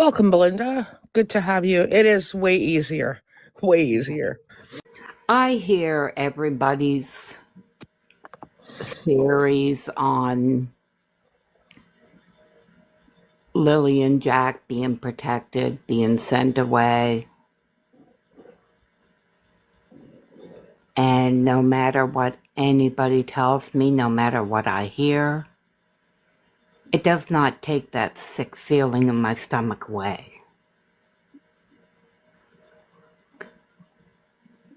Welcome, Belynda. Good to have you. It is way easier. Way easier. I hear everybody's theories on Lily and Jack being protected, being sent away. And no matter what anybody tells me, no matter what I hear, it does not take that sick feeling in my stomach away.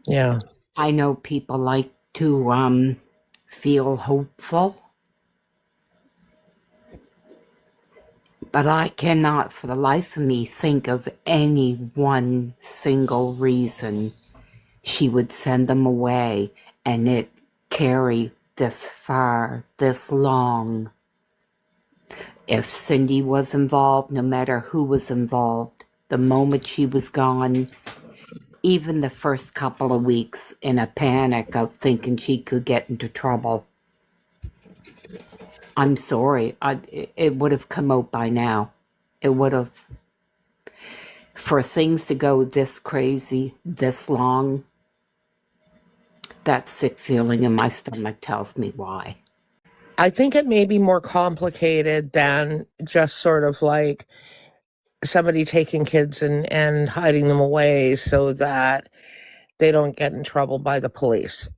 Yeah. I know people like to feel hopeful, but I cannot for the life of me think of any one single reason she would send them away and it carry this far, this long. If Cindy was involved, no matter who was involved, the moment she was gone, even the first couple of weeks in a panic of thinking she could get into trouble. I'm sorry, it would have come out by now. It would have. For things to go this crazy, this long, that sick feeling in my stomach tells me why. I think it may be more complicated than just sort of like somebody taking kids and hiding them away so that they don't get in trouble by the police.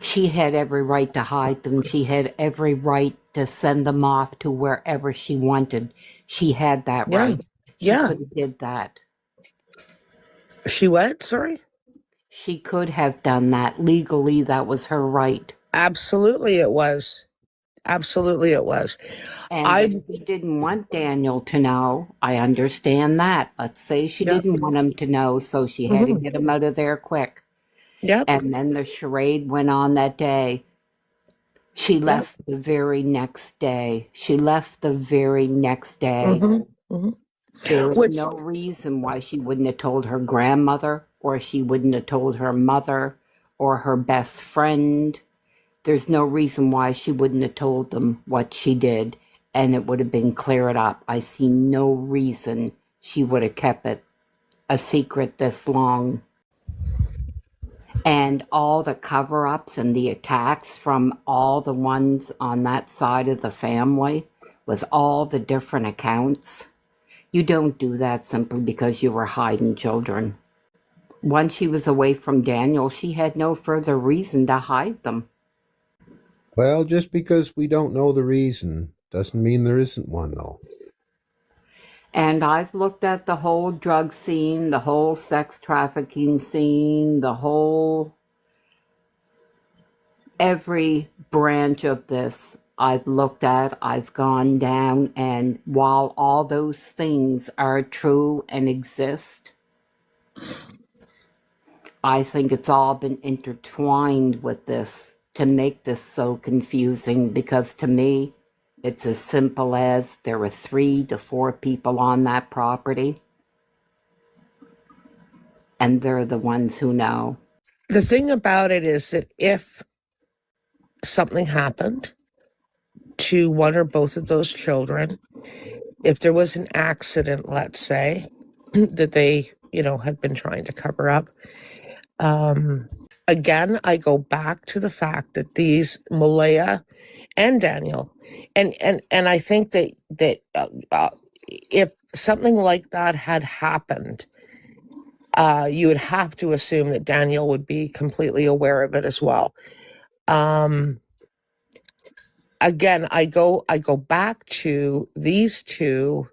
She had every right to hide them. She had every right to send them off to wherever she wanted. She had that right. She could have did that. She what? Sorry? She could have done that. Legally, that was her right. Absolutely it was. Absolutely it was. And she didn't want Daniel to know. I understand that. Let's say she didn't want him to know, so she had to get him out of there quick. Yep. And then the charade went on that day. She left the very next day. She left the very next day. There was no reason why she wouldn't have told her grandmother, or she wouldn't have told her mother, or her best friend. There's no reason why she wouldn't have told them what she did, and it would have been cleared up. I see no reason she would have kept it a secret this long. And all the cover-ups and the attacks from all the ones on that side of the family with all the different accounts, you don't do that simply because you were hiding children. Once she was away from Daniel, she had no further reason to hide them. Well, just because we don't know the reason doesn't mean there isn't one, though. And I've looked at the whole drug scene, the whole sex trafficking scene, every branch of this I've looked at, I've gone down, and while all those things are true and exist, I think it's all been intertwined with this to make this so confusing, because to me, it's as simple as there were 3 to 4 people on that property, and they're the ones who know. The thing about it is that if something happened to one or both of those children, if there was an accident, let's say, that they, had been trying to cover up, again, I go back to the fact that these Malaya and Daniel, and I think that if something like that had happened, you would have to assume that Daniel would be completely aware of it as well. Again, I go back to these two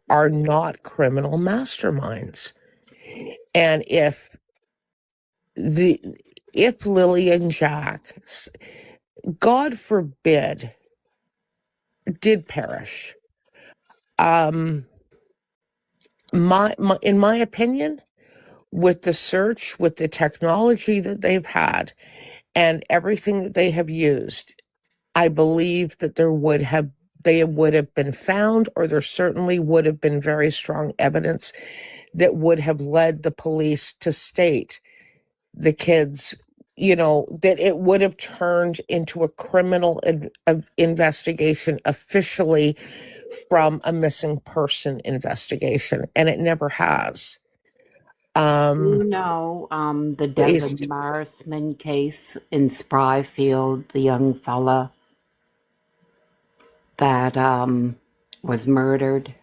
are not criminal masterminds, and if Lily and Jack, God forbid, did perish, in my opinion, with the search, with the technology that they've had, and everything that they have used, I believe that they would have been found, or there certainly would have been very strong evidence that would have led the police to state the kids, that it would have turned into a criminal investigation officially from a missing person investigation, and it never has. The Devin Marsman case in Spryfield, the young fella that was murdered.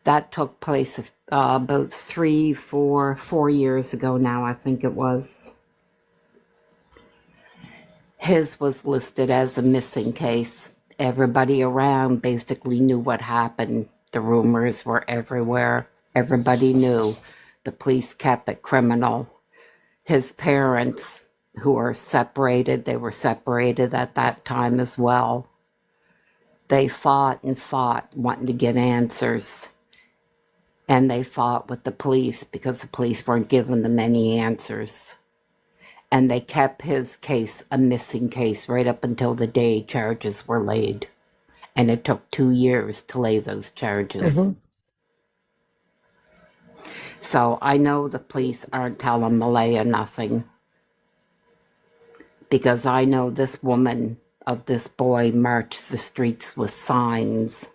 That took place about 4 years ago now, I think it was. His was listed as a missing case. Everybody around basically knew what happened. The rumors were everywhere. Everybody knew. The police kept it criminal. His parents, who are separated, they were separated at that time as well. They fought and fought, wanting to get answers. And they fought with the police because the police weren't giving them any answers. And they kept his case a missing case right up until the day charges were laid. And it took 2 years to lay those charges. Mm-hmm. So I know the police aren't telling Malaya nothing. Because I know this woman of this boy marched the streets with signs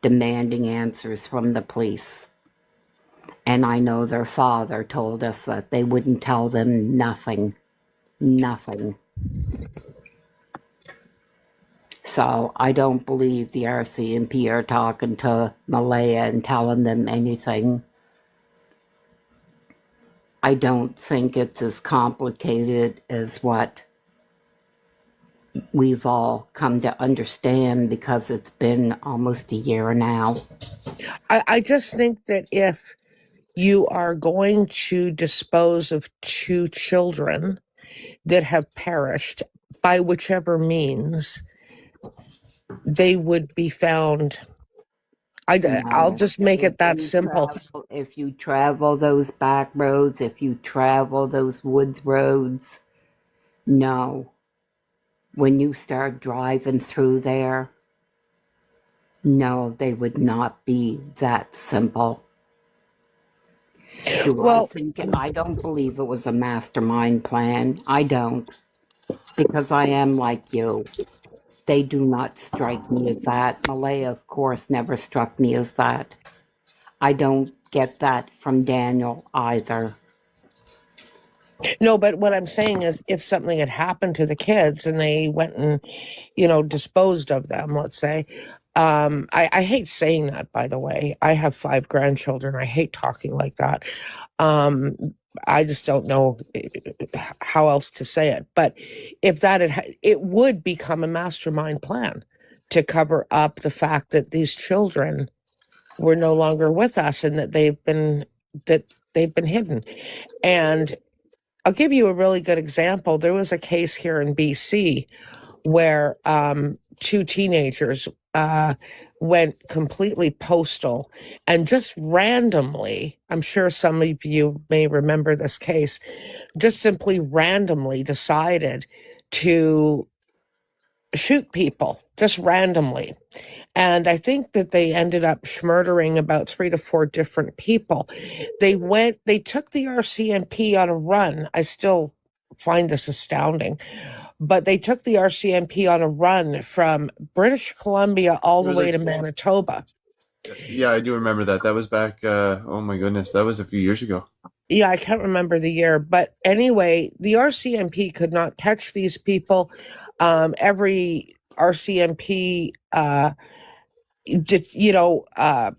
demanding answers from the police. And I know their father told us that they wouldn't tell them nothing. Nothing. So I don't believe the RCMP are talking to Malaya and telling them anything. I don't think it's as complicated as what we've all come to understand because it's been almost a year now. I just think that if you are going to dispose of 2 children that have perished by whichever means, they would be found. I'll just make it that simple. If you travel those back roads, if you travel those woods roads, no. When you start driving through there, no, they would not be that simple. I don't believe it was a mastermind plan. I don't. Because I am like you. They do not strike me as that. Malaya, of course, never struck me as that. I don't get that from Daniel either. No, but what I'm saying is if something had happened to the kids and they went and, disposed of them, let's say, I hate saying that, by the way. I have 5 grandchildren. I hate talking like that. I just don't know how else to say it. But if that it would become a mastermind plan to cover up the fact that these children were no longer with us and that they've been hidden. And I'll give you a really good example. There was a case here in BC where 2 teenagers went completely postal and just randomly, I'm sure some of you may remember this case, just simply randomly decided to shoot people, just randomly. And I think that they ended up murdering about 3 to 4 different people. They took the RCMP on a run. I still find this astounding. But they took the RCMP on a run from British Columbia all the way to Manitoba. Yeah, I do remember that. That was back, oh my goodness, that was a few years ago. Yeah, I can't remember the year. But anyway, the RCMP could not catch these people. Every RCMP,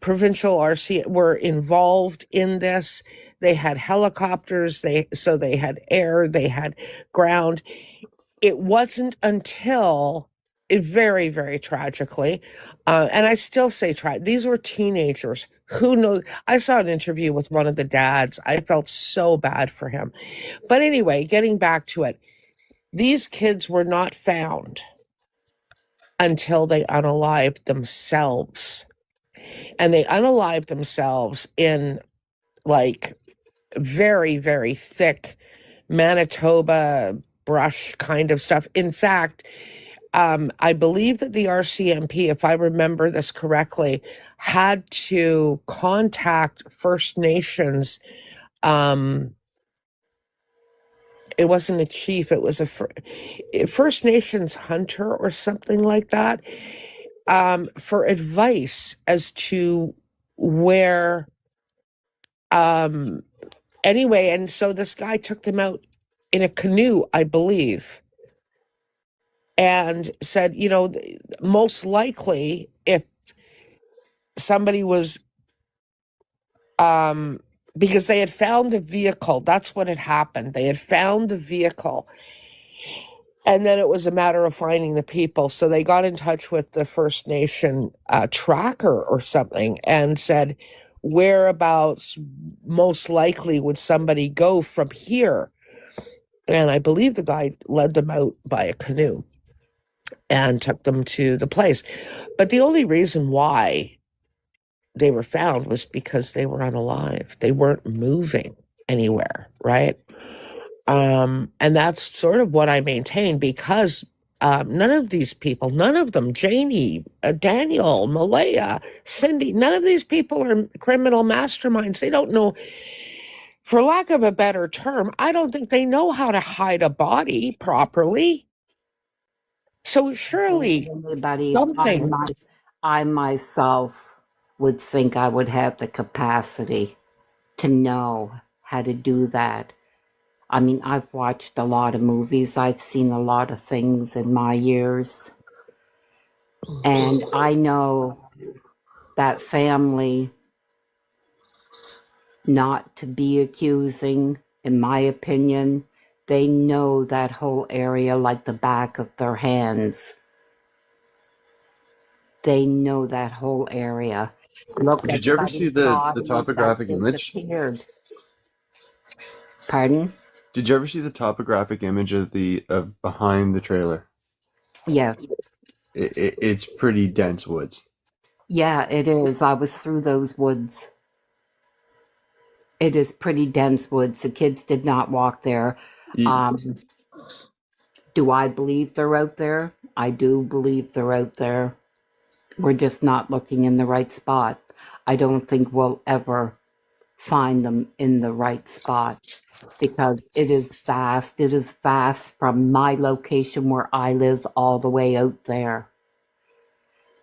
provincial RC were involved in this. They had helicopters, so they had air, they had ground. It wasn't until very, very tragically, and I still say these were teenagers. Who knows? I saw an interview with one of the dads. I felt so bad for him. But anyway, getting back to it, these kids were not found until they unalived themselves. And they unalived themselves in like very, very thick Manitoba brush kind of stuff. In fact, I believe that the RCMP, if I remember this correctly, had to contact First Nations It wasn't a chief. It was a First Nations hunter or something like that, for advice as to where, anyway. And so this guy took them out in a canoe, I believe, and said, most likely if somebody was, because they had found the vehicle, that's what had happened. They had found the vehicle, and then it was a matter of finding the people. So they got in touch with the First Nation tracker or something and said, whereabouts most likely would somebody go from here? And I believe the guy led them out by a canoe and took them to the place. But the only reason why they were found was because they were unalive. They weren't moving anywhere, right? And that's sort of what I maintain, because none of these people, none of them, Janie, Daniel, Malaya, Cindy, none of these people are criminal masterminds. They don't know, for lack of a better term, I don't think they know how to hide a body properly. So surely something. I myself would think I would have the capacity to know how to do that. I mean, I've watched a lot of movies. I've seen a lot of things in my years. And I know that family not to be accusing, in my opinion. They know that whole area like the back of their hands. They know that whole area. Look, did you ever see the topographic image? Pardon? Did you ever see the topographic image of behind the trailer? Yeah. It's pretty dense woods. Yeah, it is. I was through those woods. It is pretty dense woods. The kids did not walk there. Do I believe they're out there? I do believe they're out there. We're just not looking in the right spot. I don't think we'll ever find them in the right spot, because it is vast. It is vast from my location where I live all the way out there.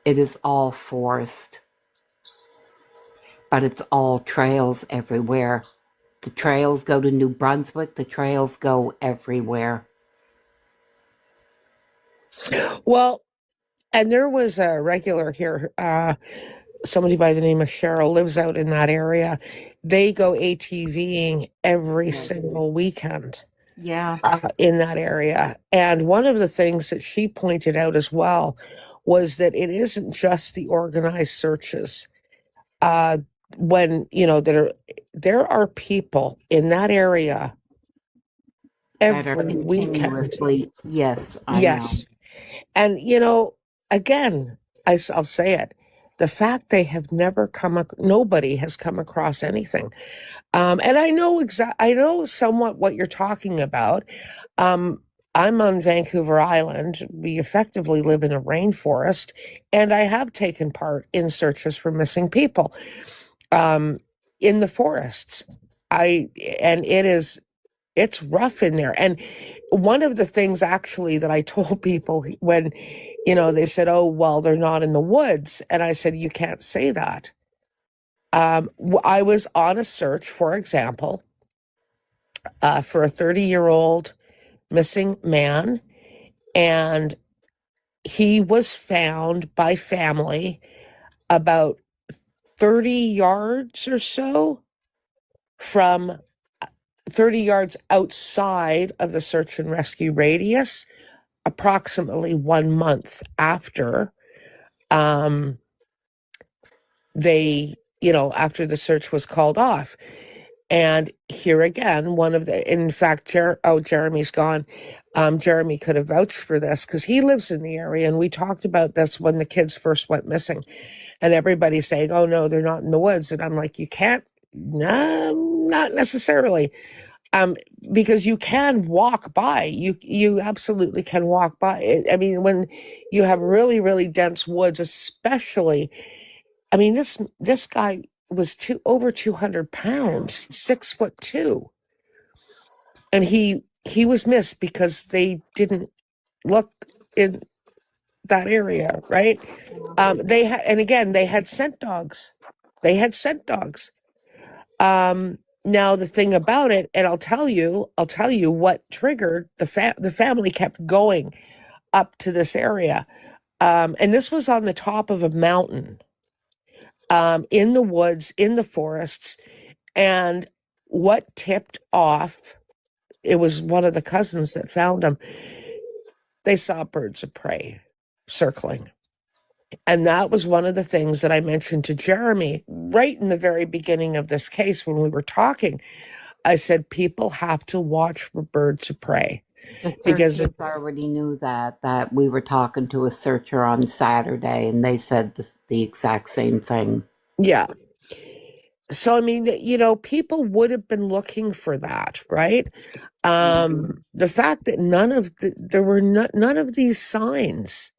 It is all forest, but it's all trails everywhere. The trails go to New Brunswick. The trails go everywhere. Well, and there was a regular here, somebody by the name of Cheryl lives out in that area. They go ATVing every single weekend. Yeah. In that area. And one of the things that she pointed out as well was that it isn't just the organized searches. When, there are people in that area every weekend. Yes, I know. And, again, I'll say it, the fact they have never nobody has come across anything. And I know somewhat what you're talking about. I'm on Vancouver Island. We effectively live in a rainforest, and I have taken part in searches for missing people, in the forests. It's rough in there. And one of the things actually that I told people when, they said, oh, well, they're not in the woods. And I said, you can't say that. I was on a search, for example, for a 30-year-old missing man, and he was found by family about 30 yards or so from 30 yards outside of the search and rescue radius, approximately 1 month after after the search was called off. And here again, in fact, Jeremy's gone. Jeremy could have vouched for this because he lives in the area, and we talked about this when the kids first went missing, and everybody's saying, oh no, they're not in the woods. And I'm like, you can't, no, not necessarily. Because you can walk by, you absolutely can walk by. I mean, when you have really, really dense woods, especially, I mean, this guy was over 200 pounds, 6'2", and he he was missed because they didn't look in that area, right? They had, and again, they had scent dogs. They had scent dogs. Now the thing about it, and I'll tell you what triggered the family kept going up to this area. And this was on the top of a mountain, in the woods, in the forests. And what tipped off, it was one of the cousins that found them. They saw birds of prey circling. And that was one of the things that I mentioned to Jeremy right in the very beginning of this case when we were talking. I said, people have to watch for birds of prey. The Because searchers already knew that we were talking to a searcher on Saturday, and they said the exact same thing. Yeah. So, I mean, you know, people would have been looking for that, right? The fact that there were none of these signs,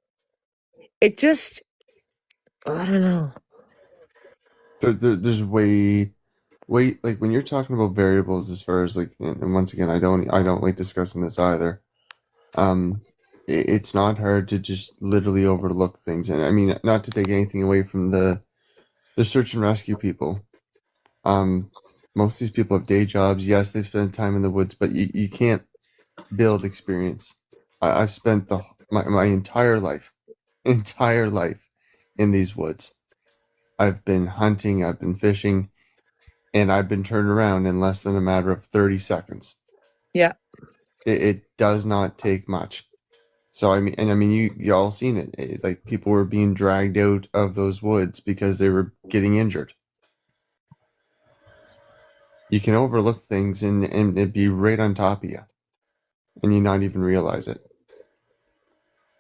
it just, I don't know. There's way, like when you're talking about variables as far as like, and once again, I don't like discussing this either. It's not hard to just literally overlook things, and I mean, not to take anything away from the search and rescue people. Most of these people have day jobs. Yes, they've spent time in the woods, but you can't build experience. I've spent my entire life in these woods. I've been hunting, I've been fishing, and I've been turned around in less than a matter of 30 seconds. Yeah. It does not take much. So I mean, you all seen it. Like people were being dragged out of those woods because they were getting injured. You can overlook things and it'd be right on top of you, and you not even realize it.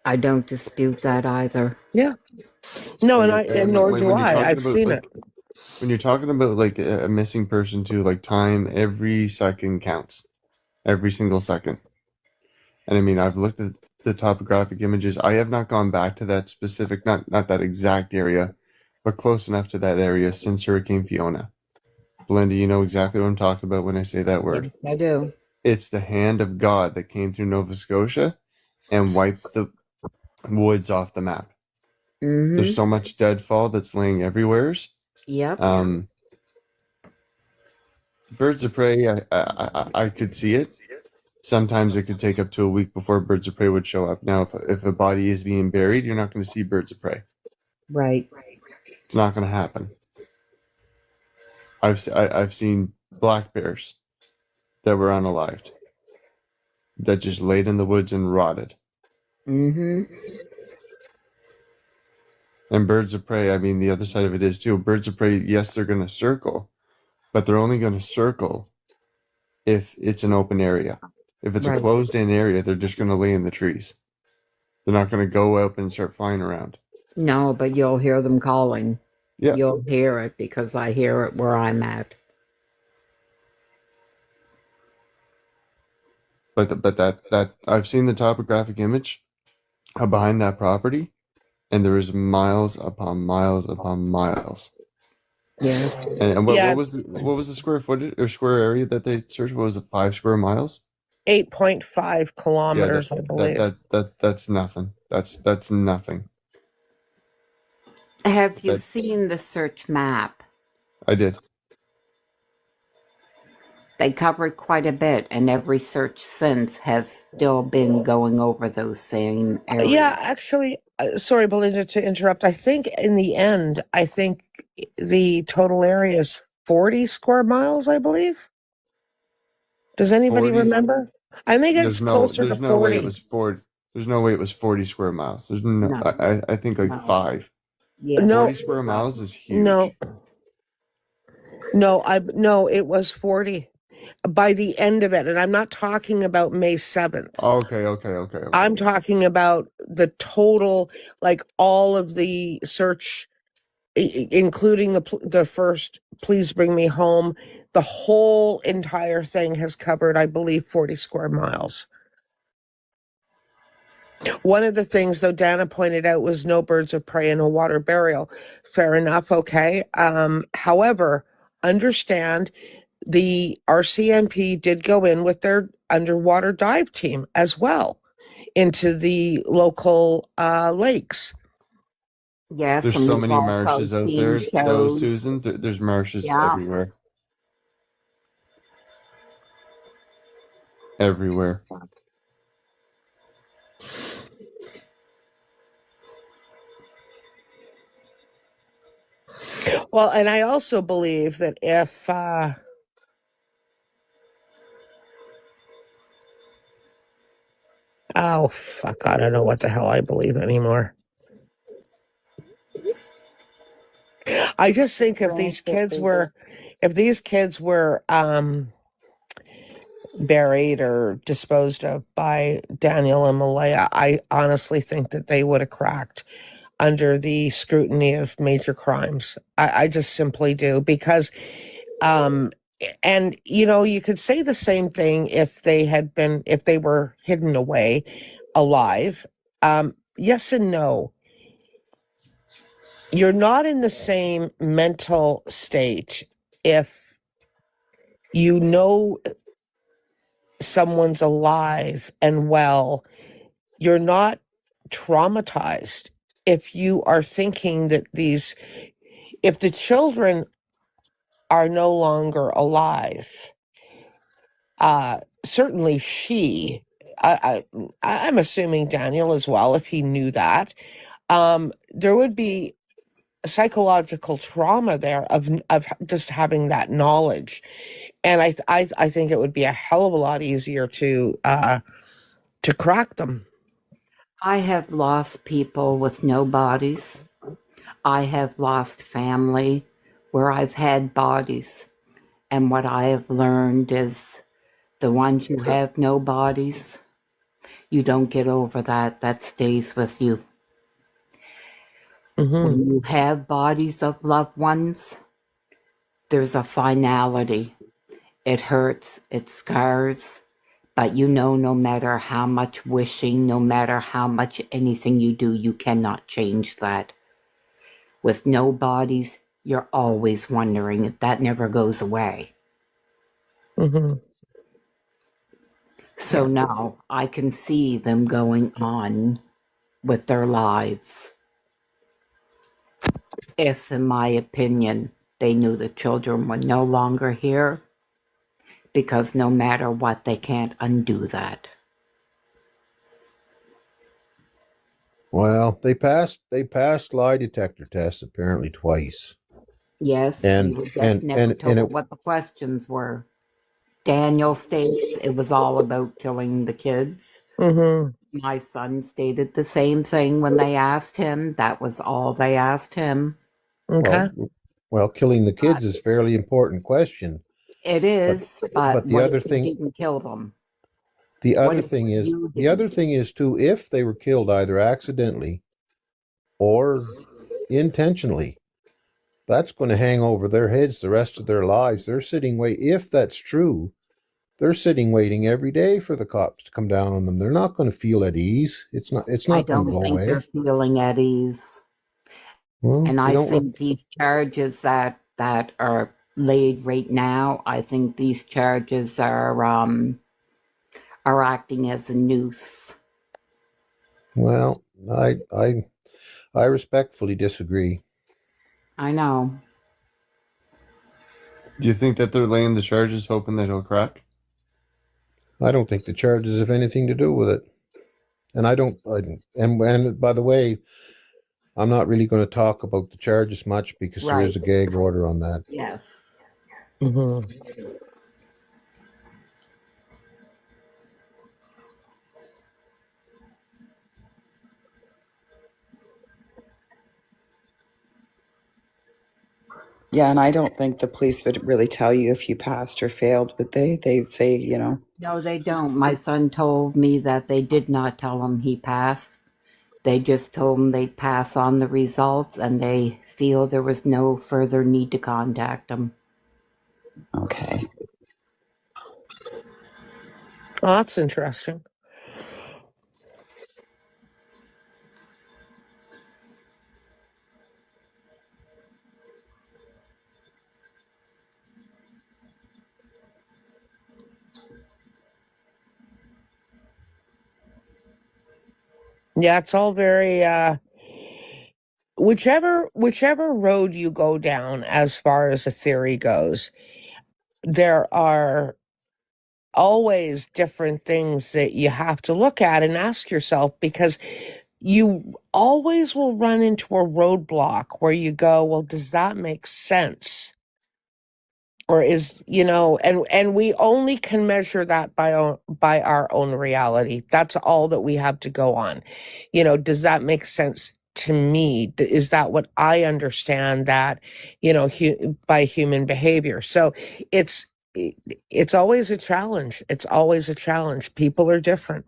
I don't dispute that either. Yeah. No, and nor do I. I've seen it. When you're talking about like a missing person too, like time, every second counts. Every single second. And I mean, I've looked at the topographic images. I have not gone back to that specific, not that exact area, but close enough to that area since Hurricane Fiona. Belynda, you know exactly what I'm talking about when I say that word. Yes, I do. It's the hand of God that came through Nova Scotia and wiped the woods off the map. Mm-hmm. There's so much deadfall that's laying everywhere. Yep. Birds of prey, I could see it. Sometimes it could take up to a week before birds of prey would show up. Now, if a body is being buried, you're not going to see birds of prey. Right. It's not going to happen. I've seen black bears that were unalived, that just laid in the woods and rotted. Mm-hmm. And birds of prey, I mean, the other side of it is too. Birds of prey, yes, they're going to circle, but they're only going to circle if it's an open area. If it's a closed-in area, they're just going to lay in the trees. They're not going to go up and start flying around. No, but you'll hear them calling. Yeah. You'll hear it because I hear it where I'm at. But that I've seen the topographic image behind that property, and there is miles upon miles upon miles. Yes. And what was the square footage or square area that they searched? What was it, 5 square miles? 8.5 kilometers, I believe. That's nothing. That's nothing. Have you seen the search map? I did. They covered quite a bit, and every search since has still been going over those same areas. Yeah, actually, sorry, Belynda, to interrupt. I think in the end, the total area is 40 square miles, I believe. Does anybody 40? Remember? I think it's closer to 40. No way it was 40. There's no way it was 40 square miles. There's no. I think like 5. Yeah. No, 40 square miles is huge. No, it was 40 by the end of it, and I'm not talking about May 7th. Okay. I'm talking about the total, like all of the search, including the first "Please Bring Me Home." The whole entire thing has covered, I believe, 40 square miles. One of the things, though, Dana pointed out was no birds of prey and no water burial. Fair enough, okay. However, understand the RCMP did go in with their underwater dive team as well into the local lakes. Yes, There's and so we've many also marshes out seen there, though, shows. Susan. There's marshes Yeah. everywhere. Everywhere. Well, and I also believe that if oh fuck, I don't know what the hell I believe anymore. I just think if these kids were buried or disposed of by Daniel and Malaya, I honestly think that they would have cracked under the scrutiny of major crimes. I just simply do, because and you could say the same thing if they were hidden away alive. Yes and no. You're not in the same mental state if you know someone's alive and well. You're not traumatized if you are thinking that if the children are no longer alive. Certainly I'm assuming Daniel as well, if he knew that, there would be psychological trauma there of just having that knowledge. And I think it would be a hell of a lot easier to crack them. I have lost people with no bodies. I have lost family where I've had bodies. And what I have learned is the ones who have no bodies, you don't get over that. That stays with you. Mm-hmm. When you have bodies of loved ones, there's a finality. It hurts, it scars, but no matter how much wishing, no matter how much anything you do, you cannot change that. With no bodies, you're always wondering. That never goes away. Mm-hmm. So now I can see them going on with their lives. If, in my opinion, they knew the children were no longer here, because no matter what, they can't undo that. Well, they passed lie detector tests apparently twice. Yes, And we were just never told what the questions were. Daniel states it was all about killing the kids. Mm-hmm. My son stated the same thing when they asked him. That was all they asked him. Okay. Well, killing the kids is a fairly important question. It is, but the what other if thing you didn't kill them? The other thing is too, if they were killed either accidentally or intentionally, that's going to hang over their heads the rest of their lives. They're sitting if that's true, they're sitting waiting every day for the cops to come down on them. They're not going to feel at ease. It's not going to go away. They're feeling at ease. Well, and I think these charges that are laid right now, I think these charges are acting as a noose. Well, I respectfully disagree. I know. Do you think that they're laying the charges hoping that he'll crack? I don't think the charges have anything to do with it. And and by the way, I'm not really going to talk about the charges much because there is a gag order on that. Yes. Mm-hmm. Yeah, and I don't think the police would really tell you if you passed or failed, would they? They'd say, No, they don't. My son told me that they did not tell him he passed. They just told him they'd pass on the results, and they feel there was no further need to contact him. Okay. Oh, that's interesting. Yeah, it's all very whichever road you go down as far as a theory goes, there are always different things that you have to look at and ask yourself, because you always will run into a roadblock where you go, well, does that make sense? Or is, and we only can measure that by our own reality. That's all that we have to go on. Does that make sense to me? Is that what I understand that, by human behavior? So it's always a challenge. It's always a challenge. People are different.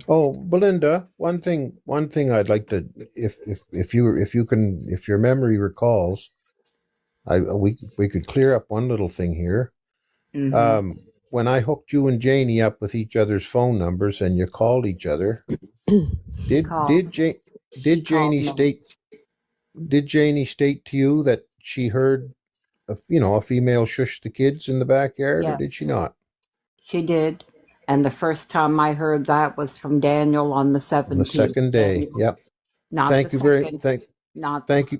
Oh, Belynda, one thing I'd like to, if your memory recalls, we could clear up one little thing here. Mm-hmm. When I hooked you and Janie up with each other's phone numbers and you called each other, did Janie state to you that she heard a female shush the kids in the backyard, Yes, or did she not? she did. And the first time I heard that was from Daniel on the 17th. On the second day. Yep. Not thank the you second. Thank you.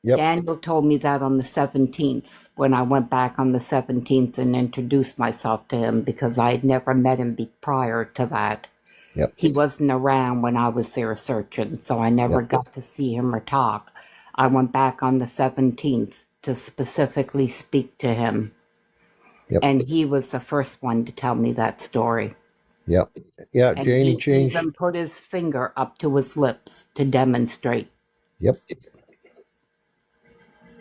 Yep. Daniel told me that on the 17th, when I went back on the 17th and introduced myself to him, because I had never met him prior to that. Yep. He wasn't around when I was there searching, so I never got to see him or talk. I went back on the 17th to specifically speak to him. Yep. And he was the first one to tell me that story. Yep. Yeah, And Janie he changed. even put his finger up to his lips to demonstrate. Yep.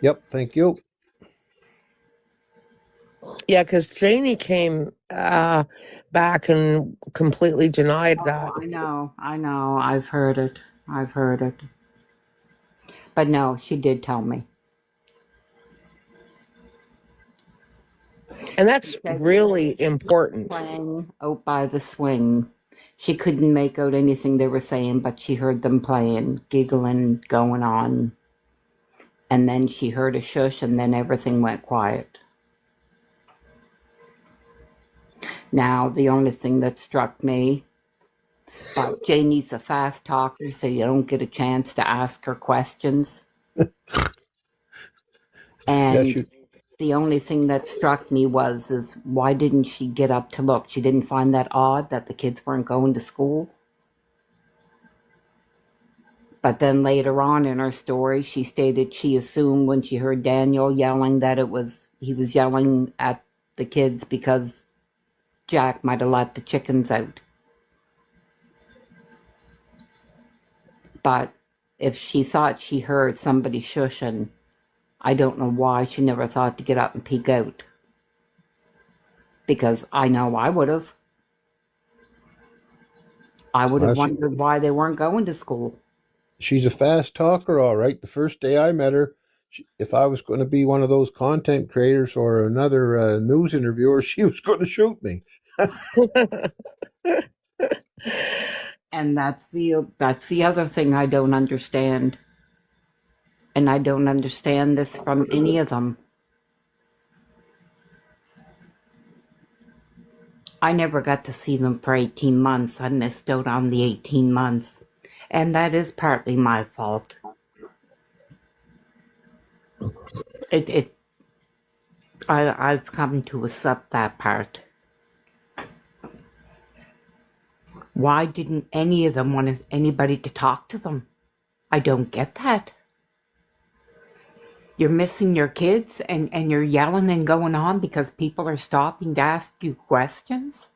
Yep, thank you. Yeah, because Janie came back and completely denied that. I know. I've heard it. But no, she did tell me. And that's really important. Playing out by the swing. She couldn't make out anything they were saying, but she heard them playing, giggling, going on. And then she heard a shush, and then everything went quiet. Now, the only thing that struck me, but Janie's a fast talker, so you don't get a chance to ask her questions. And the only thing that struck me is why didn't she get up to look? She didn't find that odd that the kids weren't going to school. But then later on in her story, she stated she assumed when she heard Daniel yelling that he was yelling at the kids because Jack might have let the chickens out. But if she thought she heard somebody shushing, I don't know why she never thought to get up and peek out. Because I know I would have. I would have wondered why they weren't going to school. She's a fast talker, all right. The first day I met her, if I was going to be one of those content creators or another news interviewer, she was going to shoot me. And that's the other thing I don't understand. And I don't understand this from any of them. I never got to see them for 18 months. I missed out on the 18 months. And that is partly my fault. I've come to accept that part. Why didn't any of them want anybody to talk to them? I don't get that. You're missing your kids and you're yelling and going on because people are stopping to ask you questions?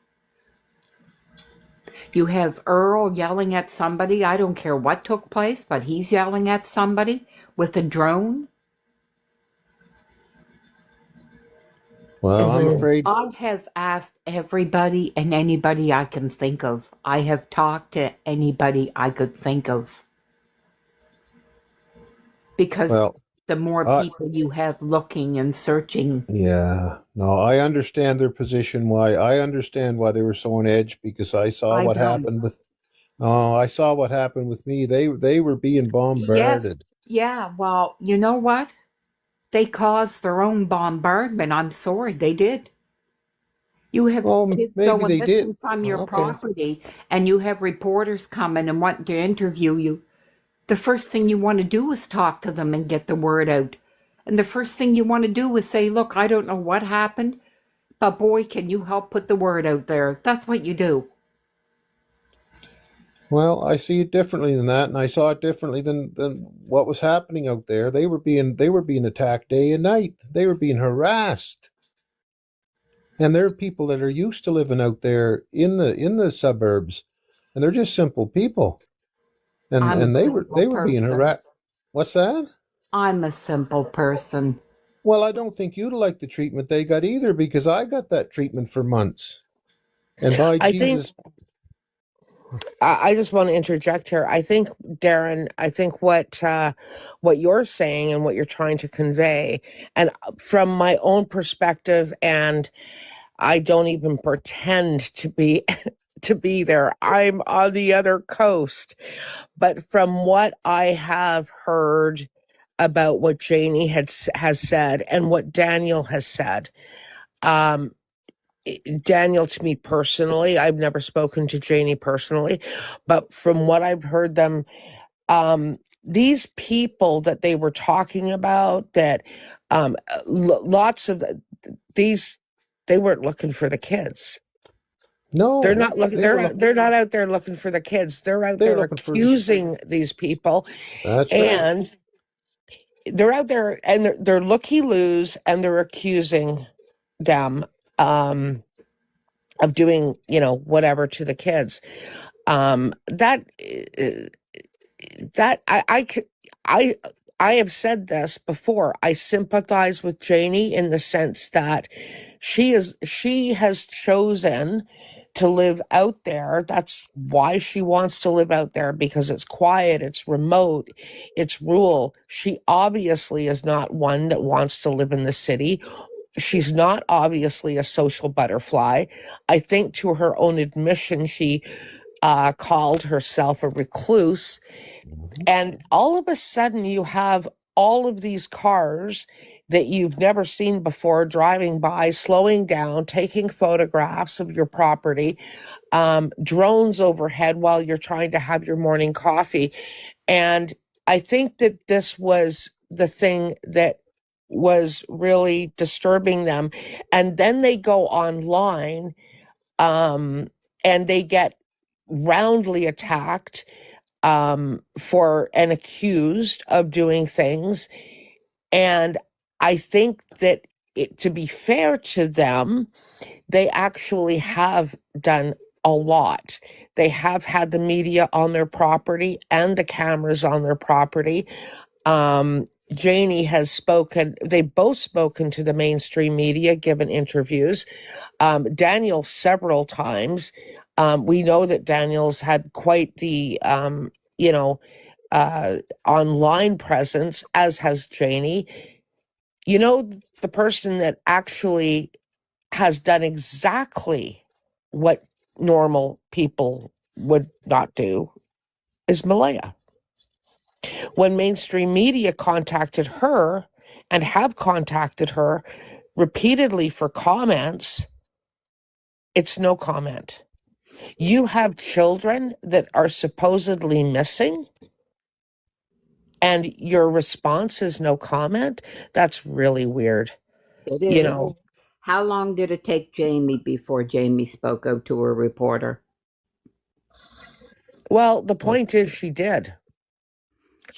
You have Earl yelling at somebody. I don't care what took place, but he's yelling at somebody with a drone. Well, I'm afraid I have asked everybody and anybody I can think of. I have talked to anybody I could think of. Because the more people you have looking and searching. Yeah. No, I understand their position. I understand why they were so on edge, because I saw what happened with me. They were being bombarded. Yes. Yeah, well, you know what? They caused their own bombardment. I'm sorry, they did. You have kids maybe going they did. missing from your Okay. property, and you have reporters coming and wanting to interview you. The first thing you want to do is talk to them and get the word out. And the first thing you want to do is say, look, I don't know what happened, but boy, can you help put the word out there. That's what you do. Well, I see it differently than that, and I saw it differently than what was happening out there. They were being attacked day and night. They were being harassed. And there are people that are used to living out there in the suburbs, and they're just simple people. And they were being harassed. What's that? I'm a simple person. Well, I don't think you'd like the treatment they got either, because I got that treatment for months. And by Jesus. I just want to interject here. I think, Darren, what you're saying and what you're trying to convey, and from my own perspective, and I don't even pretend to be there. I'm on the other coast. But from what I have heard about what Janie has said and what Daniel has said, Daniel, to me personally, I've never spoken to Janie personally, but from what I've heard them, these people that they were talking about, that lots of these, they weren't looking for the kids. No, they're not looking. They're not out there looking for the kids. They're out there accusing these people. That's and right. They're out there and they're looky-loos, and they're accusing them of doing, whatever to the kids. That I have said this before. I sympathize with Janie in the sense that she has chosen to live out there. That's why she wants to live out there, because it's quiet, it's remote, it's rural. She obviously is not one that wants to live in the city. She's not obviously a social butterfly. I think, to her own admission, she called herself a recluse. And all of a sudden, you have all of these cars that you've never seen before driving by, slowing down, taking photographs of your property, drones overhead while you're trying to have your morning coffee. And I think that this was the thing that was really disturbing them. And then they go online, and they get roundly attacked, for and accused of doing things. And I think that, to be fair to them, they actually have done a lot. They have had the media on their property and the cameras on their property. Janie has spoken, they've both spoken to the mainstream media, given interviews. Daniel several times. We know that Daniel's had quite the, online presence, as has Janie. The person that actually has done exactly what normal people would not do is Malaya. When mainstream media contacted her, and have contacted her repeatedly for comments, it's no comment. You have children that are supposedly missing, and your response is no comment. That's really weird. It is. How long did it take Jamie before Jamie spoke out to a reporter? Well, the point is, she did.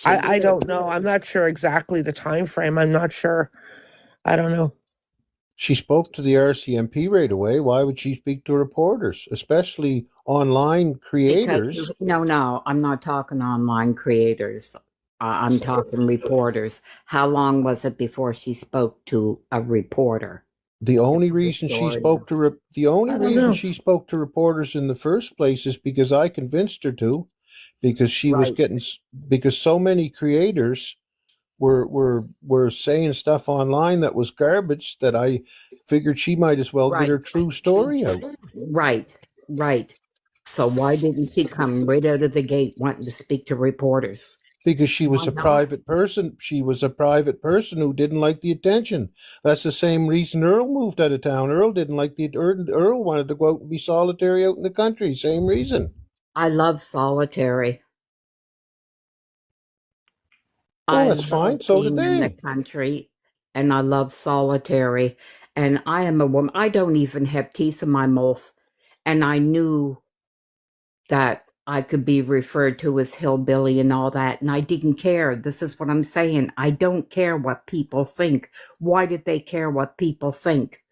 I don't know. I'm not sure exactly the time frame. I'm not sure. I don't know. She spoke to the RCMP right away. Why would she speak to reporters, especially online creators? No, I'm not talking online creators. I'm talking reporters. How long was it before she spoke to a reporter? The only reason she spoke to she spoke to reporters in the first place is because I convinced her to, because she was because so many creators were saying stuff online that was garbage, that I figured she might as well get her true story out. Right. So why didn't she come right out of the gate wanting to speak to reporters? Because she was a private person. She was a private person who didn't like the attention. That's the same reason Earl moved out of town. Earl didn't like Earl wanted to go out and be solitary out in the country. Same reason. I love solitary. Well, that's fine. So did being in the they. country, and I love solitary. And I am a woman. I don't even have teeth in my mouth. And I knew that I could be referred to as hillbilly and all that. And I didn't care. This is what I'm saying. I don't care what people think. Why did they care what people think?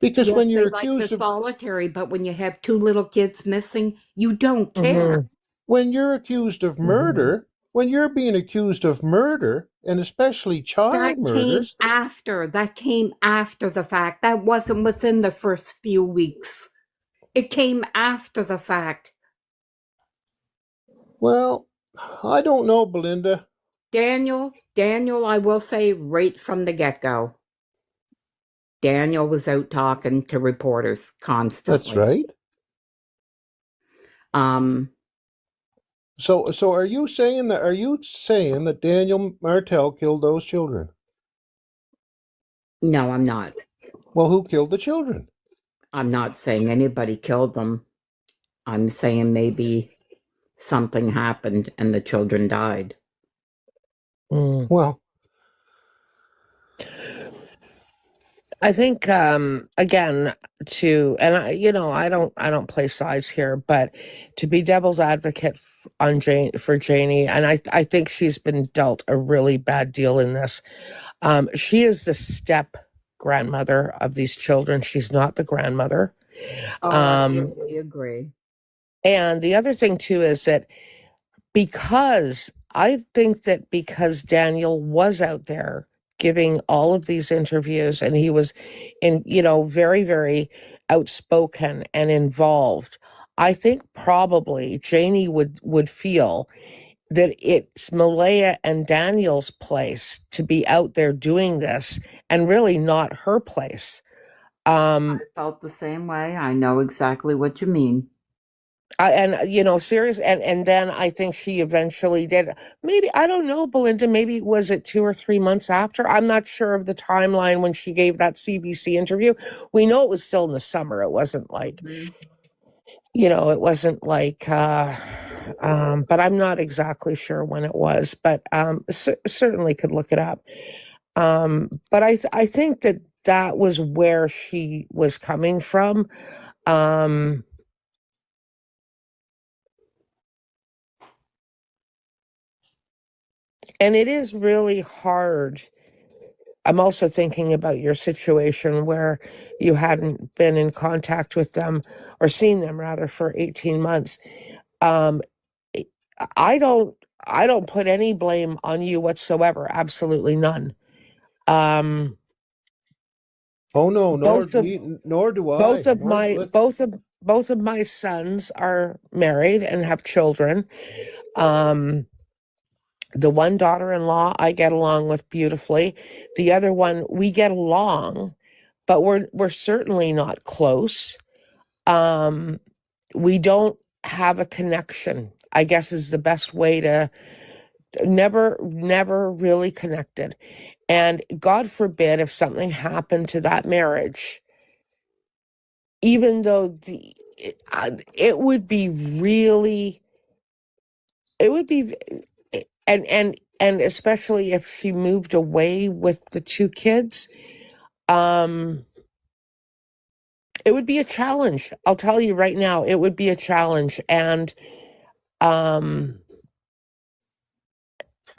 Because yes, when you're accused of solitary, but when you have 2 little kids missing, you don't care. When you're accused of murder, when you're being accused of murder, and especially child murders, that came after the fact. That wasn't within the first few weeks. It came after the fact. Well, I don't know, Belynda. Daniel, I will say right from the get-go, Daniel was out talking to reporters constantly. That's right. So are you saying that Daniel Martel killed those children? No, I'm not. Well, who killed the children? I'm not saying anybody killed them. I'm saying maybe something happened and the children died. Well, I think again I don't play sides here, but to be devil's advocate for Janie, and I think she's been dealt a really bad deal in this. She is the step grandmother of these children. She's not the grandmother. I agree. And the other thing too is that because Daniel was out there giving all of these interviews and he was very, very outspoken and involved, I think probably Janie would feel that it's Malaya and Daniel's place to be out there doing this and really not her place. I felt the same way. I know exactly what you mean. Serious. And then I think she eventually did. Maybe, I don't know, Belynda, maybe was it 2 or 3 months after? I'm not sure of the timeline when she gave that CBC interview. We know it was still in the summer. It wasn't like, it wasn't like, but I'm not exactly sure when it was, but certainly could look it up. But I think that was where she was coming from. And it is really hard. I'm also thinking about your situation where you hadn't been in contact with them or seen them rather for 18 months. I don't put any blame on you whatsoever. Absolutely none. Oh no, nor do I. Both of my sons are married and have children. The one daughter-in-law I get along with beautifully. The other one, we get along, but we're certainly not close. We don't have a connection, I guess is the best way to never really connected. And God forbid if something happened to that marriage, even though it would be really, it would be, and especially if she moved away with the 2 kids, it would be a challenge. I'll tell you right now, it would be a challenge. And I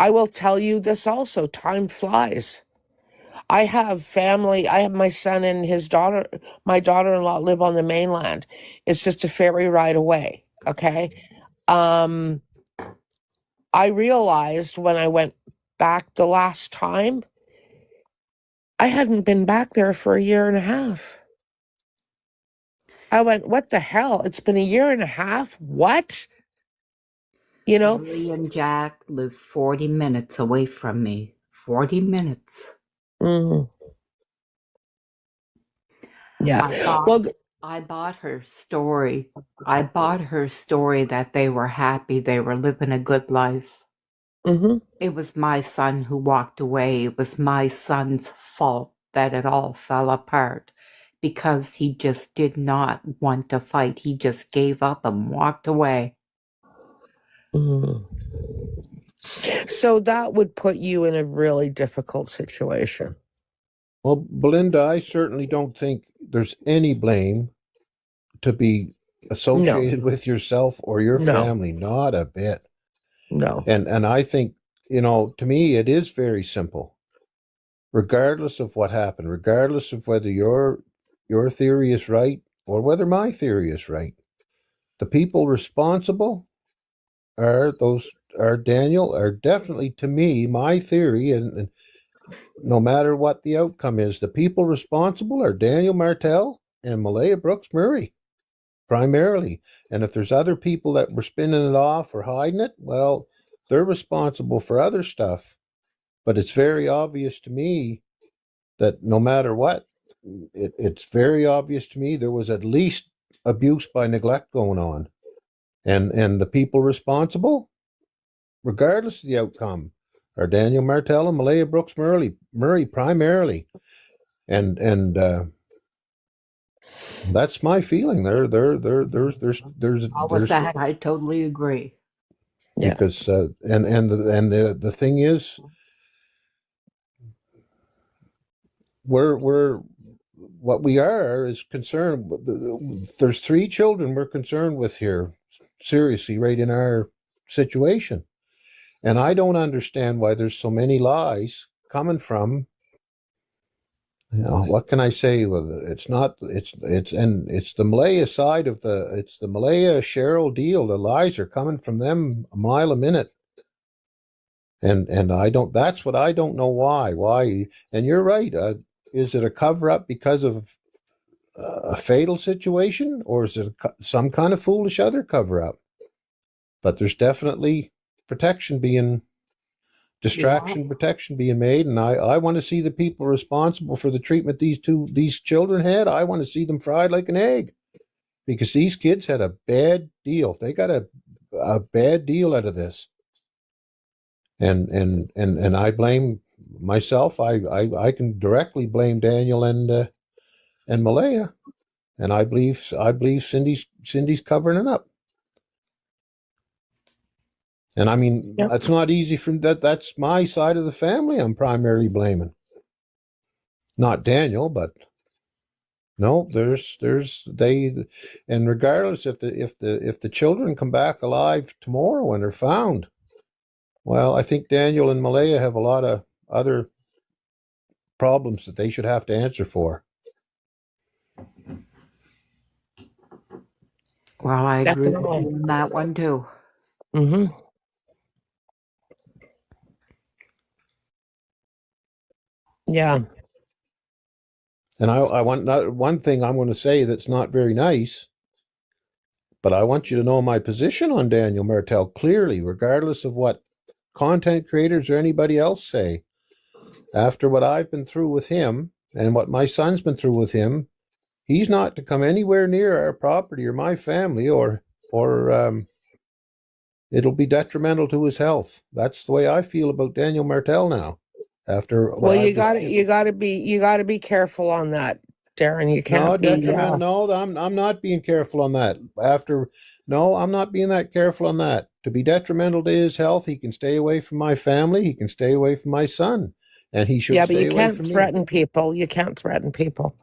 will tell you this also, time flies. I have family, I have my son and his daughter, my daughter-in-law live on the mainland. It's just a ferry ride away, okay? I realized when I went back the last time, I hadn't been back there for 1.5 years. I went, what the hell? It's been 1.5 years? What? Lily and Jack live 40 minutes away from me. 40 minutes. Mm-hmm. Yeah. I bought her story. I bought her story that they were happy, they were living a good life. It was my son who walked away. It was my son's fault that it all fell apart because he just did not want to fight. He just gave up and walked away. So that would put you in a really difficult situation. Well, Belynda, I certainly don't think there's any blame to be associated with yourself or your family. Not a bit. No. And I think, to me, it is very simple. Regardless of what happened, regardless of whether your theory is right or whether my theory is right, the people responsible are Daniel, are definitely, to me, my theory, and no matter what the outcome is, the people responsible are Daniel Martel and Malaya Brooks Murray, primarily. And if there's other people that were spinning it off or hiding it, well, they're responsible for other stuff. But it's very obvious to me that no matter what, it's very obvious to me there was at least abuse by neglect going on. And the people responsible, regardless of the outcome, are Daniel Martel and Malaya Brooks Murray primarily. And that's my feeling. There's that. I totally agree. Yeah. Because the thing is, we're what we are is concerned. There's 3 children we're concerned with here, seriously, right in our situation, and I don't understand why there's so many lies coming from. What can I say? Well, it's the Malaya side of it's the Malaya Cheryl deal. The lies are coming from them a mile a minute. And that's what I don't know why. And you're right. Is it a cover up because of a fatal situation, or is it some kind of foolish other cover up? But there's definitely protection being made, and I want to see the people responsible for the treatment these children had. I want to see them fried like an egg, because these kids had a bad deal. They got a bad deal out of this, and I blame myself. I can directly blame Daniel and Malaya, and I believe Cindy's covering it up. And I mean, That's not easy for that. That's my side of the family I'm primarily blaming. Not Daniel, but no, there's they, and regardless if the children come back alive tomorrow when they're found, well, I think Daniel and Malaya have a lot of other problems that they should have to answer for. Well, I agree with you on that one too. Yeah. And I want one thing I'm going to say that's not very nice, but I want you to know my position on Daniel Martel clearly, regardless of what content creators or anybody else say. After what I've been through with him and what my son's been through with him, he's not to come anywhere near our property or my family, or it'll be detrimental to his health. That's the way I feel about Daniel Martel now. You gotta be careful on that, Darren. You can't No, I'm not being careful on that. I'm not being that careful on that. To be detrimental to his health, he can stay away from my family. He can stay away from my son, and he should. Yeah, but stay you away can't from threaten me. people. You can't threaten people.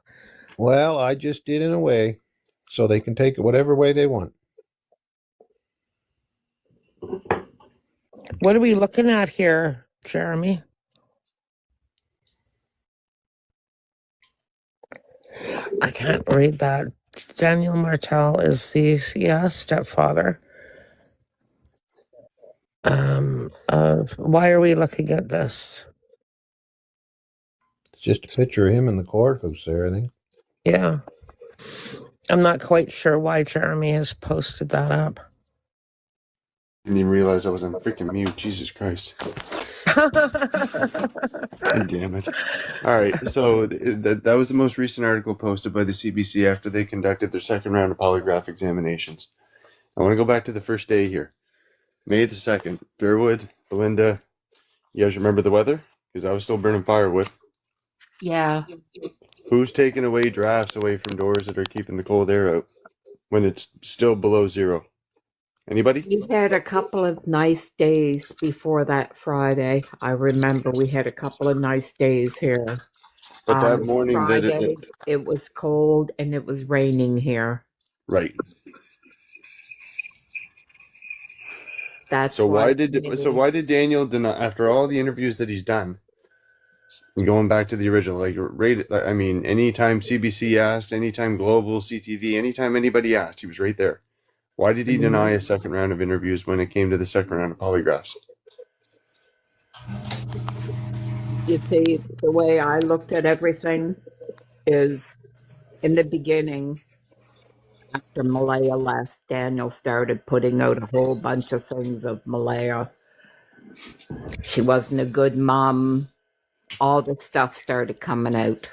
Well, I just did in a way, so they can take it whatever way they want. What are we looking at here, Jeremy? I can't read that. Daniel Martel is the stepfather. Why are we looking at this? It's just a picture of him in the courthouse there, I think. Yeah. I'm not quite sure why Jeremy has posted that up. Didn't even realize I was on freaking mute. Jesus Christ. Damn it. All right. So that was the most recent article posted by the CBC after they conducted their second round of polygraph examinations. I want to go back to the first day here. May the 2nd. Durwood, Belynda, you guys remember the weather? Because I was still burning firewood. Yeah. Who's taking away drafts away from doors that are keeping the cold air out when it's still below 0? Anybody? We had a couple of nice days before that Friday. I remember we had a couple of nice days here. But that morning Friday, it was cold and it was raining here. Right. That's so why did Daniel deny, after all the interviews that he's done, going back to the original, I mean, anytime CBC asked, anytime Global, CTV, anytime anybody asked, he was right there. Why did he deny a second round of interviews when it came to the second round of polygraphs? You see, the way I looked at everything is, in the beginning, after Malaya left, Daniel started putting out a whole bunch of things of Malaya. She wasn't a good mom. All the stuff started coming out.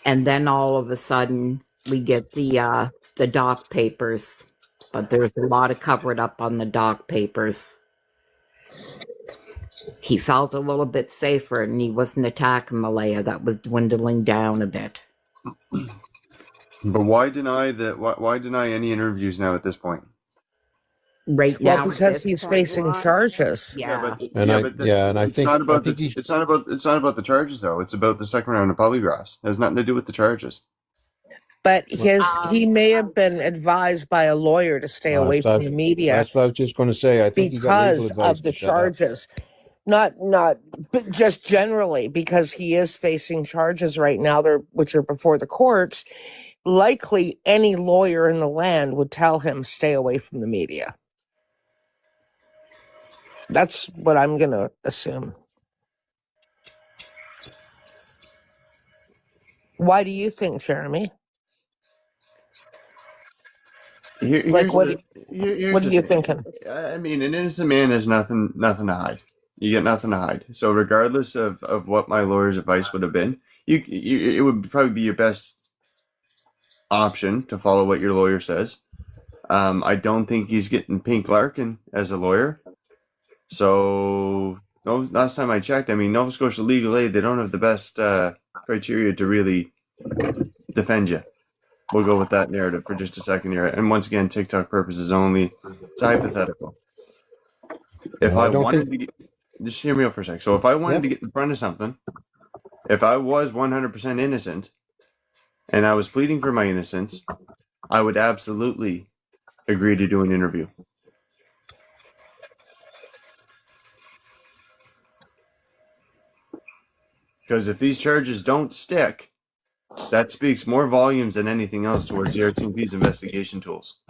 And then all of a sudden, we get the doc papers. But there's a lot of covered up on the doc papers. He felt a little bit safer and he wasn't attacking Malaya. That was dwindling down a bit. But why deny any interviews now at this point? Right now, because he's facing charges. Yeah. And I think it's not about the charges though. It's about the second round of polygraphs. It has nothing to do with the charges. But he may have been advised by a lawyer to stay away from the media. That's what I was just going to say. I think because of the charges, not but just generally because he is facing charges right now, which are before the courts. Likely, any lawyer in the land would tell him stay away from the media. That's what I'm going to assume. Why do you think, Jeremy? What are you thinking? I mean, an innocent man has nothing to hide. You get nothing to hide. So regardless of what my lawyer's advice would have been, it would probably be your best option to follow what your lawyer says. I don't think he's getting pink larkin as a lawyer. So last time I checked, I mean, Nova Scotia legal aid, they don't have the best criteria to really defend you. We'll go with that narrative for just a second here. And once again, TikTok purposes only. It's hypothetical. If I wanted to just hear me out for a sec. So if I wanted to get in front of something, if I was 100% innocent and I was pleading for my innocence, I would absolutely agree to do an interview. Because if these charges don't stick, that speaks more volumes than anything else towards the RCMP's investigation tools.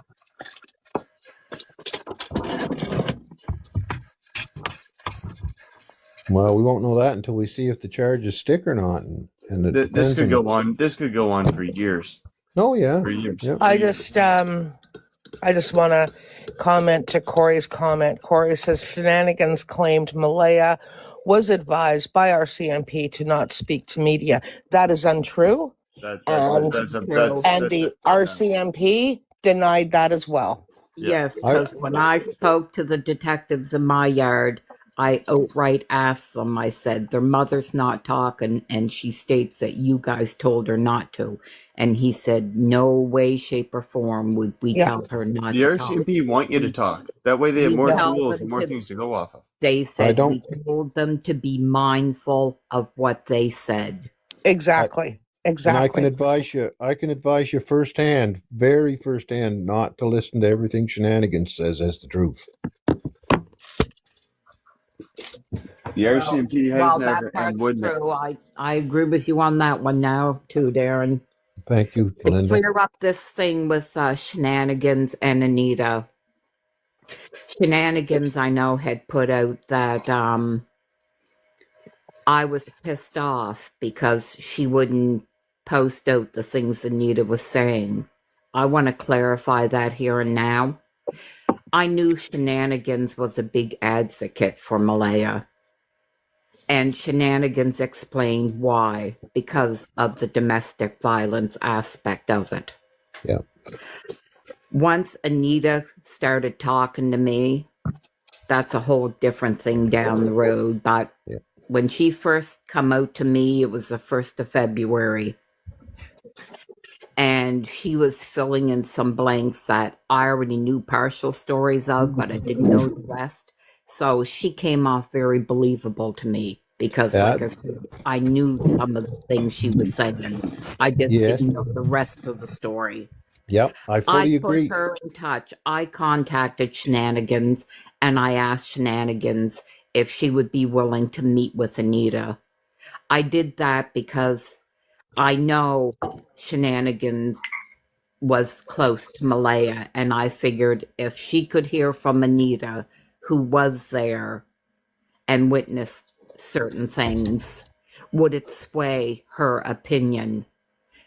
Well, we won't know that until we see if the charges stick or not. And this could go on. This could go on for years. Oh yeah. For years. Yep. I just want to comment to Corey's comment. Corey says Shenanigans claimed Malaya was advised by RCMP to not speak to media. That is untrue. And the RCMP denied that as well. Yes, because when I spoke to the detectives in my yard, I outright asked them, I said, their mother's not talking, and she states that you guys told her not to. And he said, no way, shape, or form would we tell her not to talk. The RCMP want you to talk. That way they have more tools and more things to go off of. They said we told them to be mindful of what they said. Exactly. And I can advise you firsthand, very firsthand, not to listen to everything Shenanigans says as the truth. The RCMP has never and would true. I agree with you on that one now too, Darren. Thank you, Belynda. To clear up this thing with Shenanigans and Anita. Shenanigans, I know, had put out that I was pissed off because she wouldn't post out the things Anita was saying. I want to clarify that here and now. I knew Shenanigans was a big advocate for Malaya. And Shenanigans explained why, because of the domestic violence aspect of it. Yeah. Once Anita started talking to me, that's a whole different thing down the road. But when she first come out to me, it was the 1st of February. And she was filling in some blanks that I already knew partial stories of, but I didn't know the rest. So she came off very believable to me because, like I said, I knew some of the things she was saying. I just didn't know the rest of the story. Yep, I fully agree. I put her in touch. I contacted Shenanigans, and I asked Shenanigans if she would be willing to meet with Anita. I did that because I know Shenanigans was close to Malaya, and I figured if she could hear from Anita, who was there and witnessed certain things, would it sway her opinion?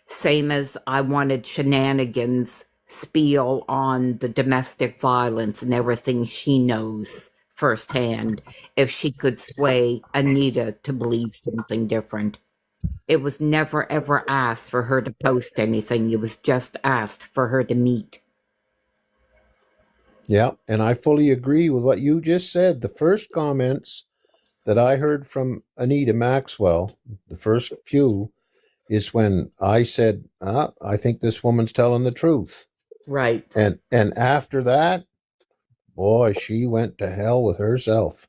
Same as I wanted Shenanigans spiel on the domestic violence and everything she knows firsthand, if she could sway Anita to believe something different. It was never ever asked for her to post anything. It was just asked for her to meet. Yeah, and I fully agree with what you just said. The first comments that I heard from Anita Maxwell, the first few, is when I said, I think this woman's telling the truth. Right. And after that, boy, she went to hell with herself.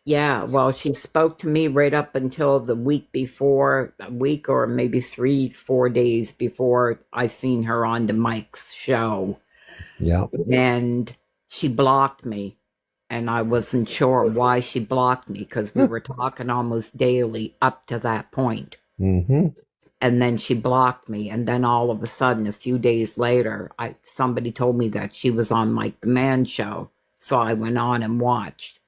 Yeah, well, she spoke to me right up until the week before, a week or maybe 3-4 days before I seen her on the Mike's show. Yeah. And she blocked me. And I wasn't sure why she blocked me, because we were talking almost daily up to that point. Mm-hmm. And then she blocked me. And then all of a sudden, a few days later, somebody told me that she was on Mike the Man show. So I went on and watched.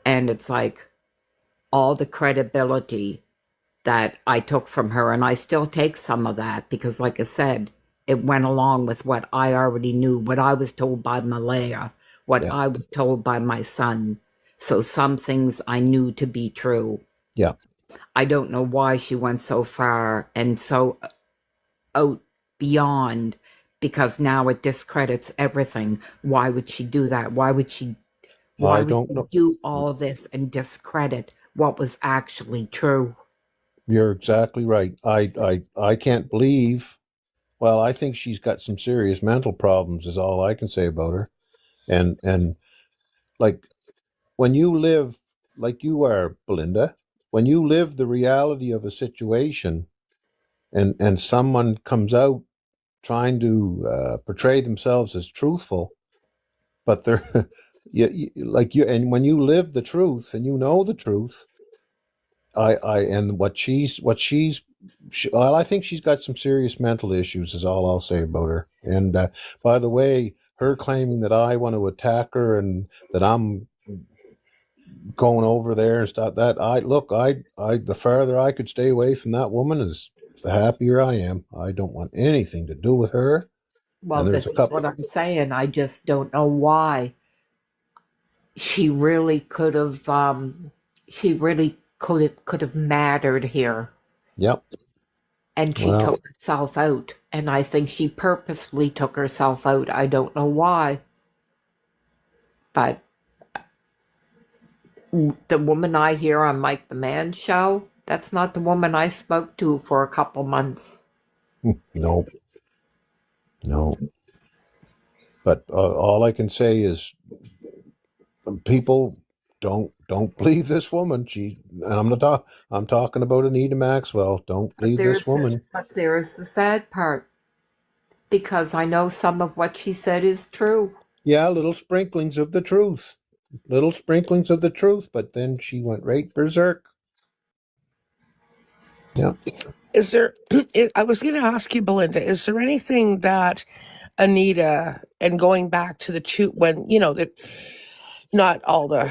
And it's like all the credibility that I took from her, and I still take some of that because, like I said, it went along with what I already knew, what I was told by Malaya, what I was told by my son. So some things I knew to be true. Yeah. I don't know why she went so far and so out beyond, because now it discredits everything. Why would she do that? Why would she do all this and discredit what was actually true? You're exactly right. I can't believe. Well, I think she's got some serious mental problems, is all I can say about her. And like when you live like you are, Belynda, when you live the reality of a situation, and someone comes out trying to portray themselves as truthful, but they're and when you live the truth and you know the truth, I think she's got some serious mental issues, is all I'll say about her. And by the way, her claiming that I want to attack her and that I'm going over there and stuff, that the farther I could stay away from that woman, is the happier I am. I don't want anything to do with her. Well, this is what I'm saying. I just don't know why. She really could have. She really could have mattered here. Yep. And she took herself out, and I think she purposefully took herself out. I don't know why, but the woman I hear on Mike the Man show, that's not the woman I spoke to for a couple months. No. But all I can say is, people don't believe this woman. I'm talking about Anita Maxwell. Don't believe this woman. But there's the sad part, because I know some of what she said is true. Yeah, little sprinklings of the truth. But then she went right berserk. Yeah. Is there, I was going to ask you, Belynda, is there anything that Anita, and going back to when, that not all the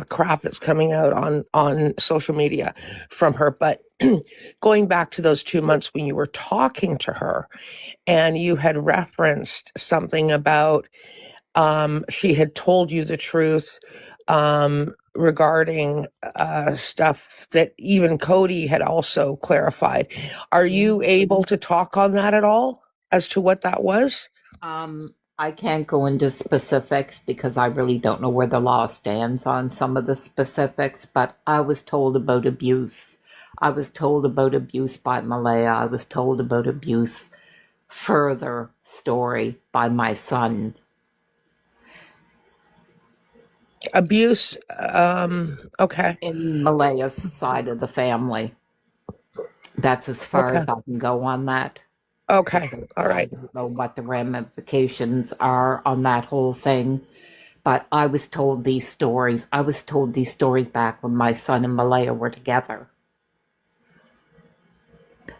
crap that's coming out on social media from her, but going back to those 2 months when you were talking to her and you had referenced something about she had told you the truth regarding stuff that even Cody had also clarified. Are you able to talk on that at all as to what that was? I can't go into specifics because I really don't know where the law stands on some of the specifics, but I was told about abuse. I was told about abuse by Malaya. I was told about abuse, further story, by my son. Abuse, okay. In Malaya's side of the family. That's as far as I can go on that. Okay, all right. I don't know what the ramifications are on that whole thing, but I was told these stories. I was told these stories back when my son and Malaya were together.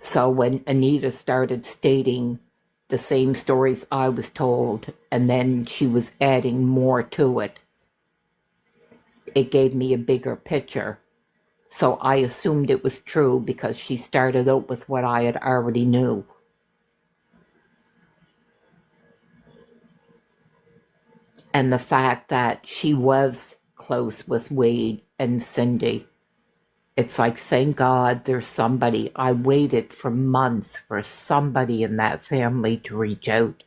So when Anita started stating the same stories I was told, and then she was adding more to it, it gave me a bigger picture. So I assumed it was true because she started out with what I had already knew. And the fact that she was close with Wade and Cindy. It's like, thank God there's somebody. I waited for months for somebody in that family to reach out.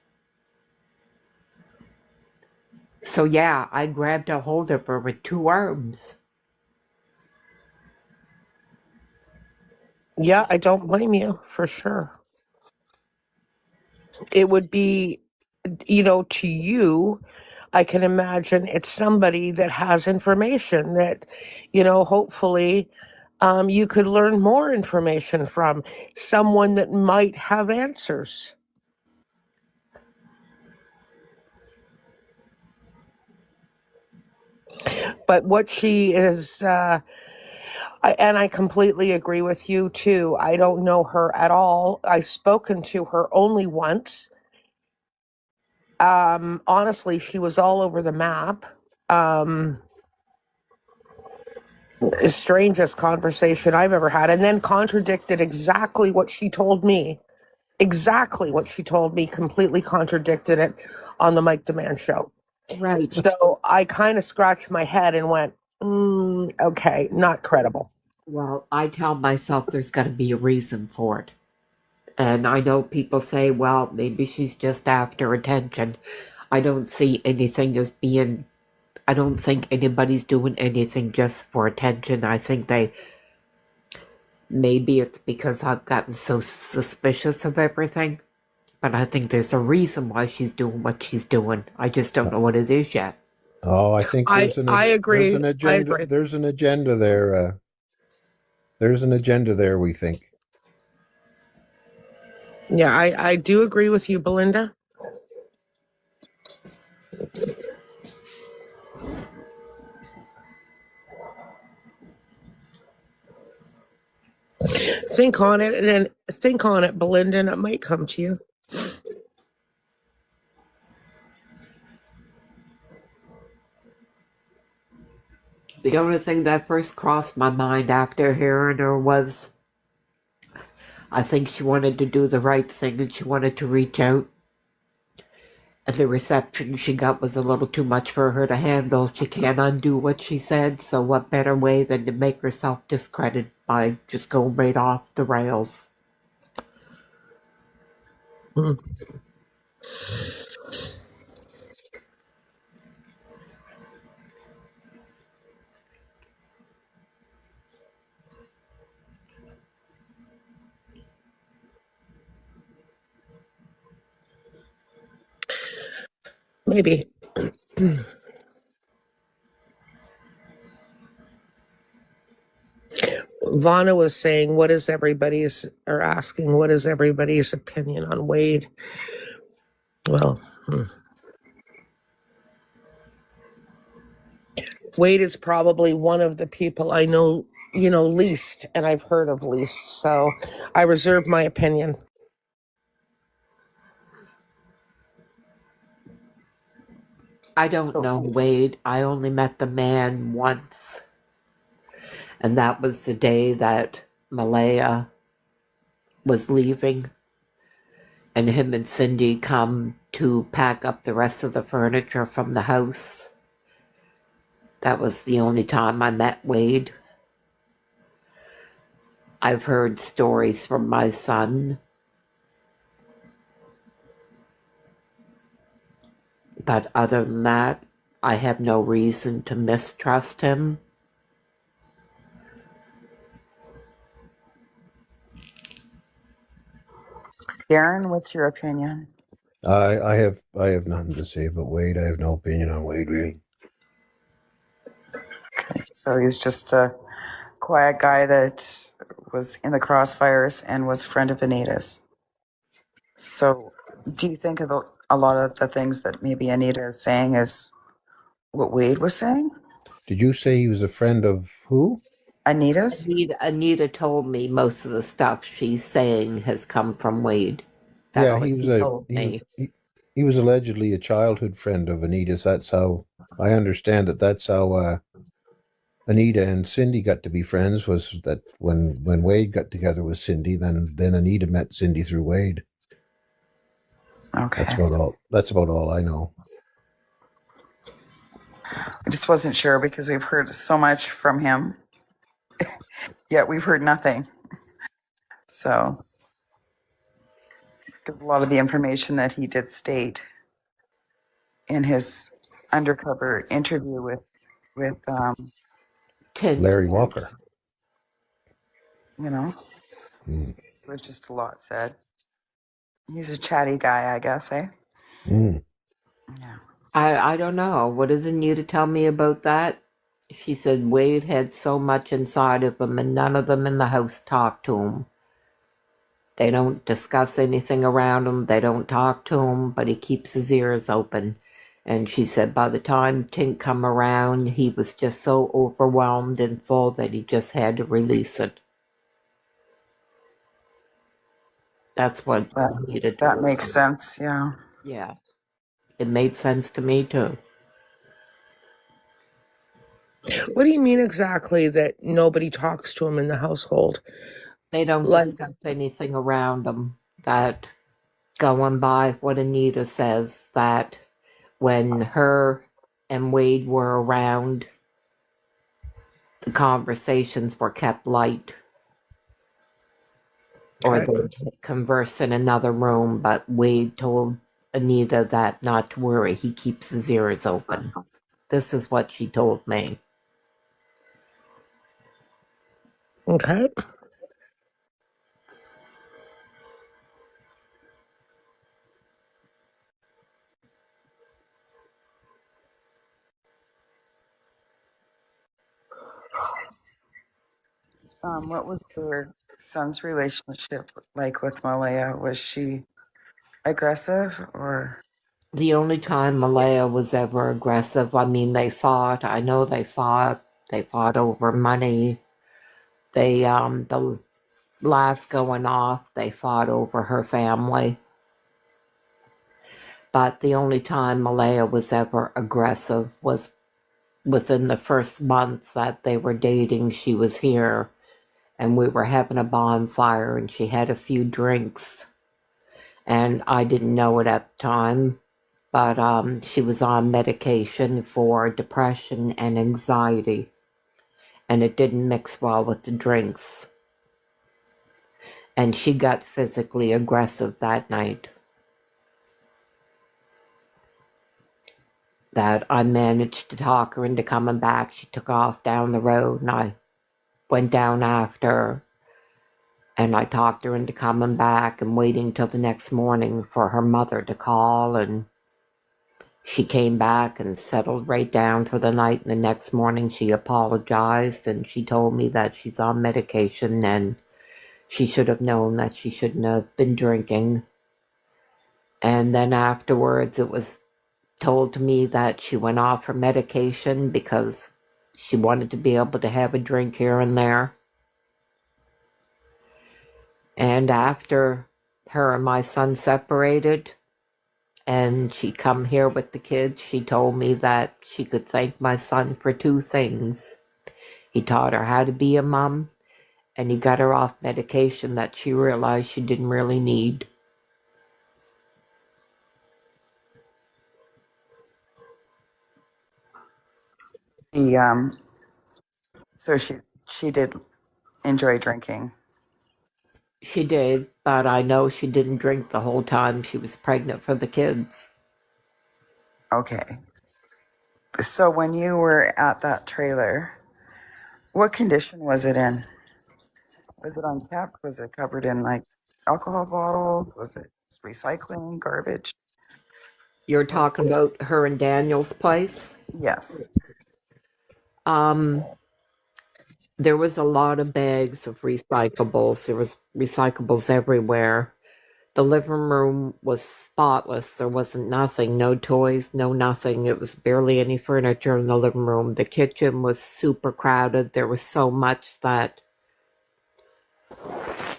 So yeah, I grabbed a hold of her with two arms. Yeah, I don't blame you, for sure. It would be, to you, I can imagine it's somebody that has information that, hopefully you could learn more information from, someone that might have answers. But what she is, and I completely agree with you too. I don't know her at all. I've spoken to her only once. Honestly, she was all over the map. The strangest conversation I've ever had, and then contradicted exactly what she told me. Exactly what she told me, completely contradicted it on the Mike Demand show. Right. So I kind of scratched my head and went, okay, not credible. Well, I tell myself there's got to be a reason for it. And I know people say, well, maybe she's just after attention. I don't see anything as being, I don't think anybody's doing anything just for attention. I think maybe it's because I've gotten so suspicious of everything. But I think there's a reason why she's doing what she's doing. I just don't know what it is yet. Oh, I think I agree. There's an agenda. I agree. There's an agenda there. There's an agenda there, we think. Yeah, I do agree with you, Belynda. Think on it, and then think on it, Belynda, and it might come to you. The only thing that first crossed my mind after hearing her was, I think she wanted to do the right thing and she wanted to reach out. And the reception she got was a little too much for her to handle. She can't undo what she said, so what better way than to make herself discredited by just going right off the rails? Maybe. Vana was saying, what is everybody's opinion on Wade? Well, Wade is probably one of the people I know, least, and I've heard of least. So I reserve my opinion. I don't know Wade. I only met the man once. And that was the day that Malaya was leaving. And him and Cindy come to pack up the rest of the furniture from the house. That was the only time I met Wade. I've heard stories from my son. But other than that, I have no reason to mistrust him. Darren, what's your opinion? I have nothing to say about Wade. I have no opinion on Wade, really. Okay, so he's just a quiet guy that was in the crossfires and was a friend of Anita's. So do you think of a lot of the things that maybe Anita is saying is what Wade was saying? Did you say he was a friend of who? Anita's? Anita told me most of the stuff she's saying has come from Wade. That's Yeah, what she told me. He was allegedly a childhood friend of Anita's. That's how I understand it. That's how Anita and Cindy got to be friends. Was that when Wade got together with Cindy, then Anita met Cindy through Wade. Okay. That's about all I know. I just wasn't sure because we've heard so much from him, yet we've heard nothing. So a lot of the information that he did state in his undercover interview with Larry Walker. You know, there was just a lot said. He's a chatty guy, I guess, eh? Mm. Yeah. I don't know. What did Anita tell me about that? She said Wade had so much inside of him and none of them in the house talked to him. They don't discuss anything around him. They don't talk to him, but he keeps his ears open. And she said by the time Tink come around, he was just so overwhelmed and full that he just had to release it. That's what Anita told that makes sense, yeah. Yeah. It made sense to me too. What do you mean exactly that nobody talks to him in the household? They don't discuss anything around them. That going by what Anita says, that when her and Wade were around, the conversations were kept light. Or they would converse in another room, but Wade told Anita that not to worry, he keeps his ears open. This is what she told me. Okay. What was her son's relationship like with Malaya? Was she aggressive or? The only time Malaya was ever aggressive, I mean, they fought. I know they fought. They fought over money. They, the last going off, they fought over her family. But the only time Malaya was ever aggressive was within the first month that they were dating. She was here and we were having a bonfire and she had a few drinks. And I didn't know it at the time, but she was on medication for depression and anxiety. And it didn't mix well with the drinks. And she got physically aggressive that night. That I managed to talk her into coming back. She took off down the road and I went down after her. And I talked her into coming back and waiting till the next morning for her mother to call. And she came back and settled right down for the night. And the next morning she apologized and she told me that she's on medication and she should have known that she shouldn't have been drinking. And then afterwards it was told to me that she went off her medication because she wanted to be able to have a drink here and there. And after her and my son separated and she come here with the kids, she told me that she could thank my son for two things. He taught her how to be a mom and he got her off medication that she realized she didn't really need. So she did enjoy drinking. She did, but I know she didn't drink the whole time she was pregnant for the kids. Okay. So when you were at that trailer, what condition was it in? Was it unkept? Was it covered in like alcohol bottles? Was it recycling, garbage? You're talking about her and Daniel's place? Yes. There was a lot of bags of recyclables. There was recyclables everywhere. The living room was spotless. There wasn't nothing, no toys, no nothing. It was barely any furniture in the living room. The kitchen was super crowded. There was so much that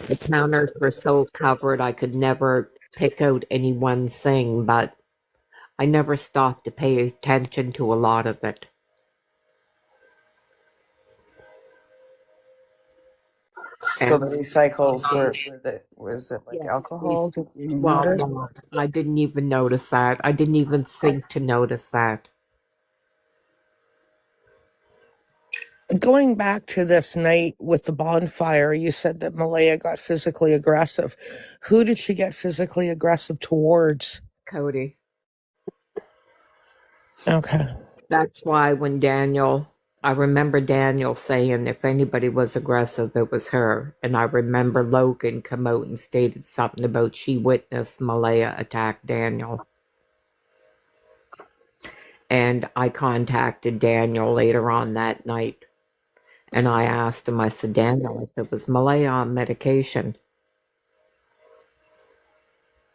the counters were so covered I could never pick out any one thing, but I never stopped to pay attention to a lot of it. So the recycles was it like Yes, alcohol? Did you well, notice? no, I didn't even notice that. I didn't even think to notice that. Going back to this night with the bonfire, you said that Malaya got physically aggressive. Who did she get physically aggressive towards? Cody. Okay. That's why when I remember Daniel saying if anybody was aggressive, it was her. And I remember Logan come out and stated something about she witnessed Malaya attack Daniel. And I contacted Daniel later on that night. And I asked him, I said, Daniel, if it was Malaya on medication.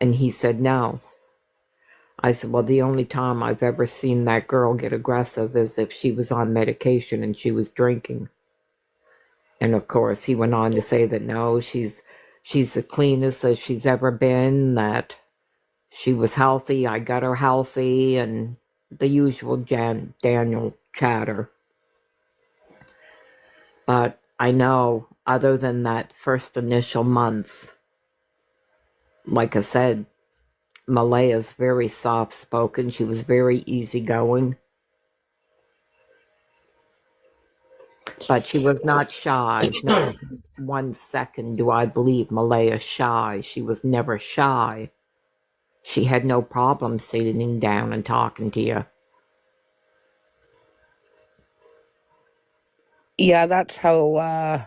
And he said, no. I said, well, the only time I've ever seen that girl get aggressive is if she was on medication and she was drinking. And of course, he went on to say that no, she's the cleanest as she's ever been, that she was healthy, I got her healthy, and the usual Daniel chatter. But I know, other than that first initial month, like I said, Malaya's very soft-spoken. She was very easygoing. But she was not shy. Not 1 second do I believe Malaya shy. She was never shy. She had no problem sitting down and talking to you. Yeah, that's how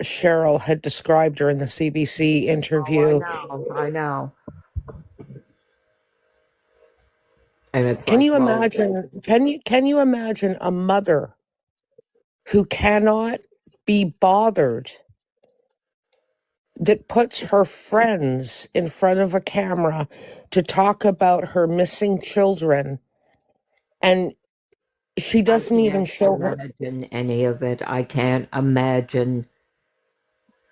Cheryl had described her in the CBC interview. Oh, I know. And it's Can you imagine? Can you imagine a mother who cannot be bothered, that puts her friends in front of a camera to talk about her missing children, and she doesn't even show her? Imagine any of it. I can't imagine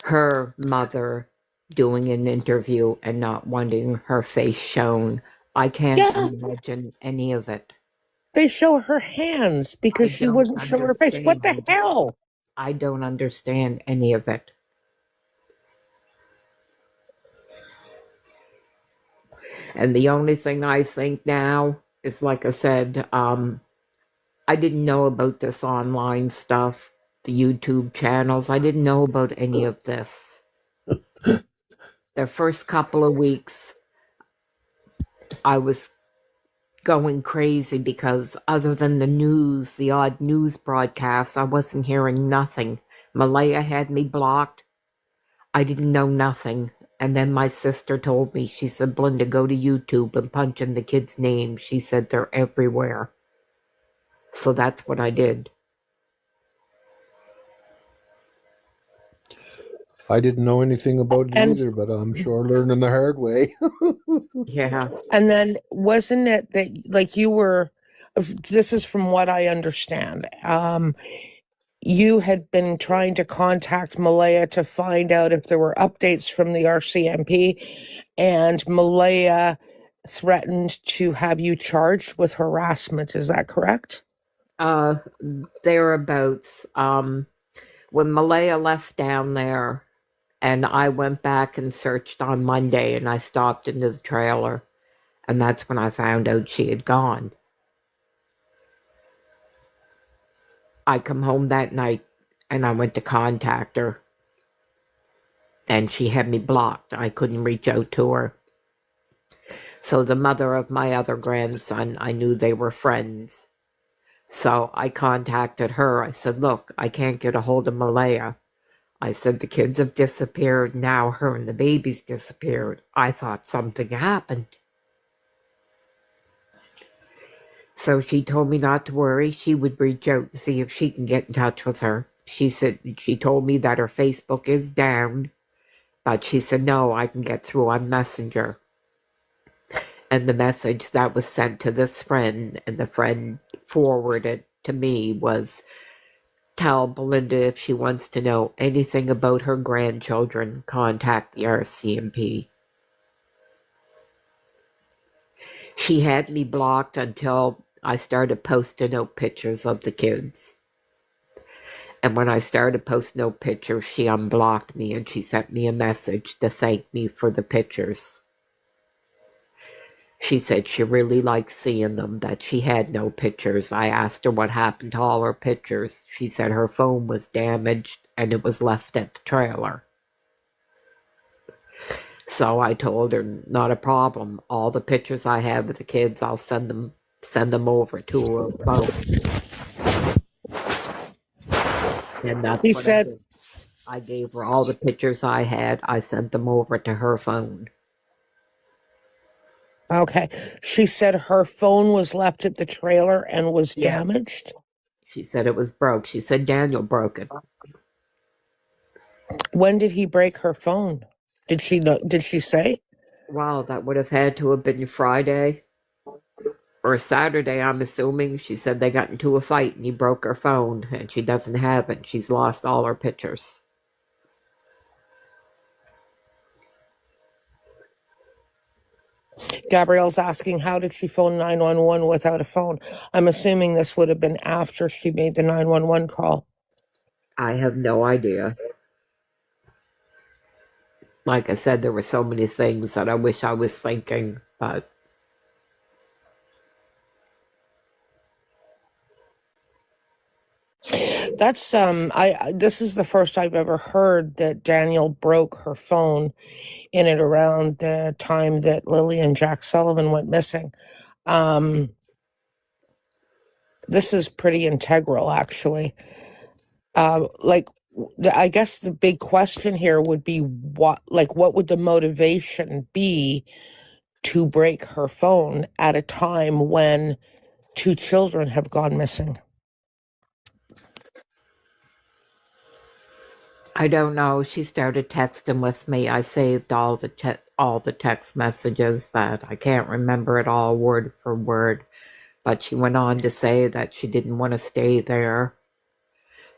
her mother doing an interview and not wanting her face shown. I can't imagine any of it. They show her hands because she wouldn't show her face. What the hell? I don't understand any of it. And the only thing I think now is, like I said, I didn't know about this online stuff, the YouTube channels. I didn't know about any of this. The first couple of weeks, I was going crazy because other than the news, the odd news broadcasts, I wasn't hearing nothing. Malaya had me blocked. I didn't know nothing. And then my sister told me, she said, Belynda, go to YouTube and punch in the kids' names. She said they're everywhere. So that's what I did. I didn't know anything about it either, but I'm sure learning the hard way. Yeah. And then wasn't it that, like, you were, this is from what I understand, you had been trying to contact Malaya to find out if there were updates from the RCMP, and Malaya threatened to have you charged with harassment. Is that correct? Thereabouts. When Malaya left down there, and I went back and searched on Monday, and I stopped into the trailer, and that's when I found out she had gone. I come home that night, and I went to contact her, and she had me blocked. I couldn't reach out to her. So the mother of my other grandson, I knew they were friends. So I contacted her. I said, look, I can't get a hold of Malaya. I said, the kids have disappeared. Now her and the babies disappeared. I thought something happened. So she told me not to worry. She would reach out and see if she can get in touch with her. She told me that her Facebook is down, but she said, no, I can get through on Messenger. And the message that was sent to this friend, and the friend forwarded to me, was, tell Belynda if she wants to know anything about her grandchildren, contact the RCMP. She had me blocked until I started posting out pictures of the kids. And when I started posting out pictures, she unblocked me and she sent me a message to thank me for the pictures. She said she really liked seeing them, that she had no pictures. I asked her what happened to all her pictures. She said her phone was damaged and it was left at the trailer. So I told her, not a problem. All the pictures I have of the kids, I'll send them over to her phone. And that's He what said, I gave her all the pictures I had. I sent them over to her phone. okay. She said her phone was left at the trailer and was damaged. She said it was broke. She said Daniel broke it. When did he break her phone? Did she know? Did she say? Wow, that would have had to have been Friday or Saturday, I'm assuming. She said they got into a fight and he broke her phone and she doesn't have it. She's lost all her pictures. Gabrielle's asking, how did she phone 911 without a phone? I'm assuming this would have been after she made the 911 call. I have no idea. Like I said, there were so many things that I wish I was thinking, but that's this is the first I've ever heard that Daniel broke her phone in and around the time that Lily and Jack Sullivan went missing. This is pretty integral, actually. I guess the big question here would be what would the motivation be to break her phone at a time when 2 children have gone missing? I don't know. She started texting with me. I saved all the text messages that I can't remember it all word for word. But she went on to say that she didn't want to stay there,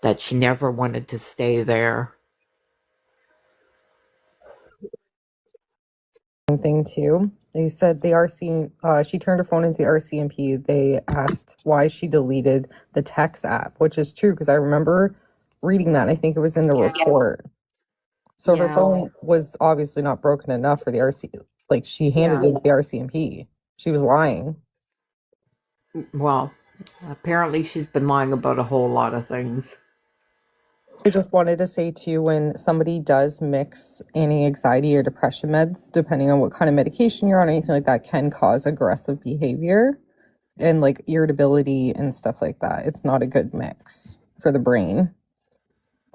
that she never wanted to stay there. Thing too. They said she turned her phone into the RCMP. They asked why she deleted the text app, which is true because I remember reading that. And I think it was in the report. So her phone was obviously not broken enough for the RC. Like she handed it to the RCMP. She was lying. Well, apparently she's been lying about a whole lot of things. I just wanted to say too, when somebody does mix anti-anxiety or depression meds, depending on what kind of medication you're on, anything like that can cause aggressive behavior and like irritability and stuff like that. It's not a good mix for the brain.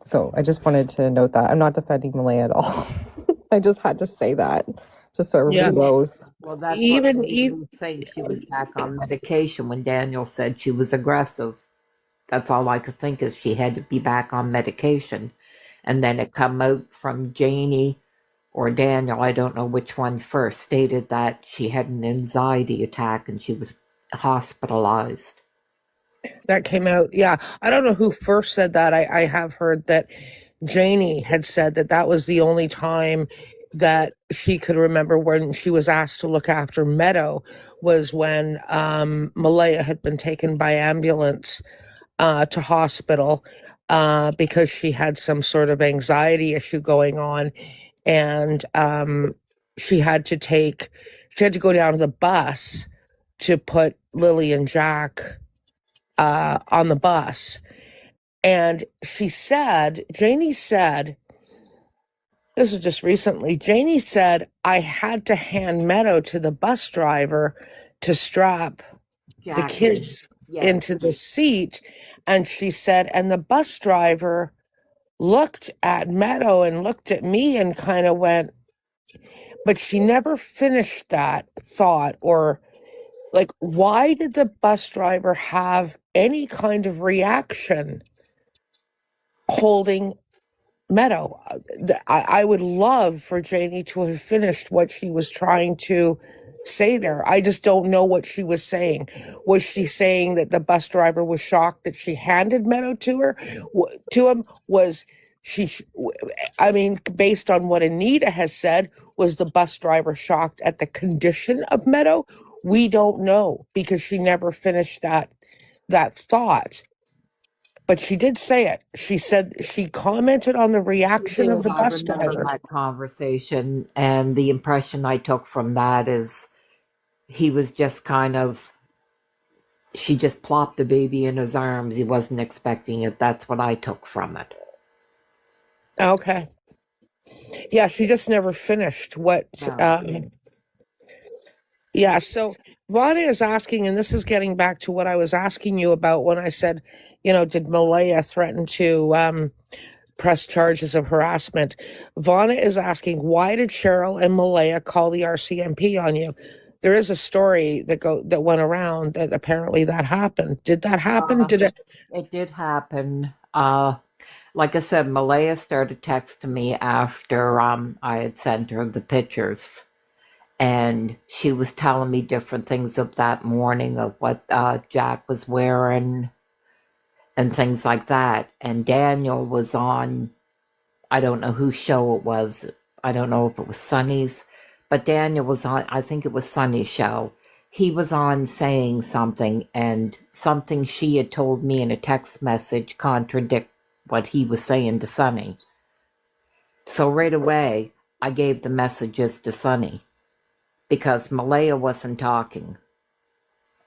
So I just wanted to note that. I'm not defending Malaya at all. I just had to say that just so everybody knows. Well, that's what made me think she was back on medication when Daniel said she was aggressive. That's all I could think is she had to be back on medication. And then it come out from Janie or Daniel, I don't know which one first, stated that she had an anxiety attack and she was hospitalized. That came out, yeah. I don't know who first said that. I have heard that Janie had said that was the only time that she could remember when she was asked to look after Meadow was when Malaya had been taken by ambulance to hospital because she had some sort of anxiety issue going on, and she had to go down to the bus to put Lily and Jack on the bus. And Janie said this is just recently, Janie said, I had to hand Meadow to the bus driver to strap the kids into the seat. And she said, and the bus driver looked at Meadow and looked at me and kind of went, but she never finished that thought. Or like, why did the bus driver have any kind of reaction holding Meadow? I would love for Janie to have finished what she was trying to say there. I just don't know what she was saying. Was she saying that the bus driver was shocked that she handed Meadow to him? Was she, I mean, based on what Anita has said, was the bus driver shocked at the condition of Meadow? We don't know, because she never finished that thought. But she did say it. She said, she commented on the reaction of the bus driver. That conversation, and the impression I took from that is he was just kind of, she just plopped the baby in his arms. He wasn't expecting it. That's what I took from it. Okay. Yeah, she just never finished what. Yeah, so Rhonda is asking, and this is getting back to what I was asking you about when I said, did Malaya threaten to press charges of harassment? Vonna is asking, why did Cheryl and Malaya call the RCMP on you? There is a story that went around that apparently that happened. Did that happen? It did happen. Like I said, Malaya started texting me after I had sent her the pictures. And she was telling me different things of that morning, of what Jack was wearing and things like that. And Daniel was on, I don't know whose show it was. I don't know if it was Sunny's, but Daniel was on, I think it was Sunny's show. He was on saying something, and something she had told me in a text message contradict what he was saying to Sunny. So right away, I gave the messages to Sunny, because Malaya wasn't talking.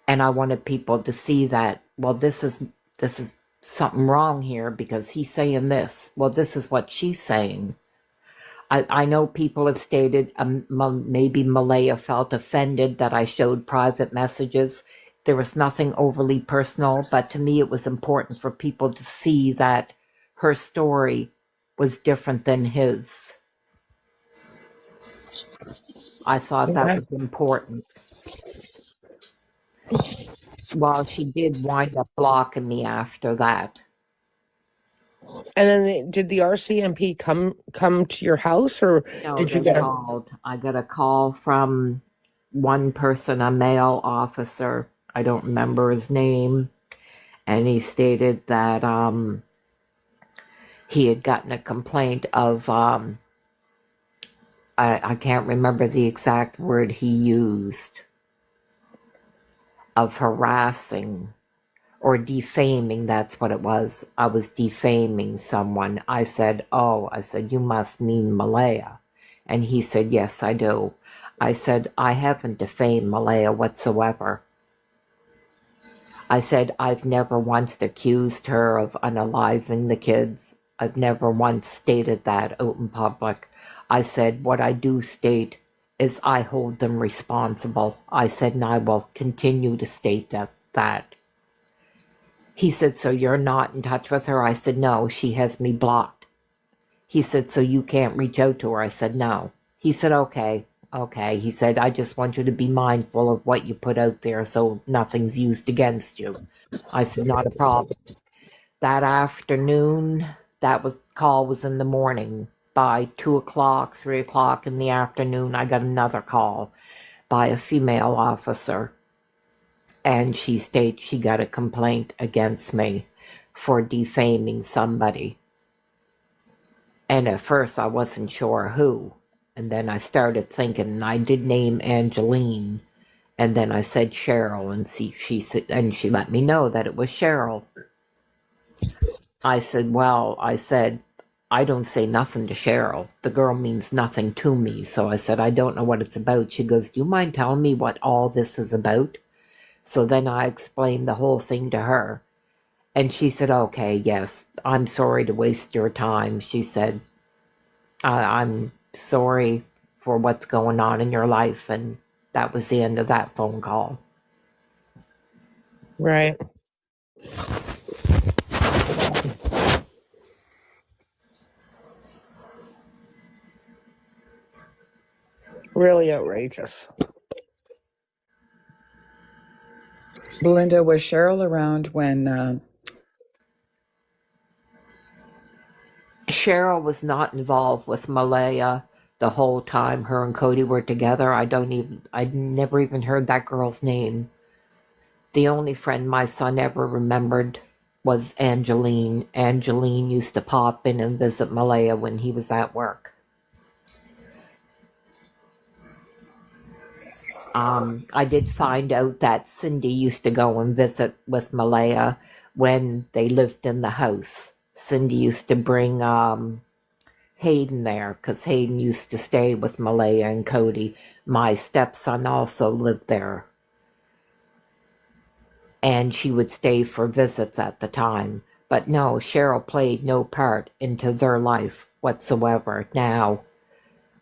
And I wanted people to see that, well, this is something wrong here, because he's saying this. Well, this is what she's saying. I know people have stated maybe Malaya felt offended that I showed private messages. There was nothing overly personal, but to me it was important for people to see that her story was different than his. I thought that was important. Well, she did wind up blocking me after that. And then did the RCMP come to your house, or did you get called? I got a call from one person, a male officer. I don't remember his name. And he stated that he had gotten a complaint of, I can't remember the exact word he used, of harassing or defaming. That's what it was. I was defaming someone. I said, you must mean Malaya. And he said, yes, I do. I said, I haven't defamed Malaya whatsoever. I said, I've never once accused her of unaliving the kids. I've never once stated that out in public. I said, what I do state is I hold them responsible. I said, and I will continue to state that. He said, so you're not in touch with her? I said, no, she has me blocked. He said, so you can't reach out to her? I said, no. He said, okay. He said, I just want you to be mindful of what you put out there so nothing's used against you. I said, not a problem. That afternoon, call was in the morning. By 2 o'clock, 3 o'clock in the afternoon, I got another call by a female officer. And she states she got a complaint against me for defaming somebody. And at first I wasn't sure who. And then I started thinking, and I did name Angeline. And then I said Cheryl, and she let me know that it was Cheryl. I said, I don't say nothing to Cheryl. The girl means nothing to me. So I said, I don't know what it's about. She goes, do you mind telling me what all this is about? So then I explained the whole thing to her. And she said, okay, yes, I'm sorry to waste your time, she said. I'm sorry for what's going on in your life. And that was the end of that phone call. Right. Really outrageous. Belynda, was Cheryl around when Cheryl was not involved with Malaya the whole time her and Cody were together. I never even heard that girl's name. The only friend my son ever remembered was Angeline. Angeline used to pop in and visit Malaya when he was at work. I did find out that Cindy used to go and visit with Malaya when they lived in the house. Cindy used to bring Hayden there because Hayden used to stay with Malaya and Cody. My stepson also lived there. And she would stay for visits at the time. But no, Cheryl played no part into their life whatsoever. Now,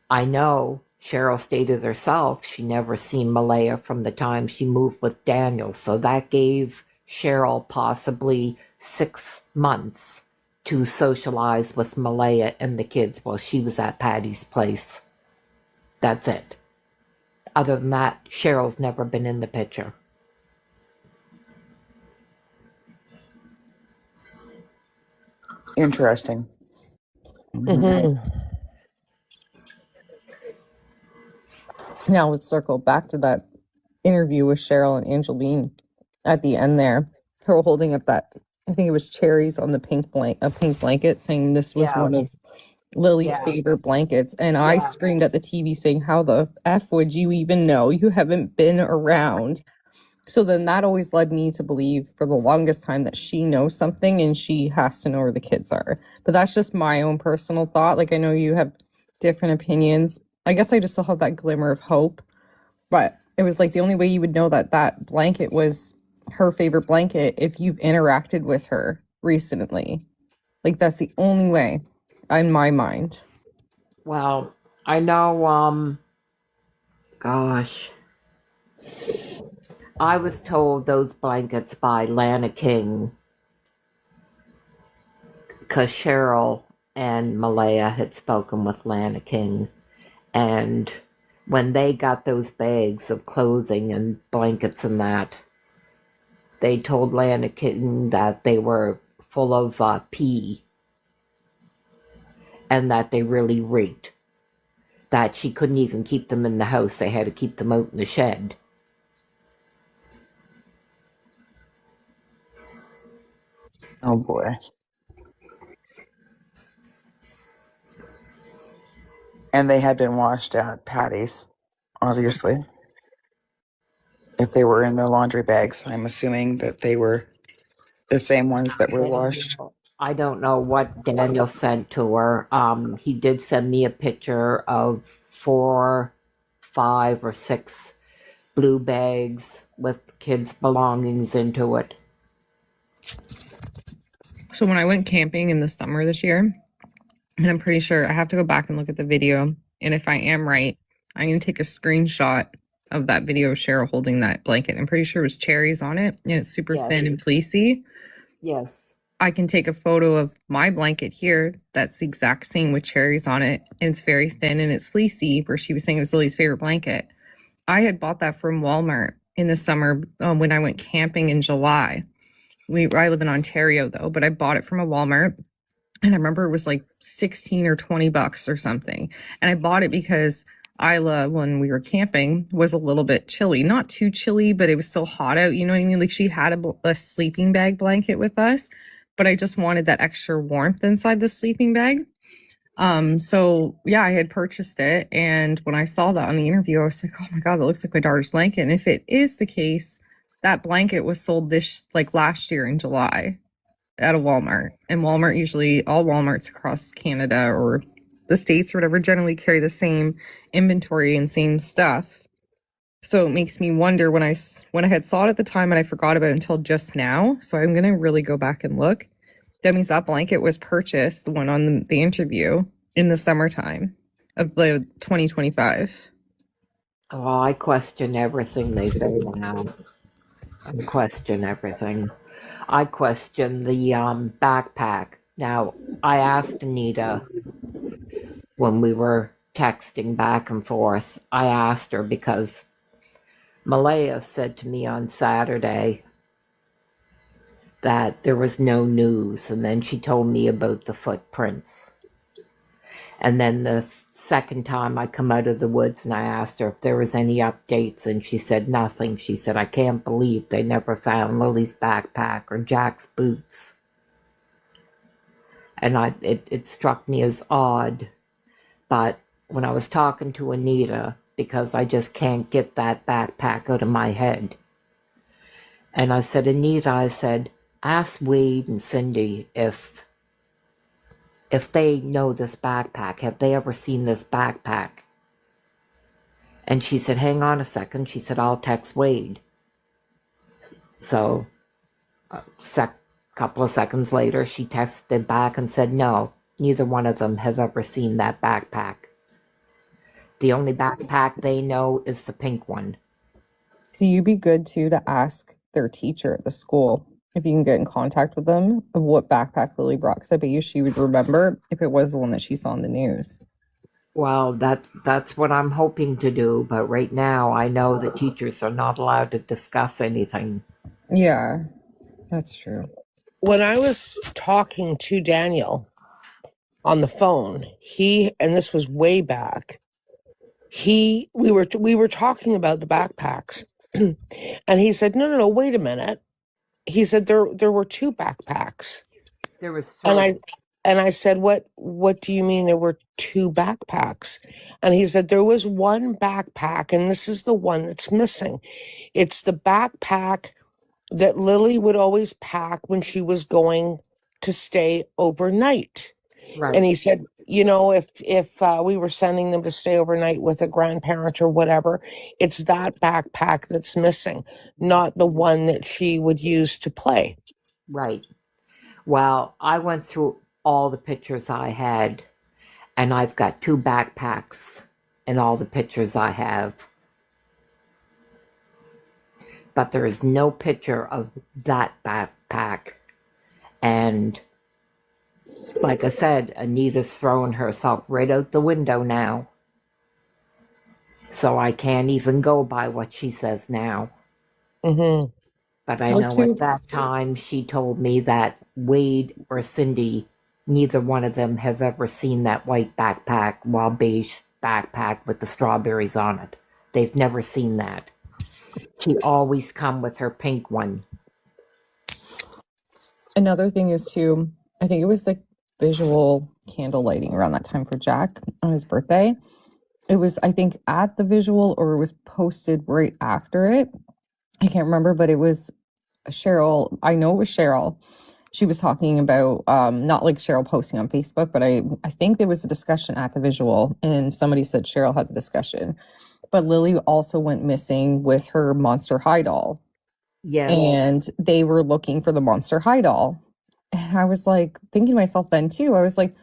I know Cheryl stated herself she never seen Malaya from the time she moved with Daniel, so that gave Cheryl possibly 6 months to socialize with Malaya and the kids while she was at Patty's place. That's it. Other than that, Cheryl's never been in the picture. interesting. Mm-hmm. Now let's circle back to that interview with Cheryl and Angeline at the end there. Her holding up that, I think it was cherries on the pink blanket, saying this was one of Lily's favorite blankets. And I screamed at the TV saying, how the F would you even know? You haven't been around. So then that always led me to believe for the longest time that she knows something and she has to know where the kids are. But that's just my own personal thought. Like, I know you have different opinions. I guess I just still have that glimmer of hope. But it was like the only way you would know that that blanket was her favorite blanket if you've interacted with her recently. Like, that's the only way in my mind. Well, I know, gosh. I was told those blankets by Lana King because Cheryl and Malaya had spoken with Lana King. And when they got those bags of clothing and blankets and that, they told Lana King that they were full of pee and that they really reeked. That she couldn't even keep them in the house. They had to keep them out in the shed. Oh boy. And they had been washed at Patty's, obviously. If they were in the laundry bags, I'm assuming that they were the same ones that were washed. I don't know what Daniel sent to her. He did send me a picture of 4, 5, or 6 blue bags with kids' belongings into it. So when I went camping in the summer this year, and I'm pretty sure I have to go back and look at the video, and if I am right, I'm going to take a screenshot of that video of Cheryl holding that blanket. I'm pretty sure it was cherries on it, and it's super thin and fleecy. Yes. I can take a photo of my blanket here that's the exact same with cherries on it, and it's very thin and it's fleecy, where she was saying it was Lily's favorite blanket. I had bought that from Walmart in the summer when I went camping in July. I live in Ontario though, but I bought it from a Walmart, and I remember it was like 16 or 20 bucks or something. And I bought it because Isla, when we were camping, was a little bit chilly. Not too chilly, but it was still hot out. You know what I mean? Like, she had a sleeping bag blanket with us, but I just wanted that extra warmth inside the sleeping bag. So yeah, I had purchased it. And when I saw that on the interview, I was like, oh my God, that looks like my daughter's blanket. And if it is the case, that blanket was sold last year in July at a Walmart. And Walmart, usually all Walmarts across Canada or the States or whatever, generally carry the same inventory and same stuff. So it makes me wonder when I had saw it at the time and I forgot about it until just now. So I'm going to really go back and look. That means that blanket was purchased, the one on the interview, in the summertime of the 2025? Well, I question everything they say now. I question everything. I question the backpack. Now, I asked Anita when we were texting back and forth, I asked her because Malaya said to me on Saturday that there was no news, and then she told me about the footprints. And then the second time I come out of the woods and I asked her if there was any updates, and she said nothing. She said, I can't believe they never found Lily's backpack or Jack's boots. And it struck me as odd. But when I was talking to Anita, because I just can't get that backpack out of my head, and I said, Anita, I said, ask Wade and Cindy if they know this backpack. Have they ever seen this backpack? And she said, hang on a second. She said, I'll text Wade. So a couple of seconds later, she texted back and said, no, neither one of them have ever seen that backpack. The only backpack they know is the pink one. So you'd be good too to ask their teacher at the school if you can get in contact with them of what backpack Lily brought, because I bet you she would remember if it was the one that she saw in the news. Well, that's what I'm hoping to do, but right now I know that teachers are not allowed to discuss anything. Yeah, that's true. When I was talking to Daniel on the phone, and this was way back, we were talking about the backpacks, and he said, no, wait a minute. He said there were two backpacks. There was three. And I said, what do you mean there were two backpacks? And he said there was one backpack, and this is the one that's missing. It's the backpack that Lily would always pack when she was going to stay overnight. Right. And he said, if we were sending them to stay overnight with a grandparent or whatever, it's that backpack that's missing, not the one that she would use to play. Right. Well, I went through all the pictures I had, and I've got two backpacks in all the pictures I have. But there is no picture of that backpack. And like I said, Anita's throwing herself right out the window now. So I can't even go by what she says now. Mm-hmm. But I know at that time she told me that Wade or Cindy, neither one of them have ever seen that white backpack, wild beige backpack with the strawberries on it. They've never seen that. She always come with her pink one. Another thing is too, I think it was the visual candle lighting around that time for Jack on his birthday. It was, I think, at the visual, or it was posted right after it. I can't remember, but it was Cheryl. I know it was Cheryl. She was talking about, not like Cheryl posting on Facebook, but I think there was a discussion at the visual, and somebody said Cheryl had the discussion. But Lily also went missing with her Monster High doll. Yes. And they were looking for the Monster High doll. And I was like, thinking to myself then too, I was like,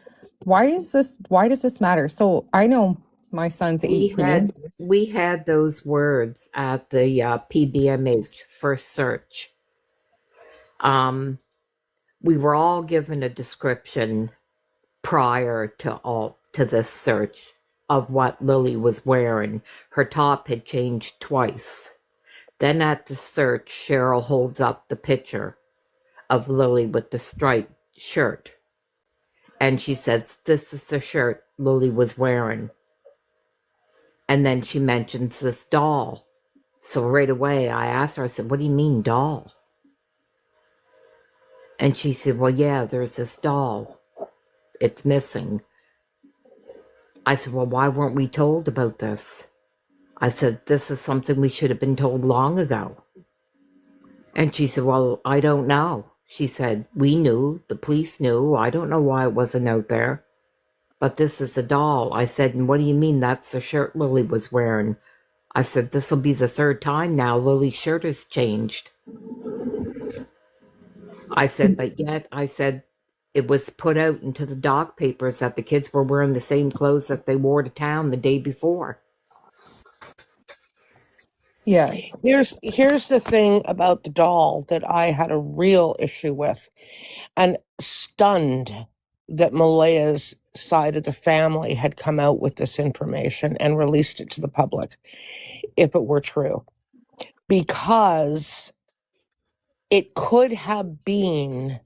why does this matter? So I know my son's 18. We had those words at the PBMH first search. We were all given a description prior to this search of what Lily was wearing. Her top had changed twice. Then at the search, Cheryl holds up the picture of Lily with the striped shirt. And she says, this is the shirt Lily was wearing. And then she mentions this doll. So right away, I asked her, I said, what do you mean doll? And she said, well, yeah, there's this doll. It's missing. I said, well, why weren't we told about this? I said, this is something we should have been told long ago. And she said, well, I don't know. She said, we knew, the police knew. I don't know why it wasn't out there. But this is a doll. I said, and what do you mean that's the shirt Lily was wearing? I said, this will be the third time now Lily's shirt has changed. I said, but yet, I said, it was put out into the dock papers that the kids were wearing the same clothes that they wore to town the day before. Yeah. Here's the thing about the doll that I had a real issue with, and stunned that Malaya's side of the family had come out with this information and released it to the public, if it were true, because it could have been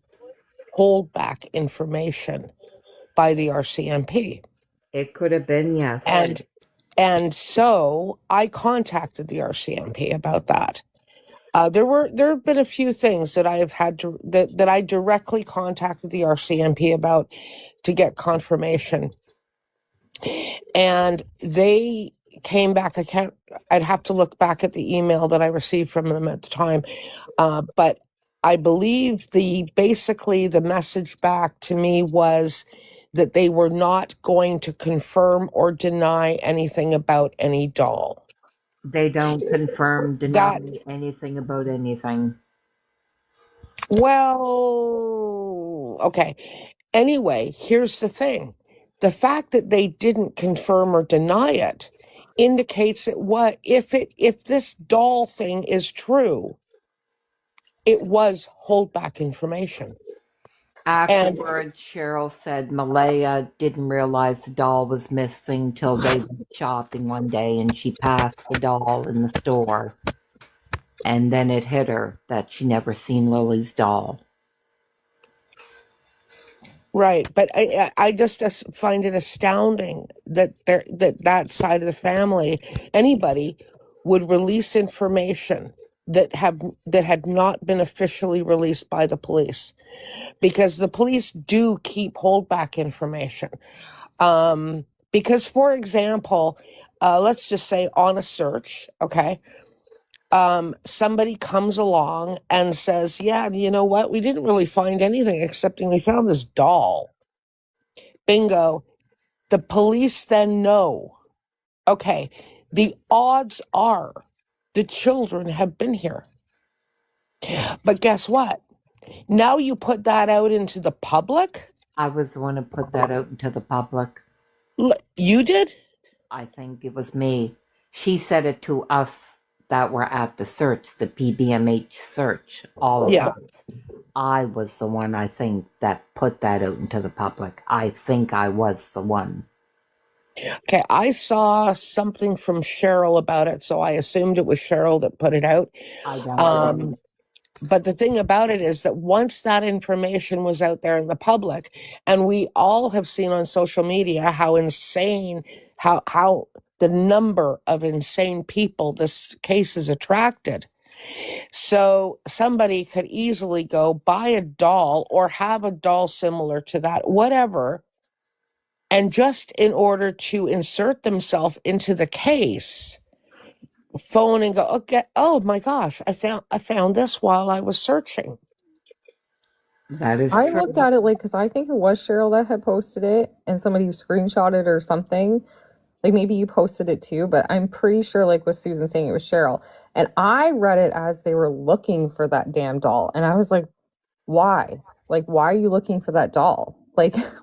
holdback information by the RCMP. It could have been, yes. And so I contacted the RCMP about that. There have been a few things that I have had to that I directly contacted the RCMP about to get confirmation, and they came back. I'd have to look back at the email that I received from them at the time, but I believe basically the message back to me was that they were not going to confirm or deny anything about any doll. They don't confirm, deny anything about anything. Well, okay. Anyway, here's the thing. The fact that they didn't confirm or deny it indicates that if this doll thing is true, it was holdback information. Afterwards, Cheryl said Malaya didn't realize the doll was missing till they went shopping one day, and she passed the doll in the store. And then it hit her that she never seen Lily's doll. Right, but I just find it astounding that that side of the family, anybody, would release information that had not been officially released by the police, because the police do keep holdback information. Because, for example, let's just say on a search, okay, somebody comes along and says, yeah, you know what? We didn't really find anything except we found this doll. Bingo. The police then know, okay, the odds are the children have been here. But guess what? Now you put that out into the public? I was the one who put that out into the public. You did? I think it was me. She said it to us that were at the search, the PBMH search, all of us. I was the one, I think, that put that out into the public. I think I was the one. Okay, I saw something from Cheryl about it, so I assumed it was Cheryl that put it out. I don't know. But the thing about it is that once that information was out there in the public, and we all have seen on social media how insane, how the number of insane people this case has attracted. So somebody could easily go buy a doll or have a doll similar to that, whatever, and just in order to insert themselves into the case, phone and go, okay, oh my gosh, I found this while I was searching. That is I true. looked at it because I think it was Cheryl that had posted it and somebody screenshotted or something. Maybe you posted it too, but I'm pretty sure with Susan saying it was Cheryl. And I read it as they were looking for that damn doll. And I was like, why? Why are you looking for that doll?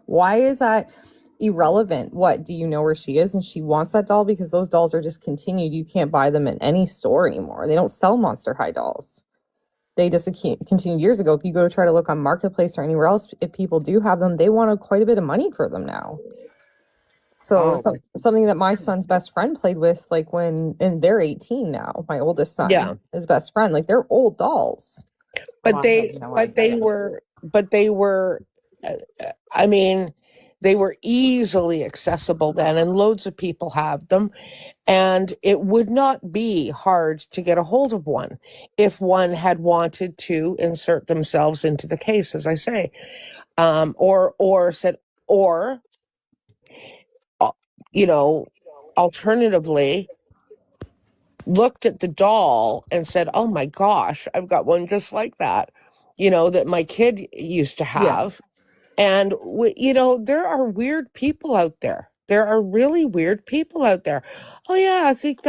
Why is that irrelevant? What, do you know where she is and she wants that doll? Because those dolls are discontinued. You can't buy them in any store anymore. They don't sell Monster High dolls. They discontinued years ago. If you go to try to look on Marketplace or anywhere else, if people do have them, they want quite a bit of money for them now. So something that my son's best friend played with, and they're 18 now. My oldest son, his best friend, they're old dolls. But they were, I mean, they were easily accessible then, and loads of people have them. And it would not be hard to get a hold of one if one had wanted to insert themselves into the case, as I say, alternatively, looked at the doll and said, oh my gosh, I've got one just like that, that my kid used to have. Yeah. And, there are weird people out there. There are really weird people out there. Oh yeah, I think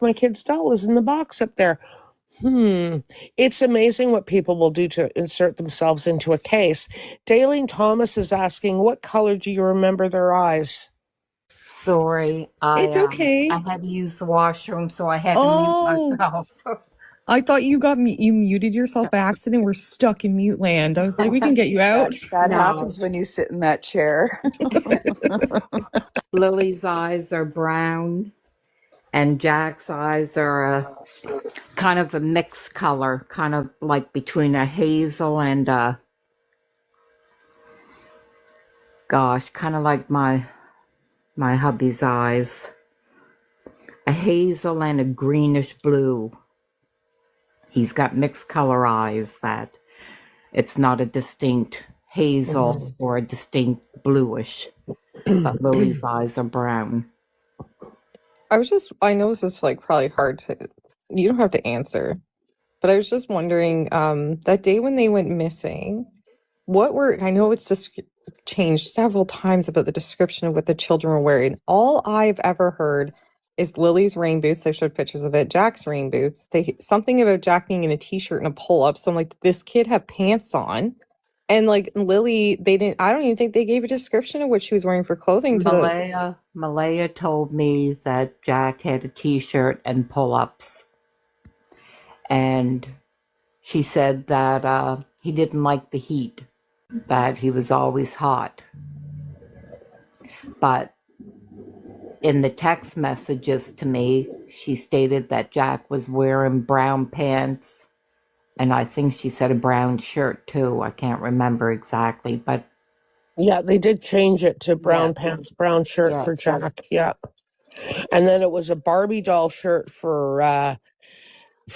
my kid's doll is in the box up there. It's amazing what people will do to insert themselves into a case. Daleen Thomas is asking, what color do you remember their eyes? Sorry, It's okay. I had to use the washroom, so I had to mute myself. I thought you you muted yourself by accident. We're stuck in mute land. I was like, we can get you out. That No. happens when you sit in that chair. Lily's eyes are brown, and Jack's eyes are a kind of a mixed color, kind of like between a hazel and a, gosh, kind of like my hubby's eyes. A hazel and a greenish blue. He's got mixed color eyes that it's not a distinct hazel or a distinct bluish, but Lily's eyes are brown. I know this is like probably hard to, you don't have to answer, but I was just wondering, that day when they went missing, I know it's just changed several times about the description of what the children were wearing. All I've ever heard is Lily's rain boots. They showed pictures of it. Jack's rain boots. Something about Jack being in a t-shirt and a pull-up. So I'm like, this kid had pants on. And like Lily, I don't even think they gave a description of what she was wearing for clothing. Malaya told me that Jack had a t-shirt and pull-ups. And she said that he didn't like the heat, that he was always hot. But in the text messages to me, she stated that Jack was wearing brown pants, and I think she said a brown shirt too. I can't remember exactly, but yeah, they did change it to brown pants, brown shirt for Jack. Yeah, and then it was a Barbie doll shirt for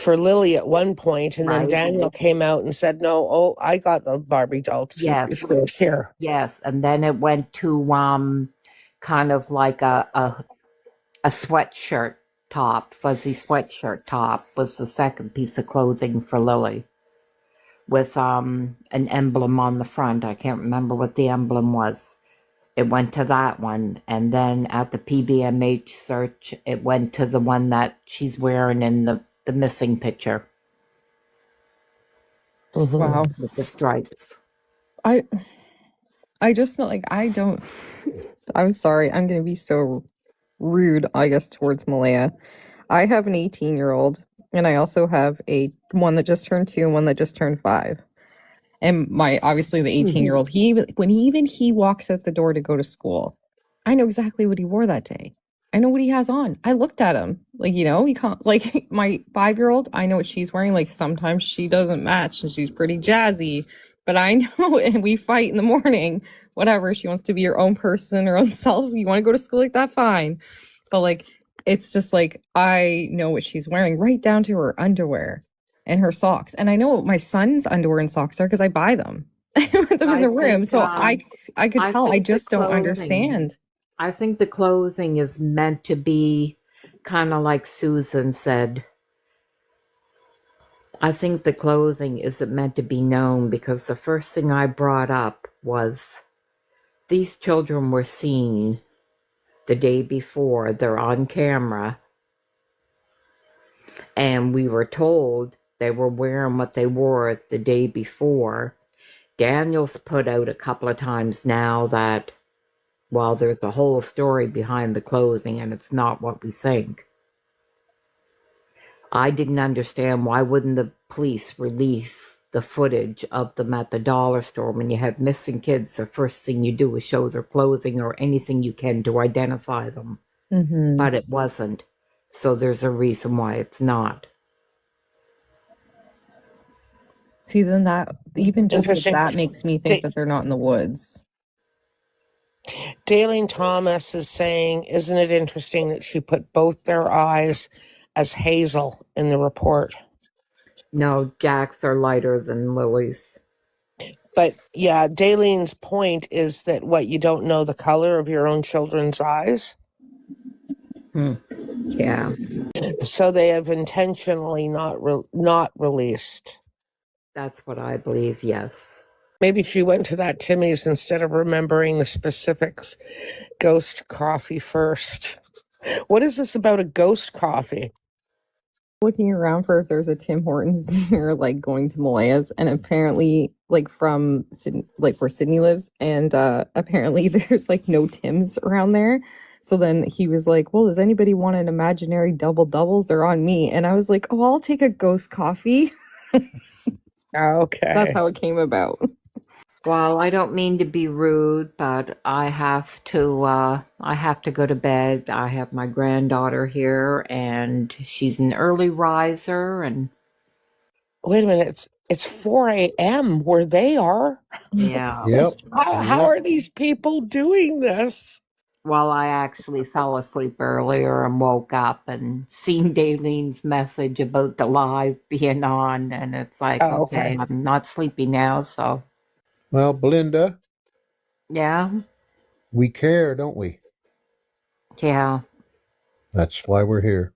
Lily at one point, and then Daniel came out and said, "No, I got the Barbie doll here." Yes, and then it went to kind of like a sweatshirt top, fuzzy sweatshirt top was the second piece of clothing for Lily, with an emblem on the front. I can't remember what the emblem was. It went to that one, and then at the PBMH search, it went to the one that she's wearing in the missing picture. Wow. With the stripes. I just feel like I'm sorry, I'm going to be so rude, I guess, towards Malaya. I have an 18-year-old, and I also have one that just turned 2 and one that just turned 5. And obviously the 18-year-old, when he walks out the door to go to school, I know exactly what he wore that day. I know what he has on. I looked at him. Like, he can't, like my 5-year-old, I know what she's wearing. Like sometimes she doesn't match and she's pretty jazzy, but I know, and we fight in the morning, whatever. She wants to be her own person, her own self. You want to go to school like that, fine. But like, it's just like, I know what she's wearing right down to her underwear and her socks. And I know what my son's underwear and socks are because I buy them. I put them in the room. So I could tell. I just don't understand. I think the clothing is meant to be kind of like Susan said. I think the clothing isn't meant to be known because the first thing I brought up was these children were seen the day before. They're on camera. And we were told they were wearing what they wore the day before. Daniel's put out a couple of times now that, well, there's a whole story behind the clothing and it's not what we think. I didn't understand why wouldn't the police release the footage of them at the dollar store when you have missing kids. The first thing you do is show their clothing or anything you can to identify them. Mm-hmm. But it wasn't. So there's a reason why it's not. See, then that, even just that makes me think that they're not in the woods. Daleen Thomas is saying, isn't it interesting that she put both their eyes as hazel in the report? No, Jack's are lighter than Lily's. But yeah, Daleen's point is that you don't know the color of your own children's eyes? Yeah. So they have intentionally not released. That's what I believe, yes. Maybe she went to that Timmy's instead of remembering the specifics. Ghost coffee first. What is this about a ghost coffee? looking around for if there's a Tim Hortons near like going to Malaya's, and apparently like from Sydney, like where Sydney lives, and apparently there's like no Tims around there. So then he was like, well, does anybody want an imaginary doubles? They're on me. And I was like, oh, I'll take a ghost coffee. Okay. That's how it came about. Well, I don't mean to be rude, but I have to go to bed. I have my granddaughter here, and she's an early riser. And wait a minute, it's 4 a.m. where they are. yeah. Yep. How are these people doing this? Well, I actually fell asleep earlier and woke up and seen Daylene's message about the live being on, and it's like, okay, I'm not sleepy now, so. Well, Belynda. Yeah? We care, don't we? Yeah. That's why we're here.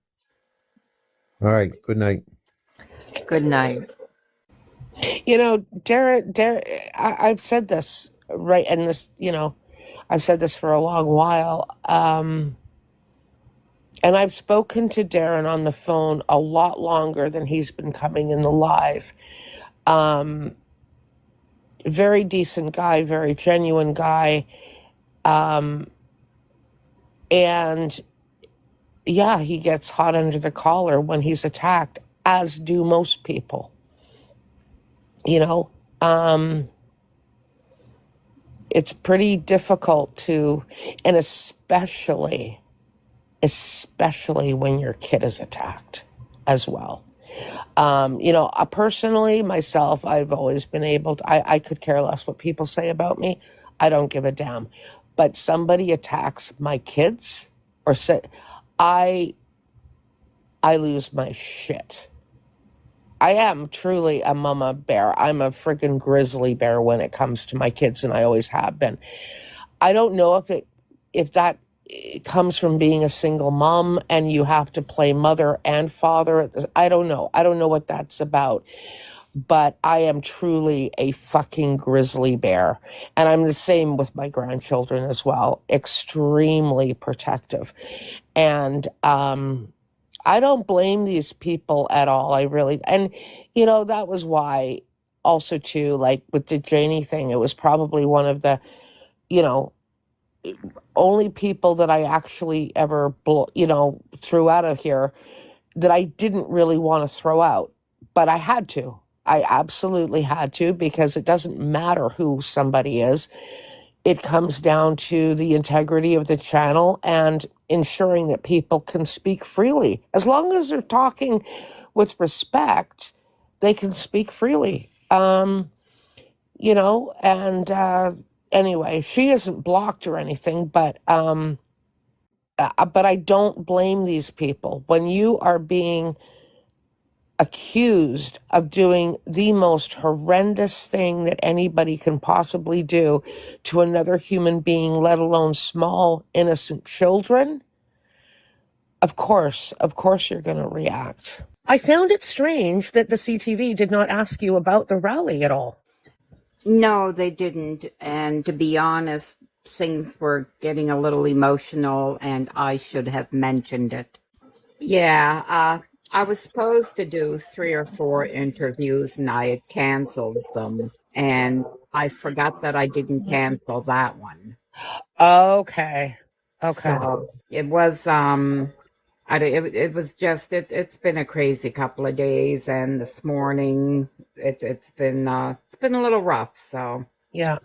All right, good night. Good night. You know, Darren, I've said this, right, and this, you know, I've said this for a long while, and I've spoken to Darren on the phone a lot longer than he's been coming in the live. Very decent guy, very genuine guy, and yeah, he gets hot under the collar when he's attacked, as do most people. You know, it's pretty difficult to, and especially when your kid is attacked as well. You know, personally, myself, I've always been able to, I could care less what people say about me. I don't give a damn. But somebody attacks my kids or say, I lose my shit. I am truly a mama bear. I'm a friggin' grizzly bear when it comes to my kids, and I always have been. I don't know if that comes from being a single mom and you have to play mother and father. I don't know. I don't know what that's about. But I am truly a fucking grizzly bear. And I'm the same with my grandchildren as well. Extremely protective. And I don't blame these people at all. I really, and you know, that was why also too, like with the Janie thing, it was probably one of the, you know, only people that I actually ever, you know, threw out of here that I didn't really want to throw out, but I had to. I absolutely had to, because it doesn't matter who somebody is. It comes down to the integrity of the channel and ensuring that people can speak freely. As long as they're talking with respect, they can speak freely. You know, and anyway, she isn't blocked or anything, but I don't blame these people. When you are being accused of doing the most horrendous thing that anybody can possibly do to another human being, let alone small, innocent children, of course you're going to react. I found it strange that the CTV did not ask you about the rally at all. No, they didn't. And to be honest, things were getting a little emotional, and I should have mentioned it. Yeah, I was supposed to do 3 or 4 interviews, and I had canceled them. And I forgot that I didn't cancel that one. Okay. So it was, it was just, it's been a crazy couple of days, and this morning it's been a little rough. So yeah.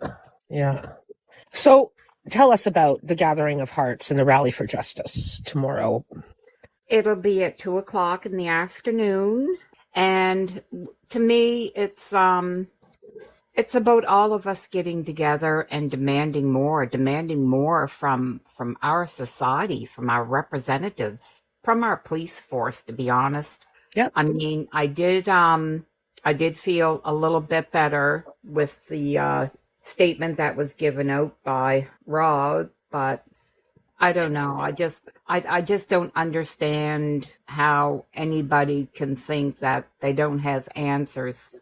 So tell us about the Gathering of Hearts and the Rally for Justice tomorrow. It'll be at 2:00 in the afternoon, and to me, it's about all of us getting together and demanding more from our society, from our representatives, from our police force, to be honest. Yeah. I mean, I did feel a little bit better with the statement that was given out by Rod, but I don't know. I just don't understand how anybody can think that they don't have answers.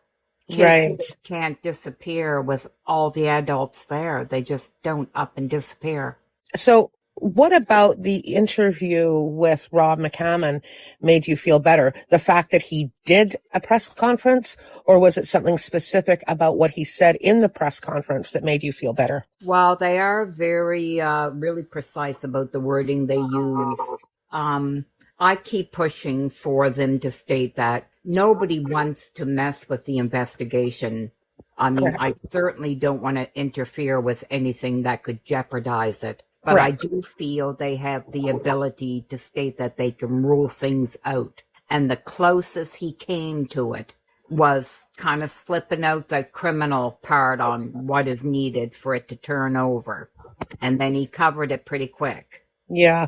Kids just can't disappear with all the adults there. They just don't up and disappear. So what about the interview with Rob McCammon made you feel better? The fact that he did a press conference, or was it something specific about what he said in the press conference that made you feel better? Well, they are very, really precise about the wording they use. I keep pushing for them to state that nobody wants to mess with the investigation. I mean, I certainly don't want to interfere with anything that could jeopardize it. But I do feel they have the ability to state that they can rule things out. And the closest he came to it was kind of slipping out the criminal part on what is needed for it to turn over. And then he covered it pretty quick. Yeah.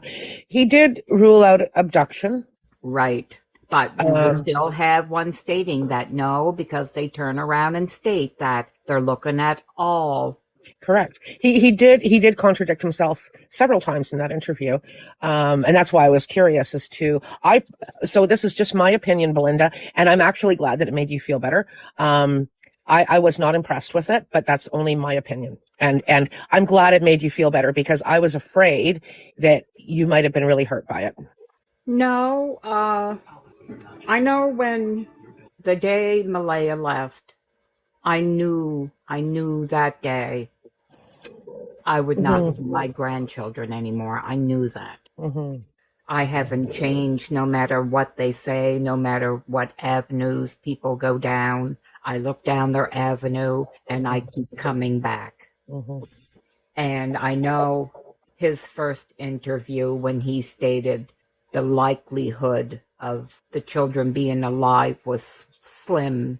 He did rule out abduction. Right. But you would still have one stating that no, because they turn around and state that they're looking at all. Correct. He did contradict himself several times in that interview. And that's why I was curious as to, so this is just my opinion, Belynda, and I'm actually glad that it made you feel better. I was not impressed with it, but that's only my opinion. And I'm glad it made you feel better because I was afraid that you might have been really hurt by it. No, I know when the day Malaya left, I knew that day I would not see my grandchildren anymore. I knew that. I haven't changed no matter what they say, no matter what avenues people go down. I look down their avenue and I keep coming back. And I know his first interview when he stated the likelihood of the children being alive was slim.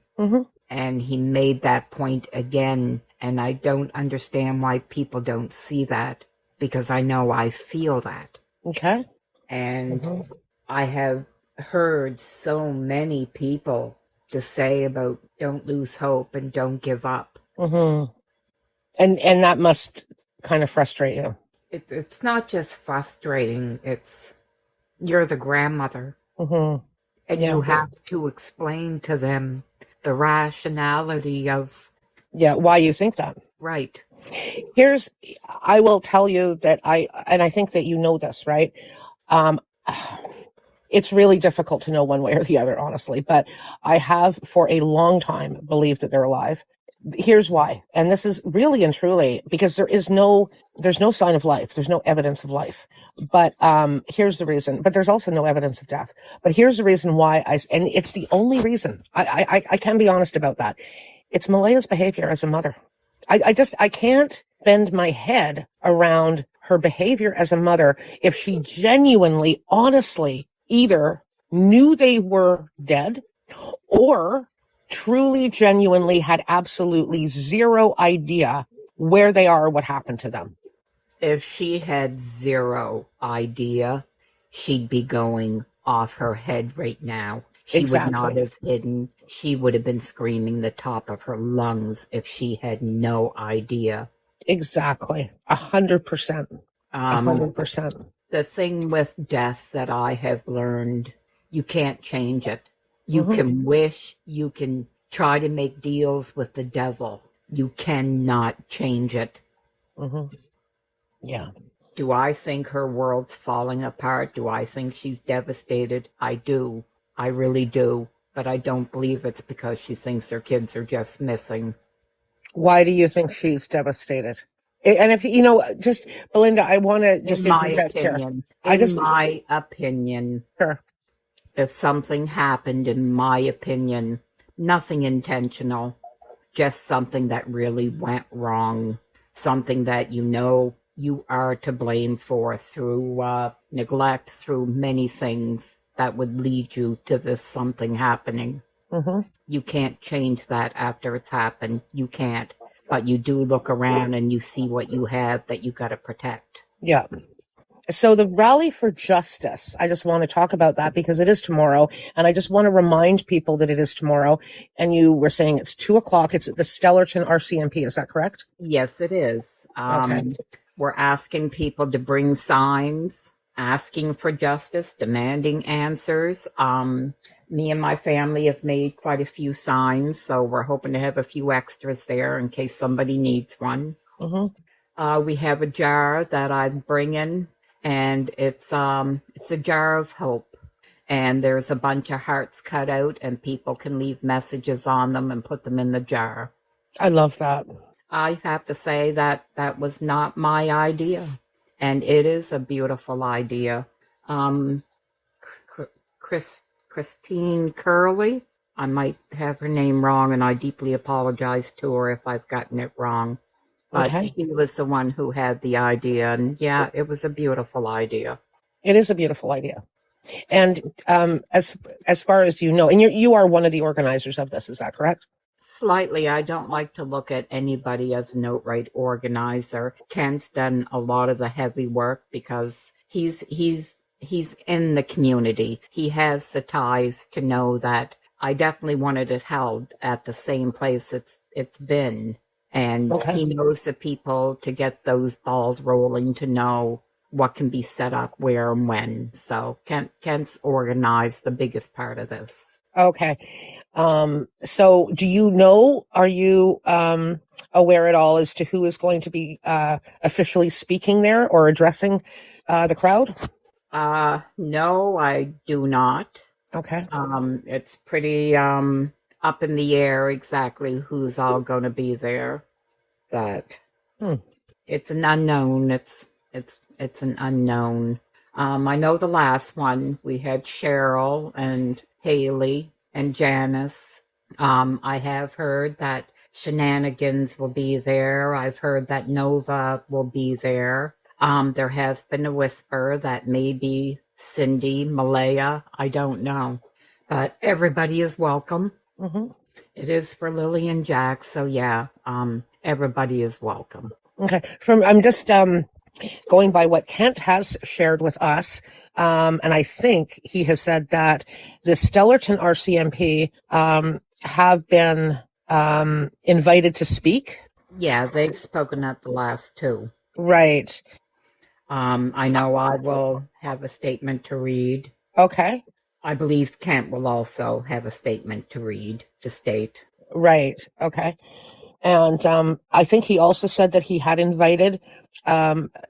And he made that point again. And I don't understand why people don't see that because I know I feel that. Okay. And I have heard so many people to say about don't lose hope and don't give up. And that must kind of frustrate you. It's not just frustrating. It's you're the grandmother. And you have to explain to them the rationality of why you think that. Right. I will tell you that I think that you know this, right? It's really difficult to know one way or the other, honestly, but I have for a long time believed that they're alive. Here's why. And this is really and truly because there's no sign of life. There's no evidence of life. But here's the reason. But there's also no evidence of death. But here's the reason why and it's the only reason. I can be honest about that. It's Malaya's behavior as a mother. I can't bend my head around her behavior as a mother if she genuinely, honestly, either knew they were dead or truly, genuinely had absolutely zero idea where they are or what happened to them. If she had zero idea, she'd be going off her head right now. She would not have hidden. She would have been screaming the top of her lungs if she had no idea. Exactly. 100%. 100%. The thing with death that I have learned, you can't change it. You can wish, you can try to make deals with the devil. You cannot change it. Yeah. Do I think her world's falling apart? Do I think she's devastated? I do. I really do. But I don't believe it's because she thinks her kids are just missing. Why do you think she's devastated? And if, just, Belynda, I want to just interject here. In my opinion, sure. If something happened, in my opinion, nothing intentional, just something that really went wrong, something that you are to blame for through neglect, through many things that would lead you to this something happening. You can't change that after it's happened. You can't. But you do look around and you see what you have that you got to protect. Yeah. So the Rally for Justice, I just want to talk about that because it is tomorrow. And I just want to remind people that it is tomorrow. And you were saying it's 2:00. It's at the Stellarton RCMP. Is that correct? Yes, it is. Okay. We're asking people to bring signs, asking for justice, demanding answers. Me and my family have made quite a few signs, so we're hoping to have a few extras there in case somebody needs one. We have a jar that I'm bringing and it's a jar of hope. And there's a bunch of hearts cut out, and people can leave messages on them and put them in the jar. I love that. I have to say that that was not my idea, and it is a beautiful idea. Christine Curley, I might have her name wrong, and I deeply apologize to her if I've gotten it wrong. But she was the one who had the idea, and yeah, it was a beautiful idea. It is a beautiful idea. And as far as you know, and you are one of the organizers of this, is that correct? Slightly. I don't like to look at anybody as an outright organizer. Kent's done a lot of the heavy work because he's in the community. He has the ties to know that I definitely wanted it held at the same place it's been. And he knows the people to get those balls rolling, to know what can be set up where and when. So Kent's organized the biggest part of this. Okay. So do you know, are you aware at all as to who is going to be officially speaking there or addressing the crowd? No, I do not. Okay. It's pretty up in the air exactly who's all going to be there. That it's an unknown. It's an unknown. I know the last one we had Cheryl and Haley and Janice. I have heard that Shenanigans will be there. I've heard that Nova will be there. There has been a whisper that maybe Cindy, Malaya, I don't know. But everybody is welcome. Mm-hmm. It is for Lily and Jack, so yeah, everybody is welcome. Okay. I'm just going by what Kent has shared with us, and I think he has said that the Stellarton RCMP have been invited to speak. Yeah, they've spoken at the last two. Right. I know I will have a statement to read. Okay. I believe Kent will also have a statement to read, to state. Right. Okay. And I think he also said that he had invited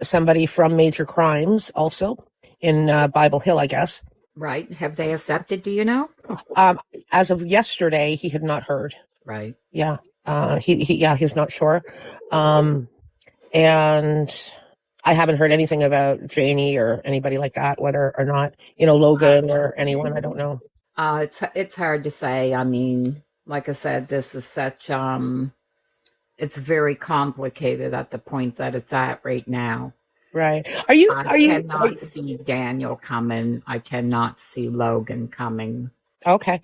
somebody from Major Crimes also in Bible Hill, I guess. Right. Have they accepted, do you know? As of yesterday, he had not heard. Right. Yeah. He's not sure. And I haven't heard anything about Janie or anybody like that, whether or not, Logan or anyone. I don't know. It's hard to say. I mean, like I said, this is such, it's very complicated at the point that it's at right now. Right. I cannot see Daniel coming. I cannot see Logan coming. Okay.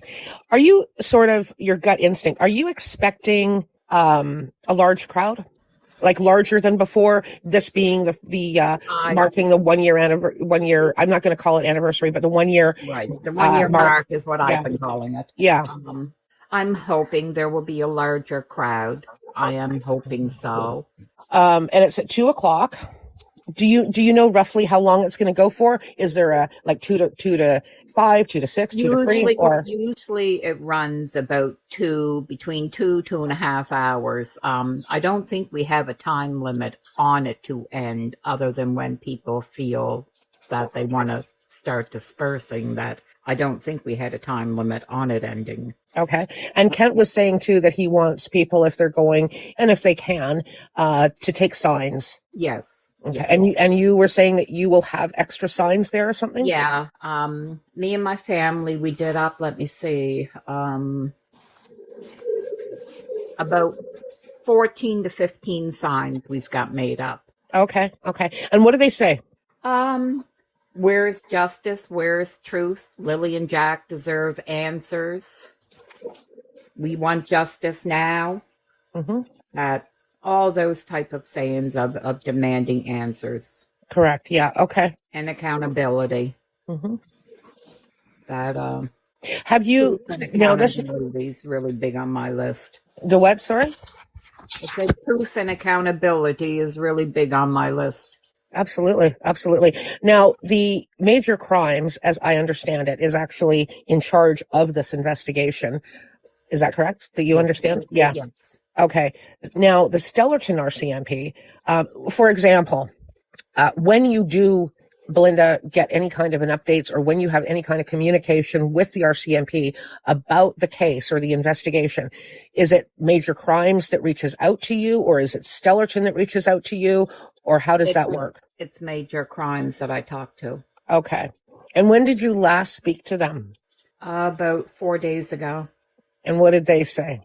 Are you sort of, your gut instinct, are you expecting a large crowd? Like larger than before, this being the marking the 1 year I'm not going to call it anniversary, but the 1 year. Right. The 1 year mark is what I've been calling it. Yeah. I'm hoping there will be a larger crowd. I am hoping so. And it's at 2:00. Do you know roughly how long it's going to go for? Is there a 2 to 5, 2 to 6, 2 to 3? Or usually it runs about between 2.5 hours. I don't think we have a time limit on it to end, other than when people feel that they want to start dispersing. That I don't think we had a time limit on it ending. Okay. And Kent was saying too that he wants people, if they're going and if they can, to take signs. Yes. Okay. And you were saying that you will have extra signs there or something? Yeah. Me and my family, we did up, let me see, about 14 to 15 signs we've got made up. Okay. And what do they say? Where is justice? Where is truth? Lily and Jack deserve answers. We want justice now. Mm-hmm. All those type of sayings of demanding answers. Correct. Yeah. Okay. And accountability. Mm-hmm. That have you now this is really big on my list. The what, sorry? I said truth and accountability is really big on my list. Absolutely. Now, the Major Crimes, as I understand it, is actually in charge of this investigation. Is that correct? That you understand? Yeah. Yes. Okay. Now, the Stellarton RCMP, for example, when you do Belynda, get any kind of an updates, or when you have any kind of communication with the RCMP about the case or the investigation? Is it Major Crimes that reaches out to you, or is it Stellarton that reaches out to you, or how does that work? It's Major Crimes that I talk to. Okay. And when did you last speak to them? About 4 days ago. And what did they say?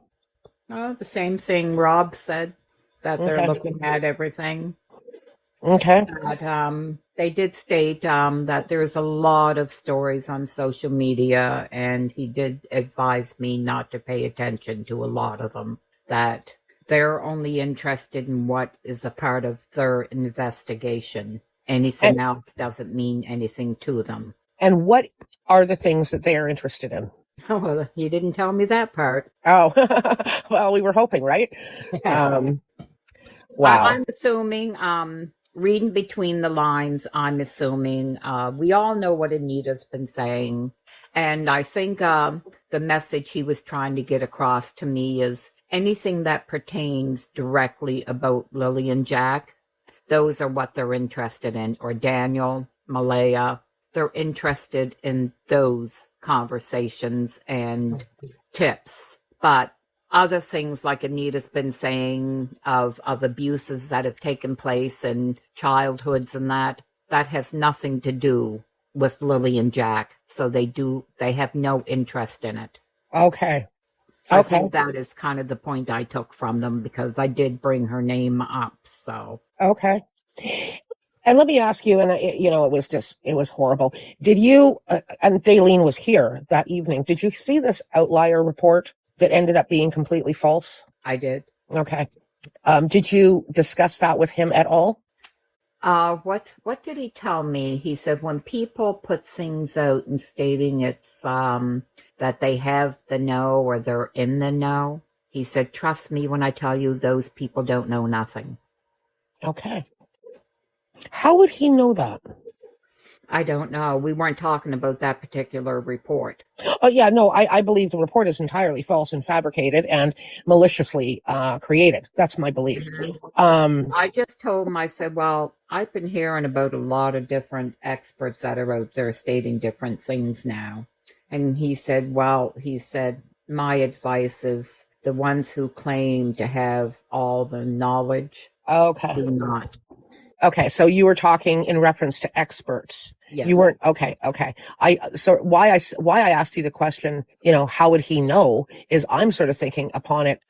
Oh, the same thing Rob said, that they're looking at everything. Okay. But, they did state that there's a lot of stories on social media, and he did advise me not to pay attention to a lot of them, that they're only interested in what is a part of their investigation. Anything else doesn't mean anything to them. And what are the things that they are interested in? Oh, well, you didn't tell me that part. Oh, well, we were hoping, right? Wow. I'm assuming, reading between the lines, I'm assuming we all know what Anita's been saying. And I think the message he was trying to get across to me is anything that pertains directly about Lily and Jack, those are what they're interested in. Or Daniel, Malaya, they're interested in those conversations and tips. But other things like Anita's been saying of abuses that have taken place in childhoods and that has nothing to do with Lily and Jack. So they have no interest in it. Okay. I think that is kind of the point I took from them, because I did bring her name up. So. Okay. And let me ask you, and it was horrible. Did you, and Daleen was here that evening, did you see this outlier report that ended up being completely false? I did. Okay. Did you discuss that with him at all? What did he tell me? He said when people put things out and stating it's that they have the know or they're in the know, he said, trust me when I tell you those people don't know nothing. Okay. How would he know that? I don't know. We weren't talking about that particular report. Oh, yeah, no, I believe the report is entirely false and fabricated and maliciously created. That's my belief. I just told him, I said, well, I've been hearing about a lot of different experts that are out there stating different things now. And he said, my advice is the ones who claim to have all the knowledge do not. Okay, so you were talking in reference to experts. Yes. You weren't okay. So why I asked you the question, how would he know, is I'm sort of thinking upon it,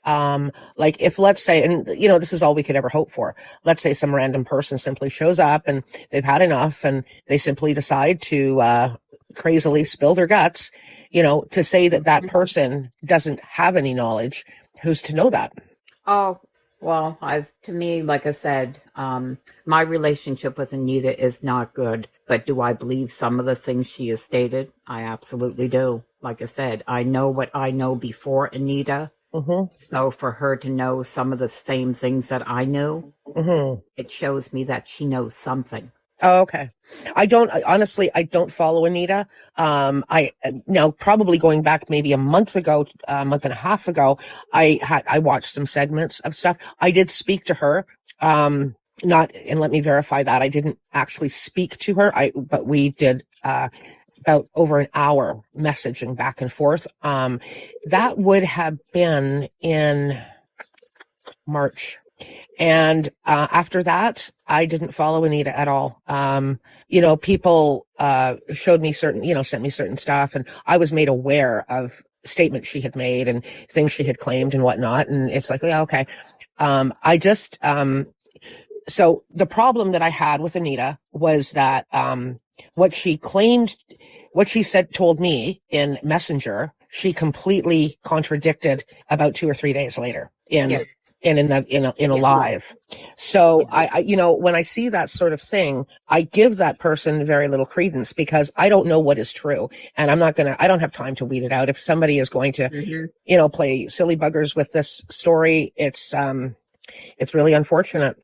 like if, let's say, and this is all we could ever hope for. Let's say some random person simply shows up and they've had enough and they simply decide to crazily spill their guts, to say that person doesn't have any knowledge. Who's to know that? Oh, well, to me, like I said, my relationship with Anita is not good. But do I believe some of the things she has stated? I absolutely do. Like I said, I know what I know before Anita. Mm-hmm. So for her to know some of the same things that I knew, it shows me that she knows something. Oh, okay. I don't follow Anita. Now probably going back maybe a month and a half ago, I watched some segments of stuff. I did speak to her. And let me verify that I didn't actually speak to her. But we did, about over an hour messaging back and forth. That would have been in March. And after that, I didn't follow Anita at all. People showed me sent me certain stuff, and I was made aware of statements she had made and things she had claimed and whatnot. And it's like, yeah, okay. So the problem that I had with Anita was that what she told me in Messenger, she completely contradicted about 2 or 3 days later in a live. So I when I see that sort of thing, I give that person very little credence, because I don't know what is true, and I don't have time to weed it out. If somebody is going to, play silly buggers with this story, it's really unfortunate.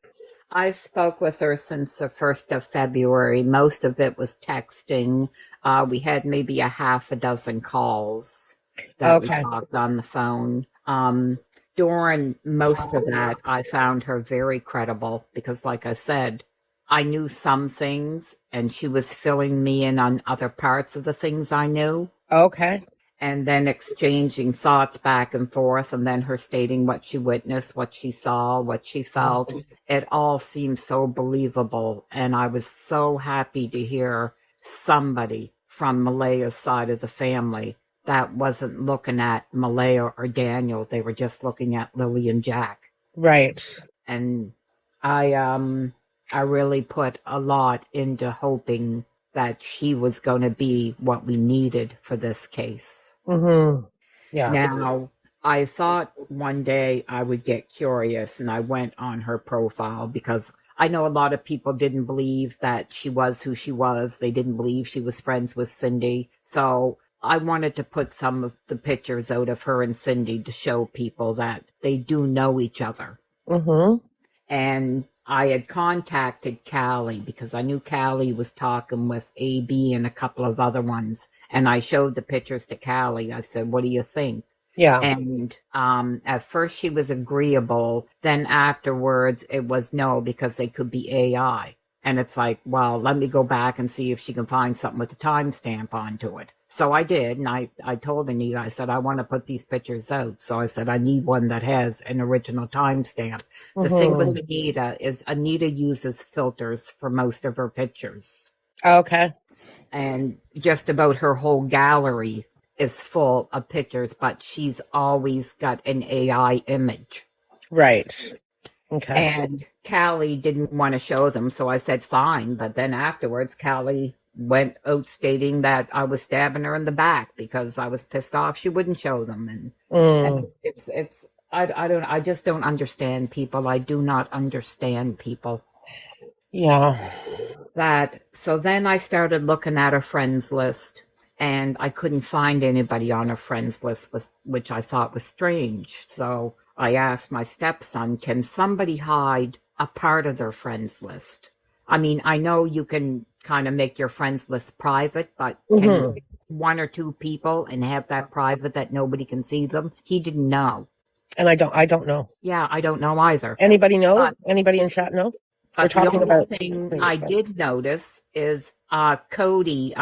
I spoke with her since the 1st of February. Most of it was texting. We had maybe a half a dozen calls that we talked on the phone. During most of that, I found her very credible because, like I said, I knew some things, and she was filling me in on other parts of the things I knew. Okay. And then exchanging thoughts back and forth, and then her stating what she witnessed, what she saw, what she felt. It all seemed so believable, and I was so happy to hear somebody from Malaya's side of the family that wasn't looking at Malaya or Daniel. They were just looking at Lily and Jack. Right. And I really put a lot into hoping that she was going to be what we needed for this case. Mm-hmm. Yeah. Now, I thought one day I would get curious, and I went on her profile because I know a lot of people didn't believe that she was who she was. They didn't believe she was friends with Cindy. So I wanted to put some of the pictures out of her and Cindy to show people that they do know each other. Mm-hmm. And I had contacted Callie because I knew Callie was talking with AB and a couple of other ones. And I showed the pictures to Callie. I said, what do you think? Yeah. And at first she was agreeable. Then afterwards it was no, because they could be AI. And it's like, well, let me go back and see if she can find something with a timestamp onto it. So I did, and I told Anita, I said, I want to put these pictures out. So I said, I need one that has an original timestamp. The thing with Anita is Anita uses filters for most of her pictures. Okay. And just about her whole gallery is full of pictures, but she's always got an AI image. Right. Okay. And Callie didn't want to show them, so I said, fine. But then afterwards, Callie went out stating that I was stabbing her in the back because I was pissed off she wouldn't show them. And I just don't understand people. I do not understand people. Yeah. So then I started looking at her friends list, and I couldn't find anybody on her friends list, which I thought was strange. So I asked my stepson, can somebody hide a part of their friends list? I mean, I know you can kind of make your friends list private, but can you pick one or two people and have that private that nobody can see them? He didn't know. And I don't know. Yeah, I don't know either. Anybody know? Anybody in chat know? We're talking the about thing I did notice is Cody,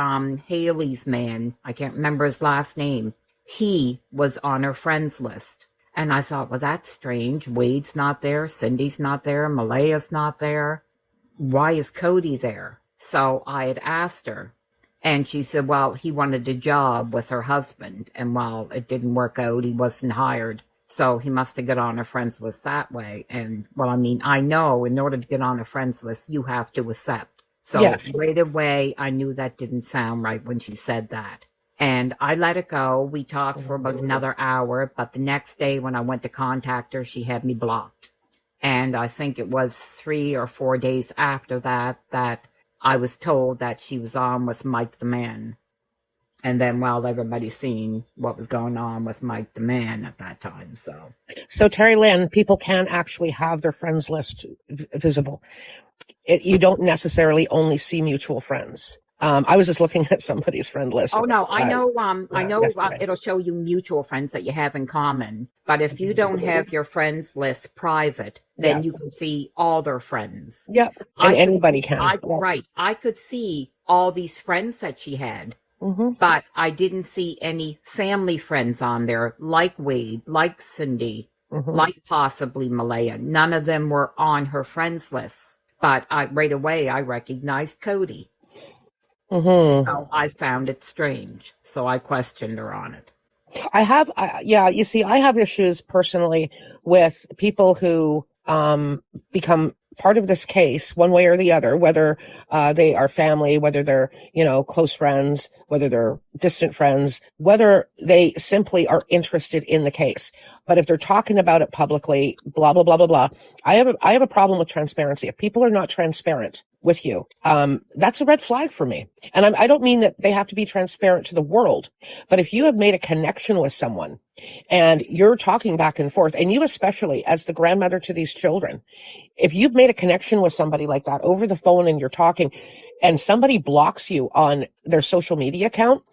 Haley's man, I can't remember his last name. He was on her friends list. And I thought, well, that's strange. Wade's not there. Cindy's not there. Malaya's not there. Why is Cody there? So I had asked her, and she said, well, he wanted a job with her husband. And while it didn't work out, he wasn't hired. So he must have got on her friends list that way. And, well, I mean, I know in order to get on a friends list, you have to accept. So right away, I knew that didn't sound right when she said that. And I let it go. We talked for about another hour, but the next day when I went to contact her, she had me blocked. And I think it was 3 or 4 days after that I was told that she was on with Mike the Man. And then while everybody's seen what was going on with Mike the Man at that time. So Terry Lynn, people can actually have their friends list visible. You don't necessarily only see mutual friends. I was just looking at somebody's friend list. Oh no, I know. It'll show you mutual friends that you have in common. But if you don't have your friends list private, then you can see all their friends. Yep, and anybody can. Right. I could see all these friends that she had, but I didn't see any family friends on there, like Wade, like Cindy, like possibly Malaya. None of them were on her friends list. But right away, I recognized Cody. So I found it strange. So I questioned her on it. You see, I have issues personally with people who become part of this case one way or the other, whether they are family, whether they're, close friends, whether they're distant friends, whether they simply are interested in the case. But if they're talking about it publicly, blah, blah, blah, blah, blah, I have a problem with transparency. If people are not transparent with you, that's a red flag for me. And I don't mean that they have to be transparent to the world, but if you have made a connection with someone and you're talking back and forth, and you especially as the grandmother to these children, if you've made a connection with somebody like that over the phone and you're talking and somebody blocks you on their social media account,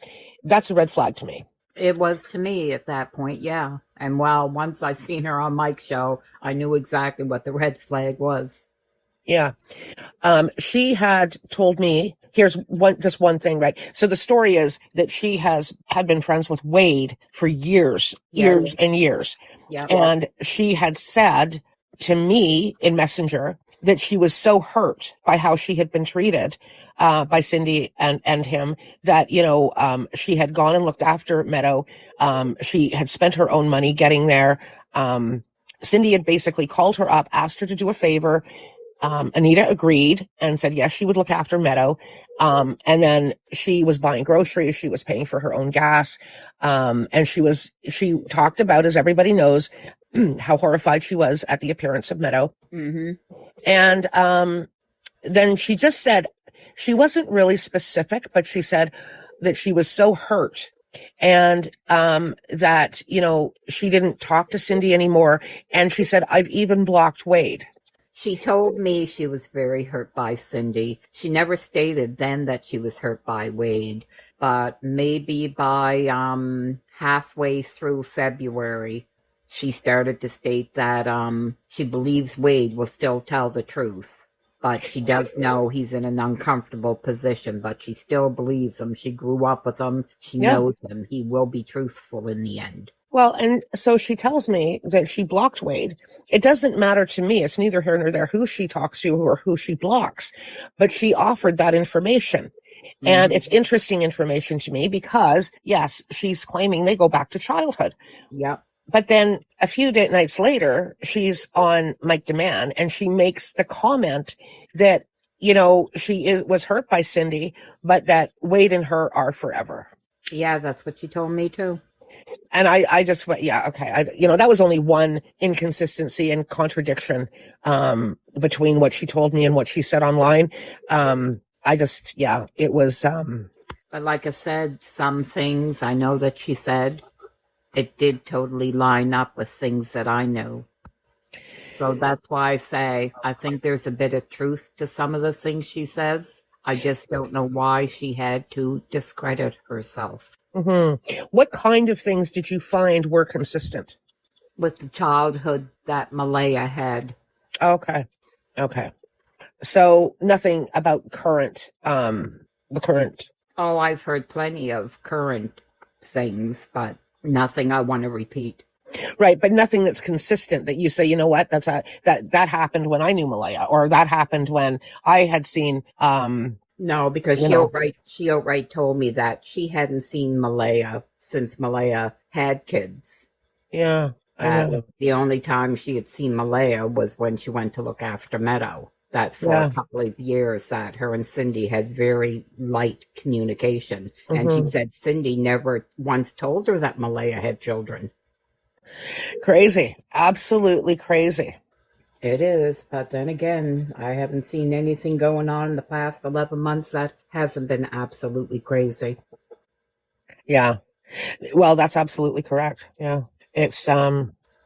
that's a red flag to me. It was to me at that point, yeah. And once I seen her on Mike's show, I knew exactly what the red flag was. Yeah. She had told me, here's just one thing, right? So the story is that she had been friends with Wade for years and years. Yeah. And she had said to me in Messenger that she was so hurt by how she had been treated, by Cindy and him, that, she had gone and looked after Meadow. She had spent her own money getting there. Cindy had basically called her up, asked her to do a favor. Anita agreed and said, yes, she would look after Meadow. And then she was buying groceries. She was paying for her own gas. And she talked about, as everybody knows, how horrified she was at the appearance of Meadow. Mm-hmm. And, then she just said, she wasn't really specific, but she said that she was so hurt and, that, she didn't talk to Cindy anymore. And she said, I've even blocked Wade. She told me she was very hurt by Cindy. She never stated then that she was hurt by Wade, but maybe by halfway through February, she started to state that she believes Wade will still tell the truth, but she does know he's in an uncomfortable position, but she still believes him. She grew up with him. She knows him. He will be truthful in the end. Well, and so she tells me that she blocked Wade. It doesn't matter to me. It's neither here nor there who she talks to or who she blocks, but she offered that information. Mm-hmm. And it's interesting information to me because, yes, she's claiming they go back to childhood. Yep. But then a few nights later, she's on Mike Demand and she makes the comment that, she was hurt by Cindy, but that Wade and her are forever. Yeah, that's what she told me too. And I just went, yeah, okay. That was only one inconsistency and contradiction, between what she told me and what she said online. It was, but like I said, some things I know that she said, it did totally line up with things that I knew. So that's why I say, I think there's a bit of truth to some of the things she says. I just don't know why she had to discredit herself. Mm-hmm. What kind of things did you find were consistent? With the childhood that Malaya had. Okay. So nothing about the current. Oh, I've heard plenty of current things, but nothing I want to repeat. Right, but nothing that's consistent that you say, you know what, that happened when I knew Malaya, or that happened when I had seen, no, because she outright told me that she hadn't seen Malaya since Malaya had kids. Yeah, I know. The only time she had seen Malaya was when she went to look after Meadow. That for a couple of years that her and Cindy had very light communication. Mm-hmm. And she said Cindy never once told her that Malaya had children. Crazy. Absolutely crazy. It is, but then again, I haven't seen anything going on in the past 11 months that hasn't been absolutely crazy. Yeah. Well, that's absolutely correct. Yeah. It's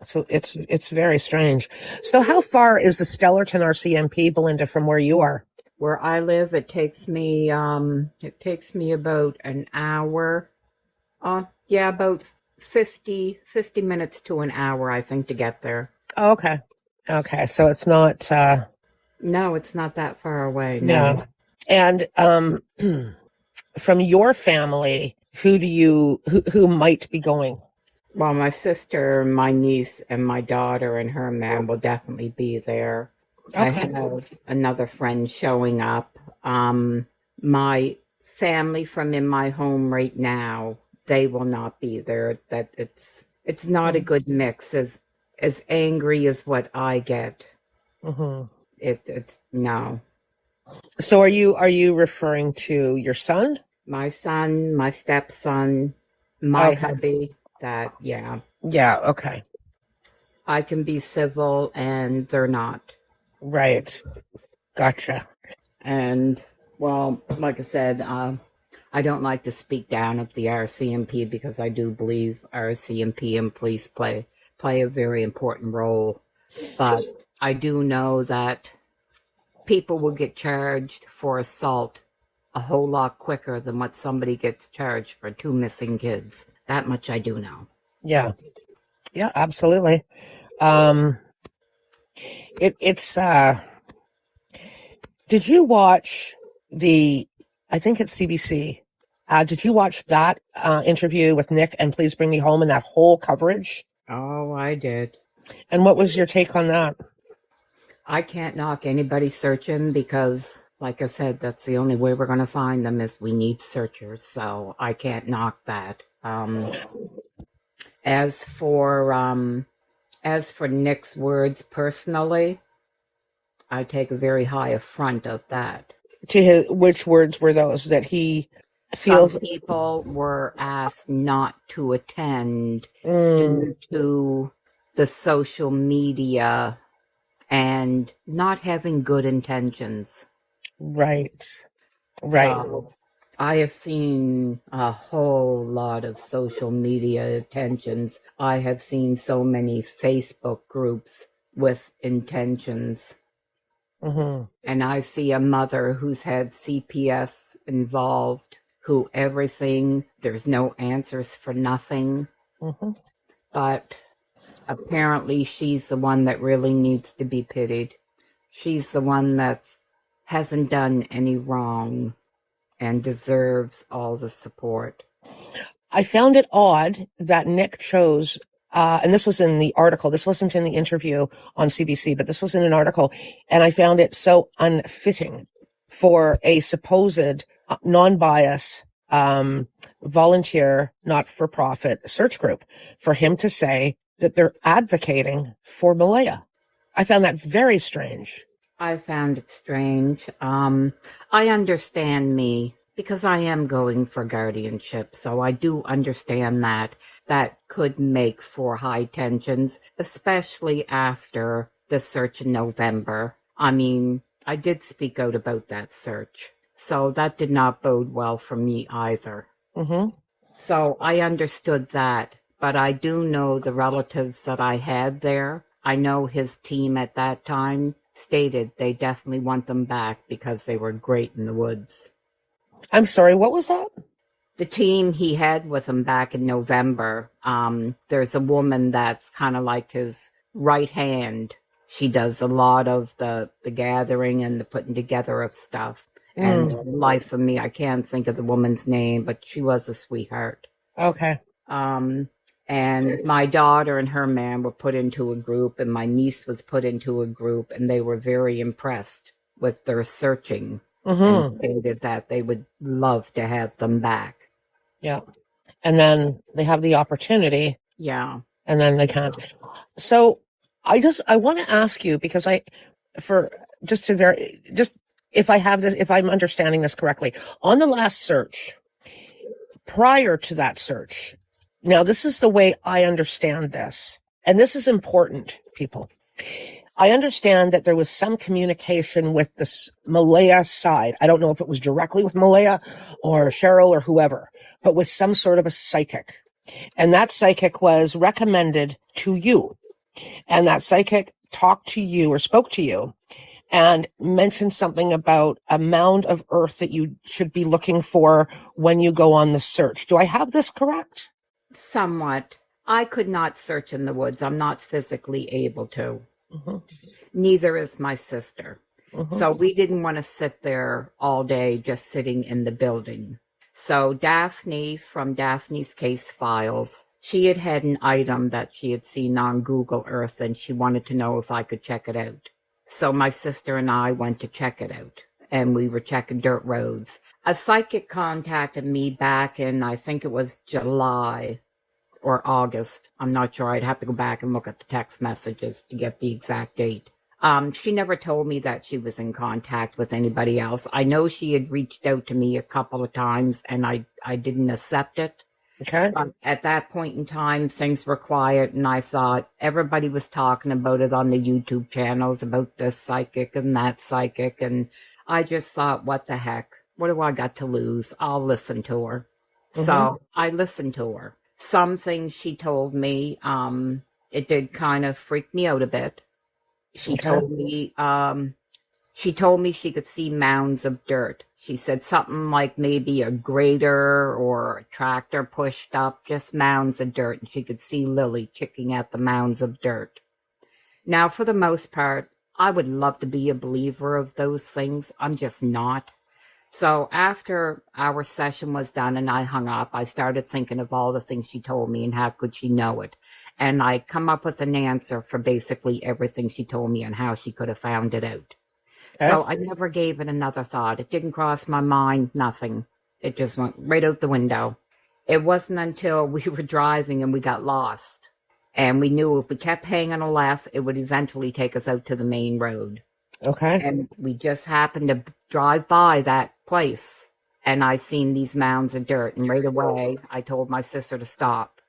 so it's very strange. So how far is the Stellarton RCMP, Belynda, from where you are? Where I live, it takes me about an hour. About 50 minutes to an hour, I think, to get there. Oh, okay. So it's not no, it's not that far away. No. And from your family, who might be going? Well, my sister, my niece, and my daughter and her man will definitely be there. Okay. I have another friend showing up. My family from in my home right now, they will not be there. That it's not a good mix. As angry as what I get. Mm-hmm. It's no. So are you referring to your son? My son, my stepson, my hubby. That, yeah. Yeah, okay. I can be civil and they're not. Right. Gotcha. And, well, like I said, I don't like to speak down of the RCMP because I do believe RCMP and police play a very important role. But I do know that people will get charged for assault a whole lot quicker than what somebody gets charged for 2 missing kids. That much I do know. Yeah. Yeah, absolutely. It's Did you watch I think it's CBC. Did you watch that interview with Nick and Please Bring Me Home and that whole coverage? Oh, I did. And what was your take on that? I can't knock anybody searching because, like I said, that's the only way we're going to find them is we need searchers. So I can't knock that. As for Nick's words personally, I take a very high affront of that. Which words were those that he feels? Some people were asked not to attend due to the social media and not having good intentions. Right. So I have seen a whole lot of social media attentions. I have seen so many Facebook groups with intentions. Mm-hmm. And I see a mother who's had CPS involved, who there's no answers for nothing. Mm-hmm. But apparently she's the one that really needs to be pitied. She's the one that hasn't done any wrong and deserves all the support. I found it odd that Nick chose, and this was in the article, this wasn't in the interview on CBC, but this was in an article, and I found it so unfitting for a supposed non-bias volunteer, not-for-profit search group, for him to say that they're advocating for Malaya. I found that very strange. I found it strange. I understand me because I am going for guardianship, so I do understand that could make for high tensions, especially after the search in November. I mean, I did speak out about that search, so that did not bode well for me either. Mm-hmm. So I understood that, but I do know the relatives that I had there. I know his team at that time stated they definitely want them back because they were great in the woods. I'm sorry, what was that? The team he had with him back in November, there's a woman that's kind of like his right hand. She does a lot of the gathering and the putting together of stuff. And for the life of me, I can't think of the woman's name, but she was a sweetheart. Okay. And my daughter and her man were put into a group, and my niece was put into a group, and they were very impressed with their searching and stated that they would love to have them back. Yeah. And then they have the opportunity. Yeah. And then they can't. So I want to ask you, because if I'm understanding this correctly, on the last search, prior to that search, now this is the way I understand this, and this is important, people. I understand that there was some communication with the Malaya side. I don't know if it was directly with Malaya or Cheryl or whoever, but with some sort of a psychic. And that psychic was recommended to you. And that psychic talked to you or spoke to you and mentioned something about a mound of earth that you should be looking for when you go on the search. Do I have this correct? Somewhat. I could not search in the woods. I'm not physically able to. Mm-hmm. Neither is my sister. Mm-hmm. So we didn't want to sit there all day just sitting in the building. So Daphne from Daphne's Case Files, she had an item that she had seen on Google Earth and she wanted to know if I could check it out. So my sister and I went to check it out, and we were checking dirt roads. A psychic contacted me back in, I think it was July or August. I'm not sure. I'd have to go back and look at the text messages to get the exact date. She never told me that she was in contact with anybody else. I know she had reached out to me a couple of times, and I didn't accept it. Okay. At that point in time, things were quiet, and I thought everybody was talking about it on the YouTube channels, about this psychic and that psychic, and I just thought, what the heck? What do I got to lose? I'll listen to her. Mm-hmm. So I listened to her. Some things she told me, it did kind of freak me out a bit. She told me she could see mounds of dirt. She said something like maybe a grader or a tractor pushed up, just mounds of dirt, and she could see Lily kicking at the mounds of dirt. Now, for the most part, I would love to be a believer of those things. I'm just not. So after our session was done and I hung up, I started thinking of all the things she told me and how could she know it. And I come up with an answer for basically everything she told me and how she could have found it out. So I never gave it another thought. It didn't cross my mind, nothing. It just went right out the window. It wasn't until we were driving and we got lost. And we knew if we kept hanging a left, it would eventually take us out to the main road. Okay. And we just happened to drive by that place. And I seen these mounds of dirt. And right away, I told my sister to stop.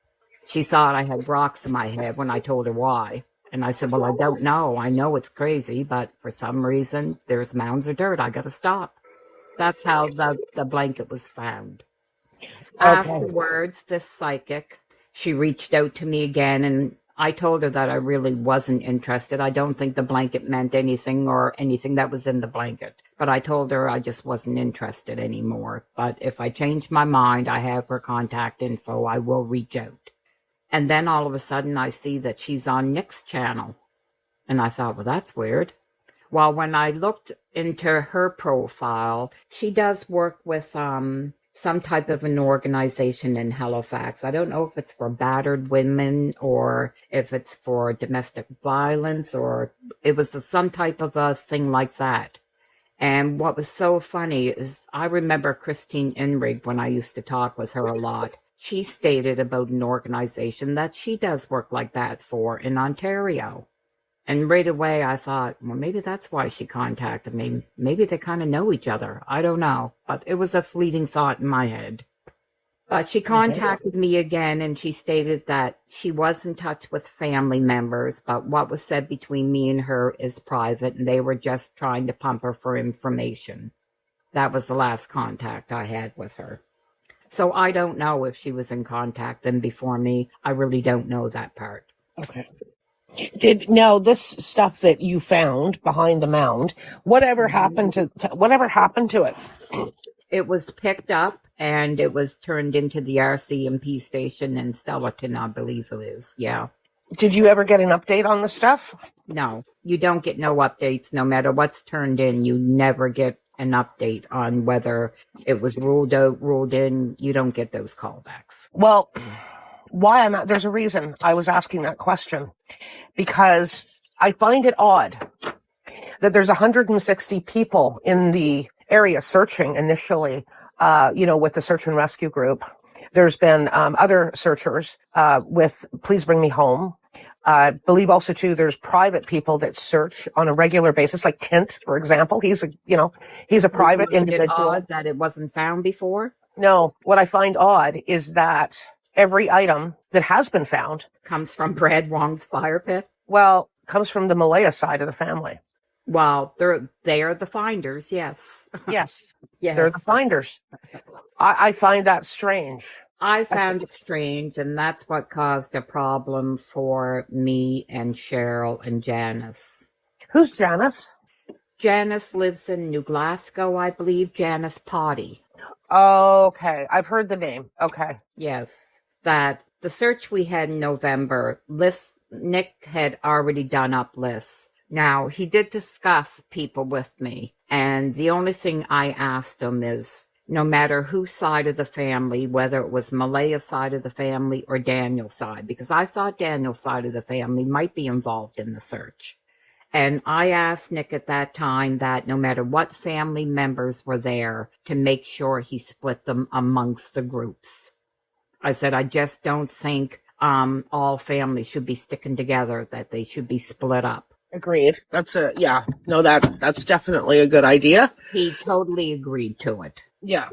She thought I had rocks in my head when I told her why. And I said, well, I don't know. I know it's crazy, but for some reason, there's mounds of dirt. I got to stop. That's how the blanket was found. Okay. Afterwards, this psychic, she reached out to me again, and I told her that I really wasn't interested. I don't think the blanket meant anything or anything that was in the blanket. But I told her I just wasn't interested anymore. But if I change my mind, I have her contact info. I will reach out. And then all of a sudden I see that she's on Nick's channel. And I thought, well, that's weird. Well, when I looked into her profile, she does work with some type of an organization in Halifax. I don't know if it's for battered women or if it's for domestic violence or it was some type of a thing like that. And what was so funny is I remember Christine Enrig when I used to talk with her a lot. She stated about an organization that she does work like that for in Ontario. And right away I thought, well, maybe that's why she contacted me. Maybe they kind of know each other. I don't know. But it was a fleeting thought in my head. But she contacted me again and she stated that she was in touch with family members, but what was said between me and her is private and they were just trying to pump her for information. That was the last contact I had with her. So I don't know if she was in contact then before me. I really don't know that part. Okay. Now this stuff that you found behind the mound, whatever happened to it? It was picked up and it was turned into the RCMP station in Stellarton, I believe it is. Yeah. Did you ever get an update on the stuff? No, you don't get no updates. No matter what's turned in, you never get an update on whether it was ruled out, ruled in. You don't get those callbacks. Well, there's a reason I was asking that question, because I find it odd that there's 160 people in the area searching initially, with the search and rescue group. There's been other searchers with Please Bring Me Home. I believe also too there's private people that search on a regular basis, like Tint, for example. He's a private individual. Odd that it wasn't found before? No, what I find odd is that every item that has been found comes from Brad Wong's fire pit. Well, comes from the Malaya side of the family. Well, they are the finders, yes. Yes. Yes. They're the finders. I find that strange. I found it strange, and that's what caused a problem for me and Cheryl and Janice. Who's Janice? Janice lives in New Glasgow, I believe. Janice Potty. Okay. I've heard the name. Okay. Yes. That the search we had in November, Nick had already done up lists. Now, he did discuss people with me, and the only thing I asked him is, no matter whose side of the family, whether it was Malaya's side of the family or Daniel's side, because I thought Daniel's side of the family might be involved in the search. And I asked Nick at that time that no matter what family members were there, to make sure he split them amongst the groups. I said, I just don't think all families should be sticking together, that they should be split up. Agreed. That's definitely a good idea. He totally agreed to it. Yeah.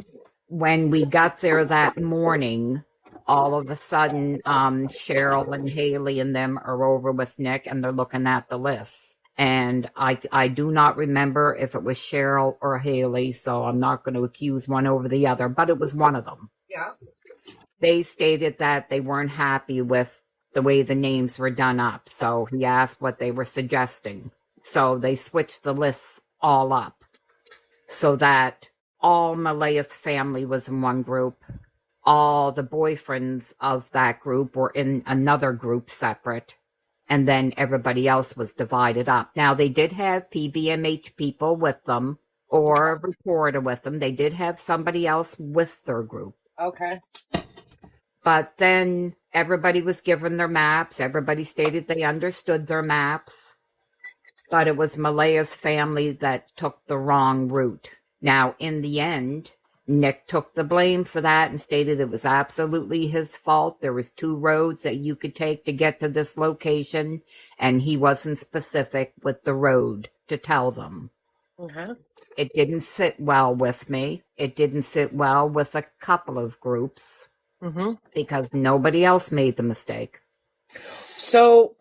When we got there that morning, all of a sudden, Cheryl and Haley and them are over with Nick and they're looking at the lists. And I do not remember if it was Cheryl or Haley, so I'm not going to accuse one over the other, but it was one of them. Yeah. They stated that they weren't happy with the way the names were done up, so he asked what they were suggesting. So they switched the lists all up so that all Malaya's family was in one group. All the boyfriends of that group were in another group separate. and then everybody else was divided up. Now, they did have PBMH people with them, or a reporter with them. They did have somebody else with their group. Okay. But then everybody was given their maps. Everybody stated they understood their maps. But it was Malaya's family that took the wrong route. Now, in the end, Nick took the blame for that and stated it was absolutely his fault. There was 2 roads that you could take to get to this location, and he wasn't specific with the road to tell them. Uh-huh. It didn't sit well with me. It didn't sit well with a couple of groups because nobody else made the mistake. So,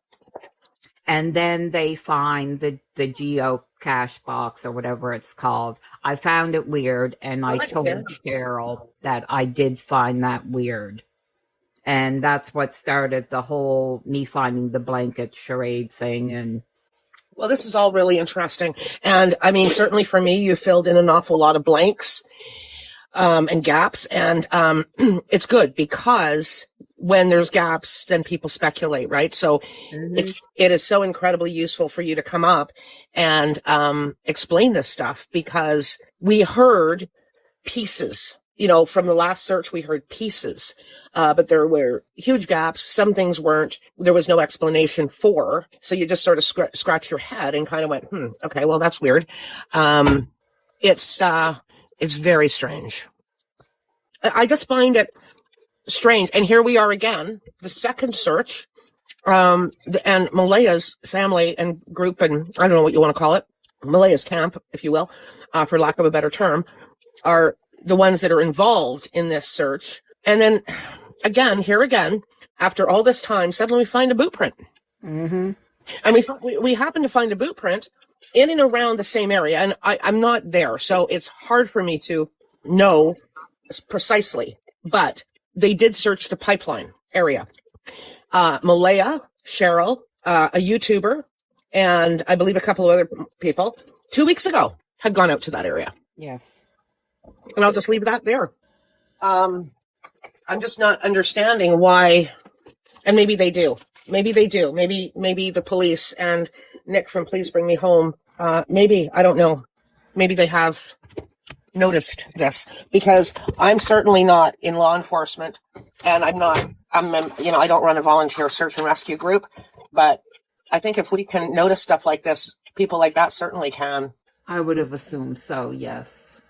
and then they find the geocache box or whatever it's called. I found it weird, and I told Cheryl that I did find that weird. And that's what started the whole me finding the blanket charade thing. And well, this is all really interesting. And I mean, certainly for me, you filled in an awful lot of blanks and gaps. And it's good because when there's gaps, then people speculate, right? So it is so incredibly useful for you to come up and explain this stuff, because we heard pieces. You know, from the last search, we heard pieces, but there were huge gaps. Some things weren't, there was no explanation for. So you just sort of scratch your head and kind of went, okay, well, that's weird. It's very strange. I just find it strange. And here we are again, the second search, and Malaya's family and group, and I don't know what you want to call it, Malaya's camp, if you will, for lack of a better term, are the ones that are involved in this search. And then here again, after all this time, suddenly we find a boot print. And we happen to find a boot print in and around the same area. And I'm not there, so it's hard for me to know precisely, but they did search the pipeline area. Malaya, Cheryl, a YouTuber, and I believe a couple of other people 2 weeks ago had gone out to that area. yes. And I'll just leave that there. I'm just not understanding why, and maybe they do. Maybe the police and Nick from Please Bring Me Home, maybe, I don't know. Maybe they have noticed this, because I'm certainly not in law enforcement, and I don't run a volunteer search and rescue group, but I think if we can notice stuff like this, people like that certainly can. I would have assumed so, yes.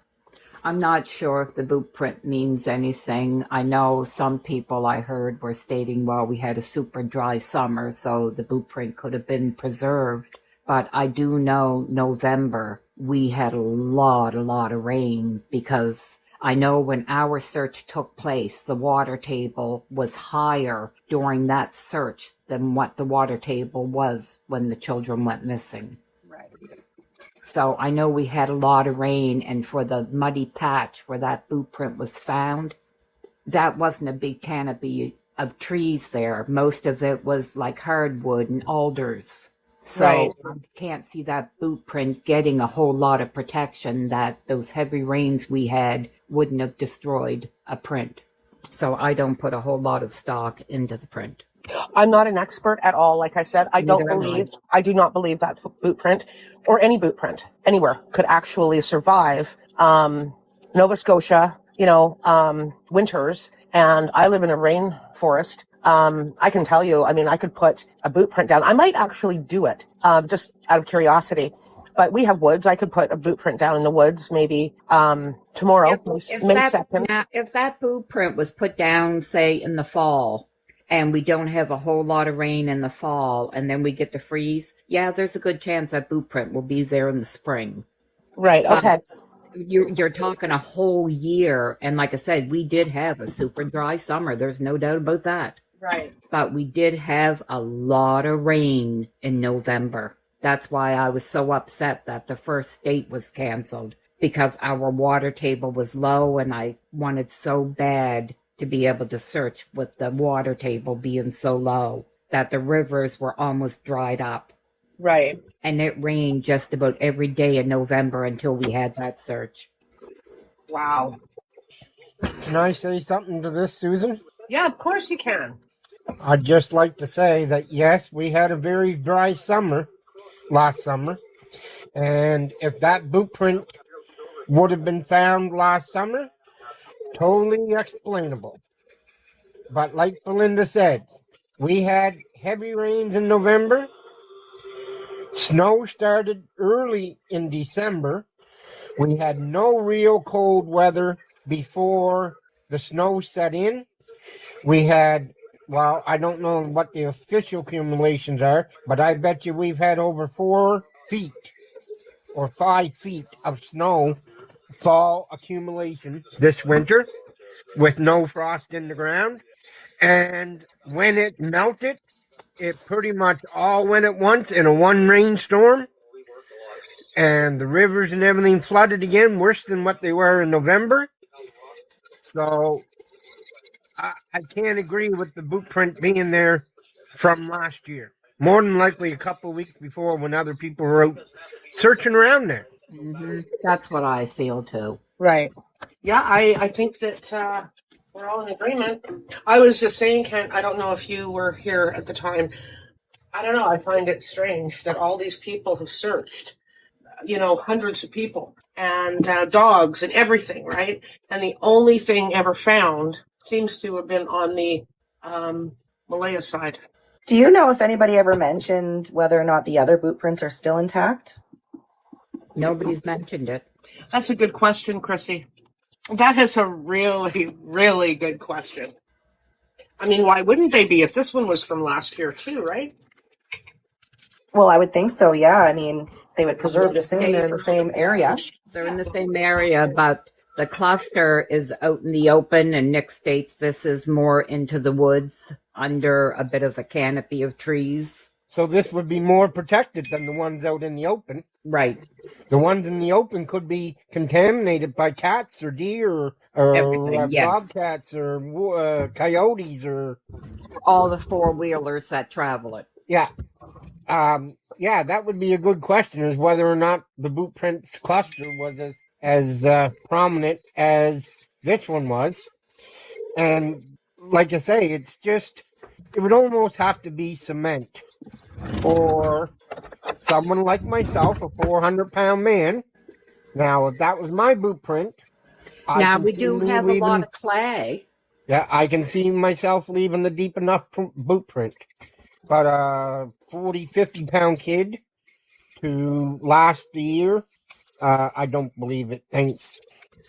I'm not sure if the boot print means anything. I know some people I heard were stating, well, we had a super dry summer, so the boot print could have been preserved. But I do know November, we had a lot of rain, because I know when our search took place, the water table was higher during that search than what the water table was when the children went missing. Right. So I know we had a lot of rain, and for the muddy patch where that boot print was found, that wasn't a big canopy of trees there. Most of it was like hardwood and alders. So right. I can't see that boot print getting a whole lot of protection that those heavy rains we had wouldn't have destroyed a print. So I don't put a whole lot of stock into the print. I'm not an expert at all. Like I said, I do not believe that boot print or any boot print anywhere could actually survive Nova Scotia, winters. And I live in a rainforest. I can tell you, I could put a boot print down. I might actually do it, just out of curiosity. But we have woods. I could put a boot print down in the woods maybe tomorrow, May 2nd. If that boot print was put down, say, in the fall, and we don't have a whole lot of rain in the fall, and then we get the freeze, yeah, there's a good chance that boot print will be there in the spring. Right, okay. You're talking a whole year, and like I said, we did have a super dry summer. There's no doubt about that. Right. But we did have a lot of rain in November. That's why I was so upset that the first date was canceled, because our water table was low, and I wanted so bad to be able to search with the water table being so low that the rivers were almost dried up. Right. And it rained just about every day in November until we had that search. Wow. Can I say something to this, Susan? Yeah, of course you can. I'd just like to say that, yes, we had a very dry summer last summer. And if that boot print would have been found last summer, totally explainable. But like Belynda said, we had heavy rains in November. Snow started early in December. We had no real cold weather before the snow set in. We had, well, I don't know what the official accumulations are, but I bet you we've had over 4 feet or 5 feet of snow fall accumulation this winter with no frost in the ground. And when it melted, it pretty much all went at once in a one rainstorm. And the rivers and everything flooded again, worse than what they were in November. So I can't agree with the boot print being there from last year. More than likely a couple of weeks before when other people were out searching around there. Mm-hmm. That's what I feel too. Right. Yeah, I think that we're all in agreement. I was just saying, Kent, I don't know if you were here at the time. I don't know. I find it strange that all these people have searched, hundreds of people and dogs and everything, right? And the only thing ever found seems to have been on the Malaya side. Do you know if anybody ever mentioned whether or not the other boot prints are still intact? Nobody's mentioned it. That's a good question, Chrissy. That is a really, really good question. I mean, why wouldn't they be if this one was from last year too, right? Well, I would think so, yeah. I mean, they would preserve the same. They're in the same area. They're in the same area, but the cluster is out in the open, and Nick states this is more into the woods under a bit of a canopy of trees. So this would be more protected than the ones out in the open. Right. The ones in the open could be contaminated by cats or deer or yes. bobcats or coyotes or... all the four-wheelers that travel it. Yeah. Yeah, that would be a good question, is whether or not the boot print cluster was as prominent as this one was. And like I say, it would almost have to be cement. Or someone like myself, a 400-pound man. Now, if that was my boot print... Now, we do have a lot of clay. Yeah, I can see myself leaving a deep enough boot print. But a 40, 50-pound kid to last the year, I don't believe it. Thanks.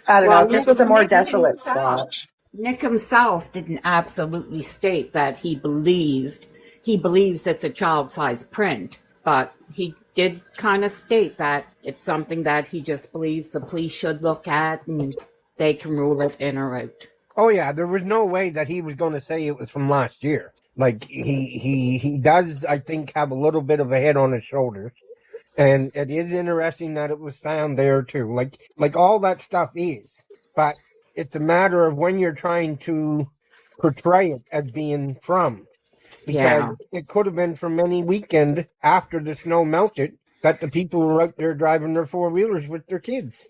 I don't know. This was a more desolate spot. Nick himself didn't absolutely state that he believes it's a child-sized print, but he did kind of state that it's something that he just believes the police should look at and they can rule it in or out. Oh yeah, there was no way that he was going to say it was from last year. Like he does, I think, have a little bit of a head on his shoulders, and it is interesting that it was found there too. Like all that stuff is, but it's a matter of when you're trying to portray it as being from. Because it could have been from any weekend after the snow melted that the people were out there driving their four-wheelers with their kids.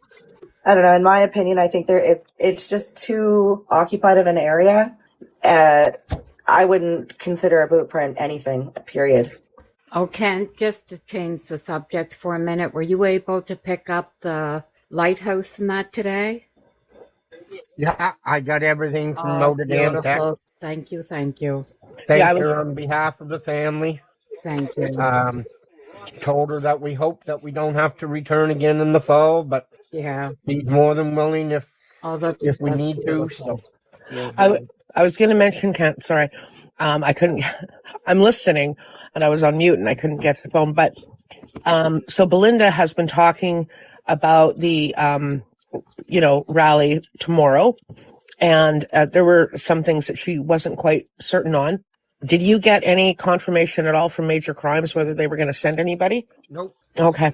I don't know. In my opinion, I think it's just too occupied of an area. I wouldn't consider a boot print anything, period. Oh, Kent, just to change the subject for a minute, were you able to pick up the lighthouse and that today? Yeah, I got everything from Notre Dame Tech. Thank you. Thank you on behalf of the family. Thank you. Told her that we hope that we don't have to return again in the fall, but she's more than willing if we need to. So I was going to mention, Kent, sorry, I couldn't. I'm listening, and I was on mute, and I couldn't get to the phone. But so Belynda has been talking about the rally tomorrow. And there were some things that she wasn't quite certain on. Did you get any confirmation at all from Major Crimes whether they were going to send anybody? Nope. Okay.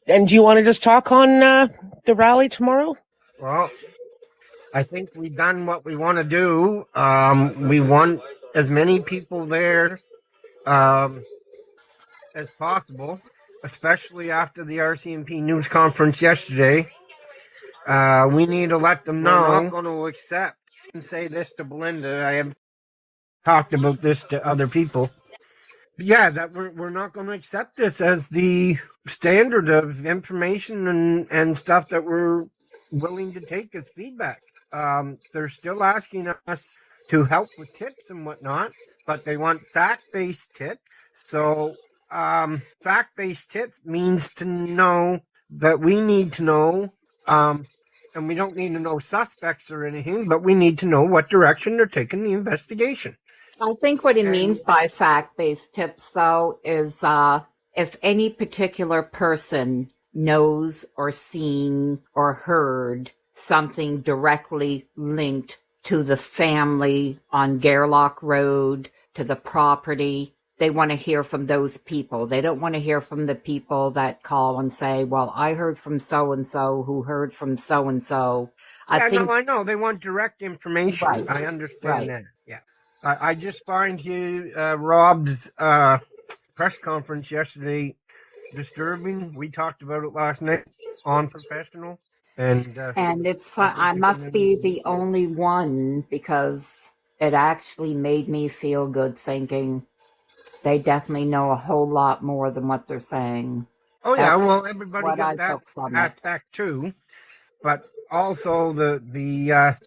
And do you want to just talk on the rally tomorrow? Well, I think we've done what we want to do. We want as many people there as possible, especially after the RCMP news conference yesterday. We need to let them know. We're not going to accept and say this to Belynda. I have talked about this to other people. Yeah, that we're not going to accept this as the standard of information and stuff that we're willing to take as feedback. They're still asking us to help with tips and whatnot, but they want fact-based tips. So fact-based tips means to know that we need to know, and we don't need to know suspects or anything, but we need to know what direction they're taking the investigation. I think what he means by fact-based tips, though, is if any particular person knows or seen or heard something directly linked to the family on Gairloch Road, to the property, they want to hear from those people. They don't want to hear from the people that call and say, well, I heard from so-and-so who heard from so-and-so. I know. They want direct information. Right. I understand that. Yeah. I just find Rob's press conference yesterday disturbing. We talked about it last night on Professional. And it's fun. I must be the only one because it actually made me feel good thinking they definitely know a whole lot more than what they're saying. Oh, yeah. Well, everybody gets that aspect too. But also the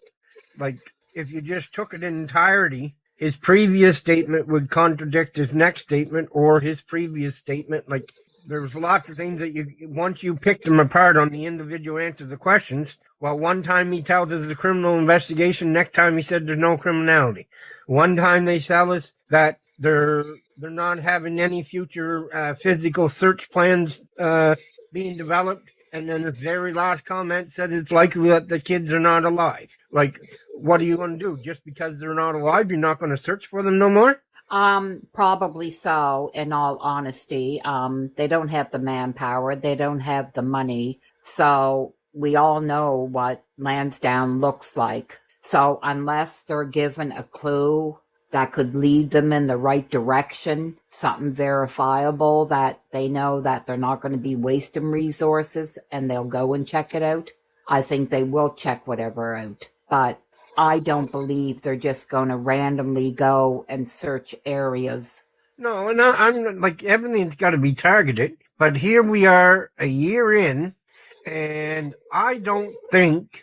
like, if you just took it in entirety, his previous statement would contradict his next statement or his previous statement. Like, there's lots of things that once you pick them apart on the individual answers to questions, well, one time he tells us it's a criminal investigation, next time he said there's no criminality. One time they tell us that they're not having any future physical search plans being developed, and then the very last comment said it's likely that the kids are not alive. Like, what are you going to do? Just because they're not alive, you're not going to search for them no more? Probably so, in all honesty. They don't have the manpower. They don't have the money. So we all know what Lansdowne looks like. So unless they're given a clue that could lead them in the right direction, something verifiable that they know that they're not going to be wasting resources and they'll go and check it out, I think they will check whatever out. But I don't believe they're just going to randomly go and search areas. No, and I'm like, everything's got to be targeted. But here we are a year in, and I don't think,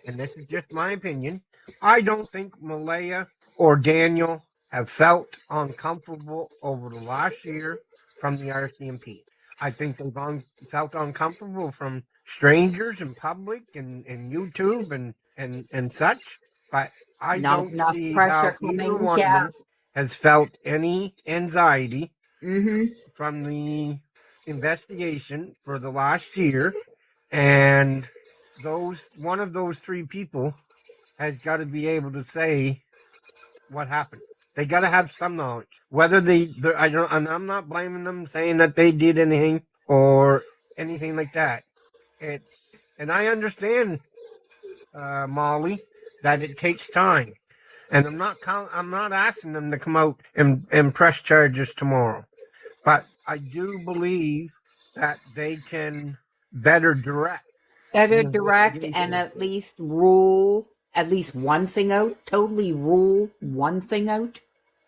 and this is just my opinion, I don't think Malaya or Daniel have felt uncomfortable over the last year from the RCMP. I think they've felt uncomfortable from strangers in public and YouTube and such. But I don't see how either one of them has felt any anxiety from the investigation for the last year. And one of those three people has got to be able to say what happened. They got to have some knowledge. Whether and I'm not blaming them, saying that they did anything or anything like that. And I understand, Molly, that it takes time, and I'm not asking them to come out and press charges tomorrow, but I do believe that they can better direct and at least rule one thing out. Totally rule one thing out.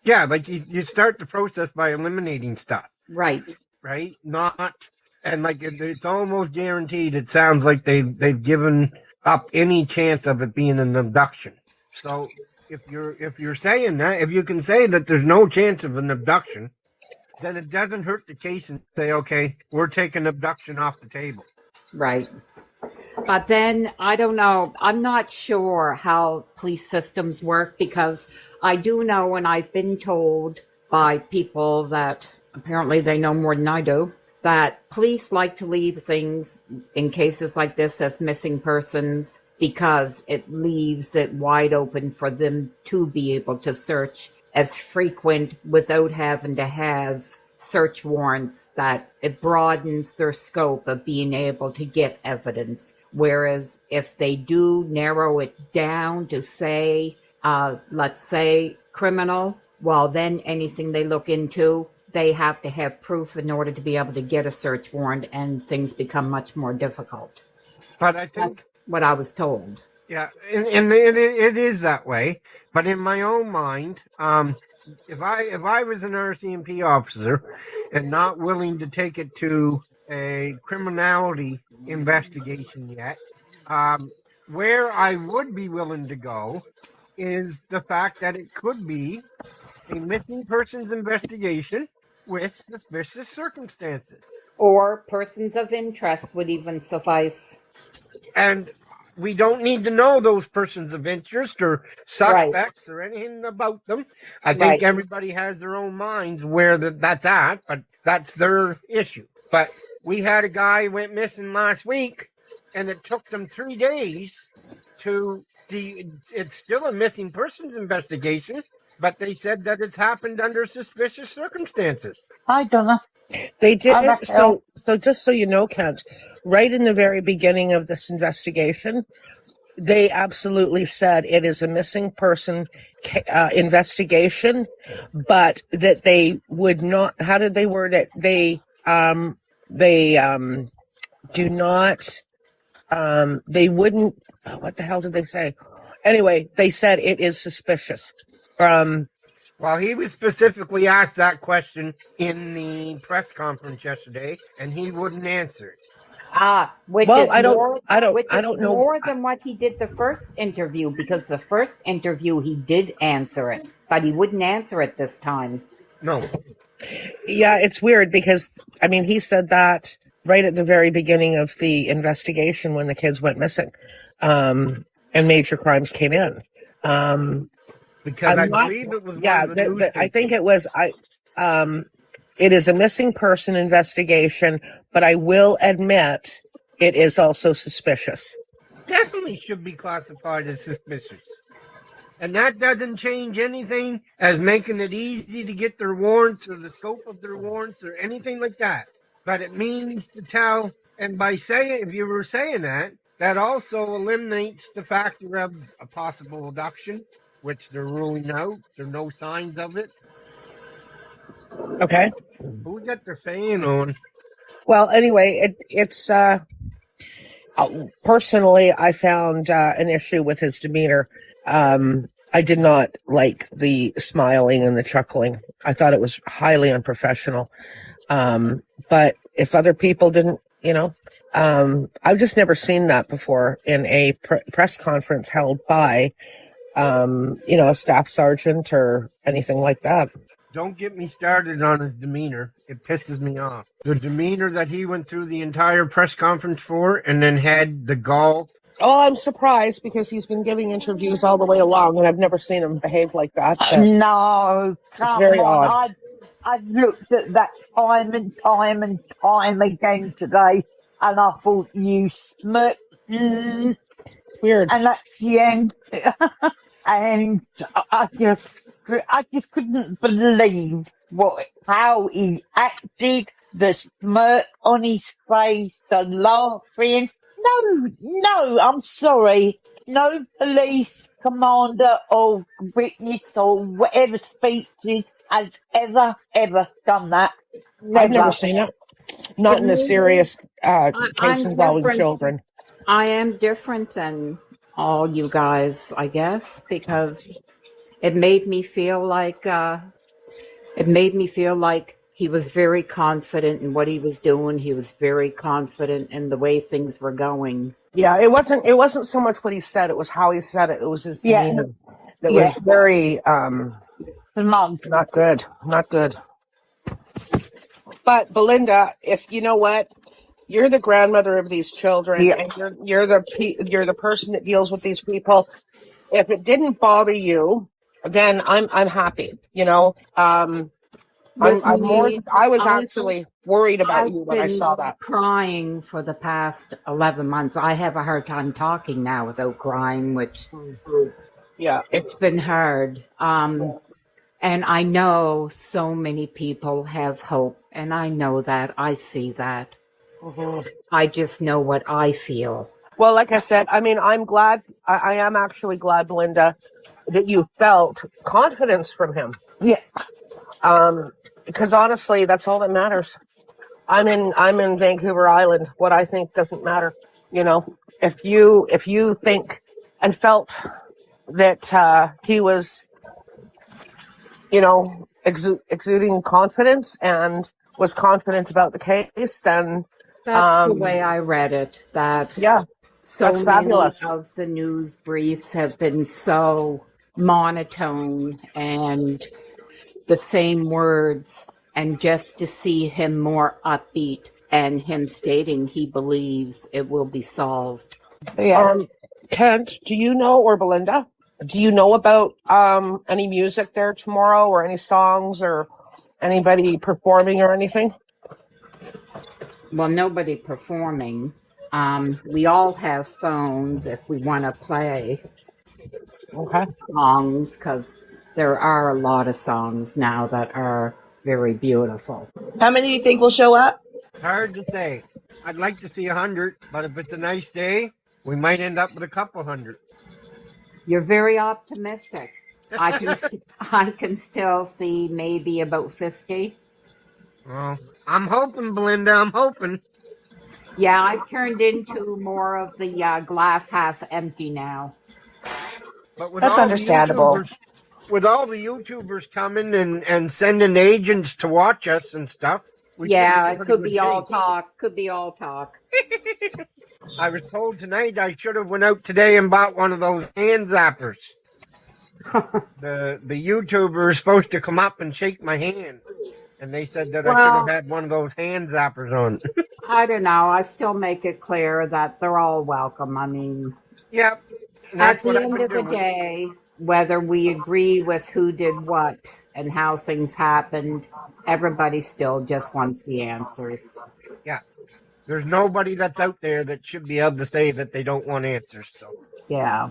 Yeah, like you start the process by eliminating stuff. Right. Not, and like it's almost guaranteed. It sounds like they've given up any chance of it being an abduction. So if you're saying that, if you can say that there's no chance of an abduction, then it doesn't hurt the case and say, okay, we're taking abduction off the table. Right. But then, I don't know, I'm not sure how police systems work, because I do know, and I've been told by people that apparently they know more than I do, that police like to leave things in cases like this as missing persons because it leaves it wide open for them to be able to search as frequent without having to have search warrants, that it broadens their scope of being able to get evidence. Whereas if they do narrow it down to say, let's say criminal, well, then anything they look into, they have to have proof in order to be able to get a search warrant, and things become much more difficult. But I think that's what I was told. Yeah, and it is that way. But in my own mind, if I was an RCMP officer and not willing to take it to a criminality investigation yet, where I would be willing to go is the fact that it could be a missing persons investigation with suspicious circumstances. Or persons of interest would even suffice. And we don't need to know those persons of interest or suspects or anything about them. I think everybody has their own minds where that's at, but that's their issue. But we had a guy who went missing last week, and it took them 3 days to it's still a missing persons investigation, but they said that it's happened under suspicious circumstances. I don't know. They did it. So just so you know, Kent, right in the very beginning of this investigation, they absolutely said it is a missing person investigation, but that they would not. How did they word it? They do not. They wouldn't. What the hell did they say? Anyway, they said it is suspicious. Well, he was specifically asked that question in the press conference yesterday, and he wouldn't answer it. Which well, is I don't know. More than what he did the first interview, because the first interview he did answer it, but he wouldn't answer it this time. No. Yeah, it's weird because, I mean, he said that right at the very beginning of the investigation when the kids went missing, and major crimes came in. Because I believe it was one of the newspapers. I think it was. It is a missing person investigation, but I will admit it is also suspicious. Definitely should be classified as suspicious. And that doesn't change anything as making it easy to get their warrants or the scope of their warrants or anything like that. But it means to tell, and by saying, if you were saying that, that also eliminates the factor of a possible abduction, which they're ruling out. There are no signs of it. Okay. Who got their fan on? Well, anyway, it's personally, I found an issue with his demeanor. I did not like the smiling and the chuckling. I thought it was highly unprofessional. But if other people didn't, I've just never seen that before in a press conference held by, a staff sergeant or anything like that. Don't get me started on his demeanor. It pisses me off. The demeanor that he went through the entire press conference for and then had the gall. Oh, I'm surprised because he's been giving interviews all the way along and I've never seen him behave like that. No, it's very odd. I've looked at that time and time and time again today and I thought you smirked. Weird. And that's the end. And I just couldn't believe how he acted, the smirk on his face, the laughing. No, I'm sorry. No police commander or witness or whatever speeches has ever done that. Never. I've never seen it. Not in a serious case involving children. I am different than all you guys, I guess, because it made me feel like he was very confident in what he was doing. He was very confident in the way things were going. Yeah, it wasn't so much what he said, it was how he said it. It was his demeanor that was very not good. But Belynda, if you know what, you're the grandmother of these children, and you're the person that deals with these people. If it didn't bother you, then I'm happy. I was actually worried about you when I saw that. Crying for the past 11 months. I have a hard time talking now without crying, which it's been hard. And I know so many people have hope, and I know that. I see that. Mm-hmm. I just know what I feel. Well, like I said, I mean, I'm glad. I am actually glad, Belynda, that you felt confidence from him. Yeah. Because honestly, that's all that matters. I'm in Vancouver Island. What I think doesn't matter. If you think and felt that he was exuding confidence and was confident about the case, then that's the way I read it. That so that's fabulous. Many of the news briefs have been so monotone and the same words, and just to see him more upbeat and him stating he believes it will be solved. Kent, do you know, or Belynda, do you know about any music there tomorrow, or any songs, or anybody performing or anything? Well, nobody performing. We all have phones if we want to play songs, because there are a lot of songs now that are very beautiful. How many do you think will show up? Hard to say. I'd like to see 100, but if it's a nice day, we might end up with a couple hundred. You're very optimistic. I can still see maybe about 50. Well, I'm hoping, Belynda. I'm hoping. Yeah, I've turned into more of the glass half empty now. But with That's understandable. With all the YouTubers coming and sending agents to watch us and stuff. It could be all talk. Could be all talk. I was told tonight I should have went out today and bought one of those hand zappers. The YouTuber is supposed to come up and shake my hand. And they said that I should have had one of those hand zappers on. I don't know. I still make it clear that they're all welcome. I mean, yep. At the end of the day, whether we agree with who did what and how things happened, everybody still just wants the answers. Yeah. There's nobody that's out there that should be able to say that they don't want answers. So. Yeah.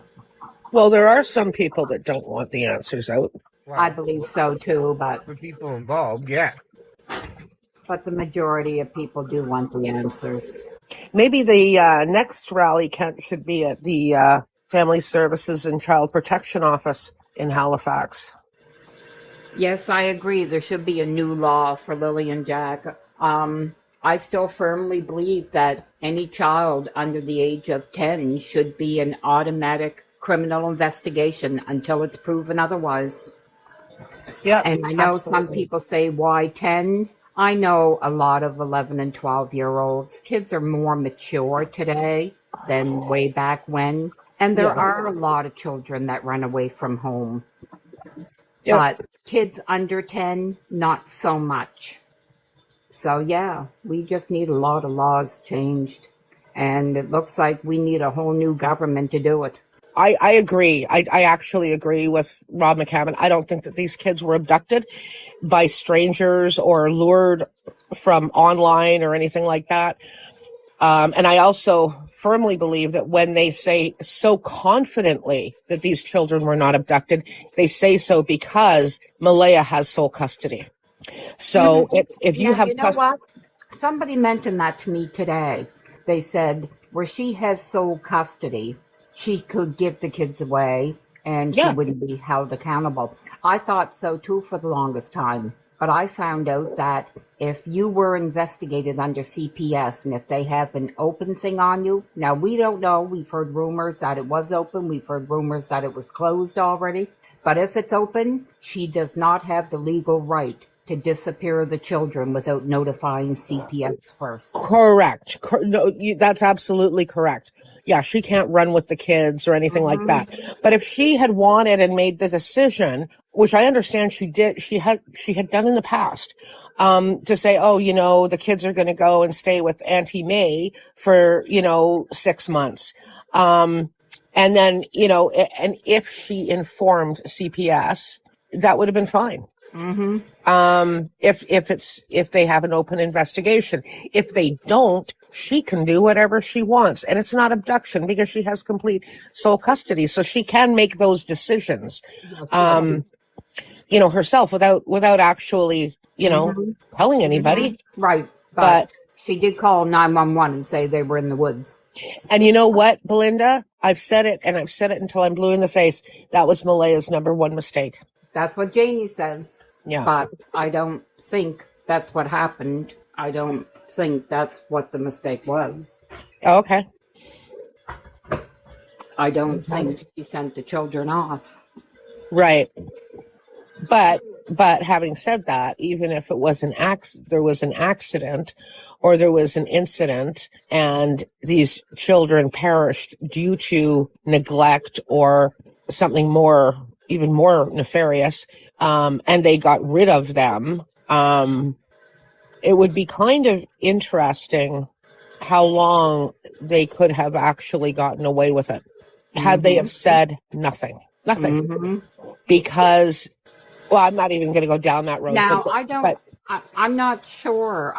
Well, there are some people that don't want the answers out. Well, I believe so too, but the people involved, yeah. But the majority of people do want the answers. Maybe the next rally should be at the Family Services and Child Protection Office in Halifax. Yes, I agree. There should be a new law for Lily and Jack. I still firmly believe that any child under the age of 10 should be an automatic criminal investigation until it's proven otherwise. Yeah, and I know some people say, why 10? I know a lot of 11 and 12-year-olds. Kids are more mature today than way back when. And there are a lot of children that run away from home. But kids under 10, not so much. So, we just need a lot of laws changed. And it looks like we need a whole new government to do it. I agree. I actually agree with Rob McCammon. I don't think that these kids were abducted by strangers or lured from online or anything like that. And I also firmly believe that when they say so confidently that these children were not abducted, they say so because Malaya has sole custody. So if you have what? Somebody mentioned that to me today. They said where she has sole custody, she could give the kids away and she wouldn't be held accountable. I thought so too for the longest time. But I found out that if you were investigated under CPS and if they have an open thing on you, now we don't know. We've heard rumors that it was open. We've heard rumors that it was closed already. But if it's open, she does not have the legal right to disappear the children without notifying CPS first. Correct. No, that's absolutely correct. Yeah, she can't run with the kids or anything like that. But if she had wanted and made the decision, which I understand she did, she had done in the past, to say, the kids are going to go and stay with Auntie May for, 6 months. And then, and if she informed CPS, that would have been fine. If they have an open investigation. If they don't, she can do whatever she wants. And it's not abduction because she has complete sole custody. So she can make those decisions, herself without actually, telling anybody. Right. But she did call 911 and say they were in the woods. And you know what, Belynda? I've said it and I've said it until I'm blue in the face. That was Malaya's number one mistake. That's what Janie says. Yeah. But I don't think that's what happened. I don't think that's what the mistake was. Okay. I don't think she sent the children off. Right. But But having said that, even if it was there was an accident or there was an incident and these children perished due to neglect or something even more nefarious, and they got rid of them, it would be kind of interesting how long they could have actually gotten away with it had they have said nothing. Because, well, I'm not even going to go down that road. Now, I'm not sure.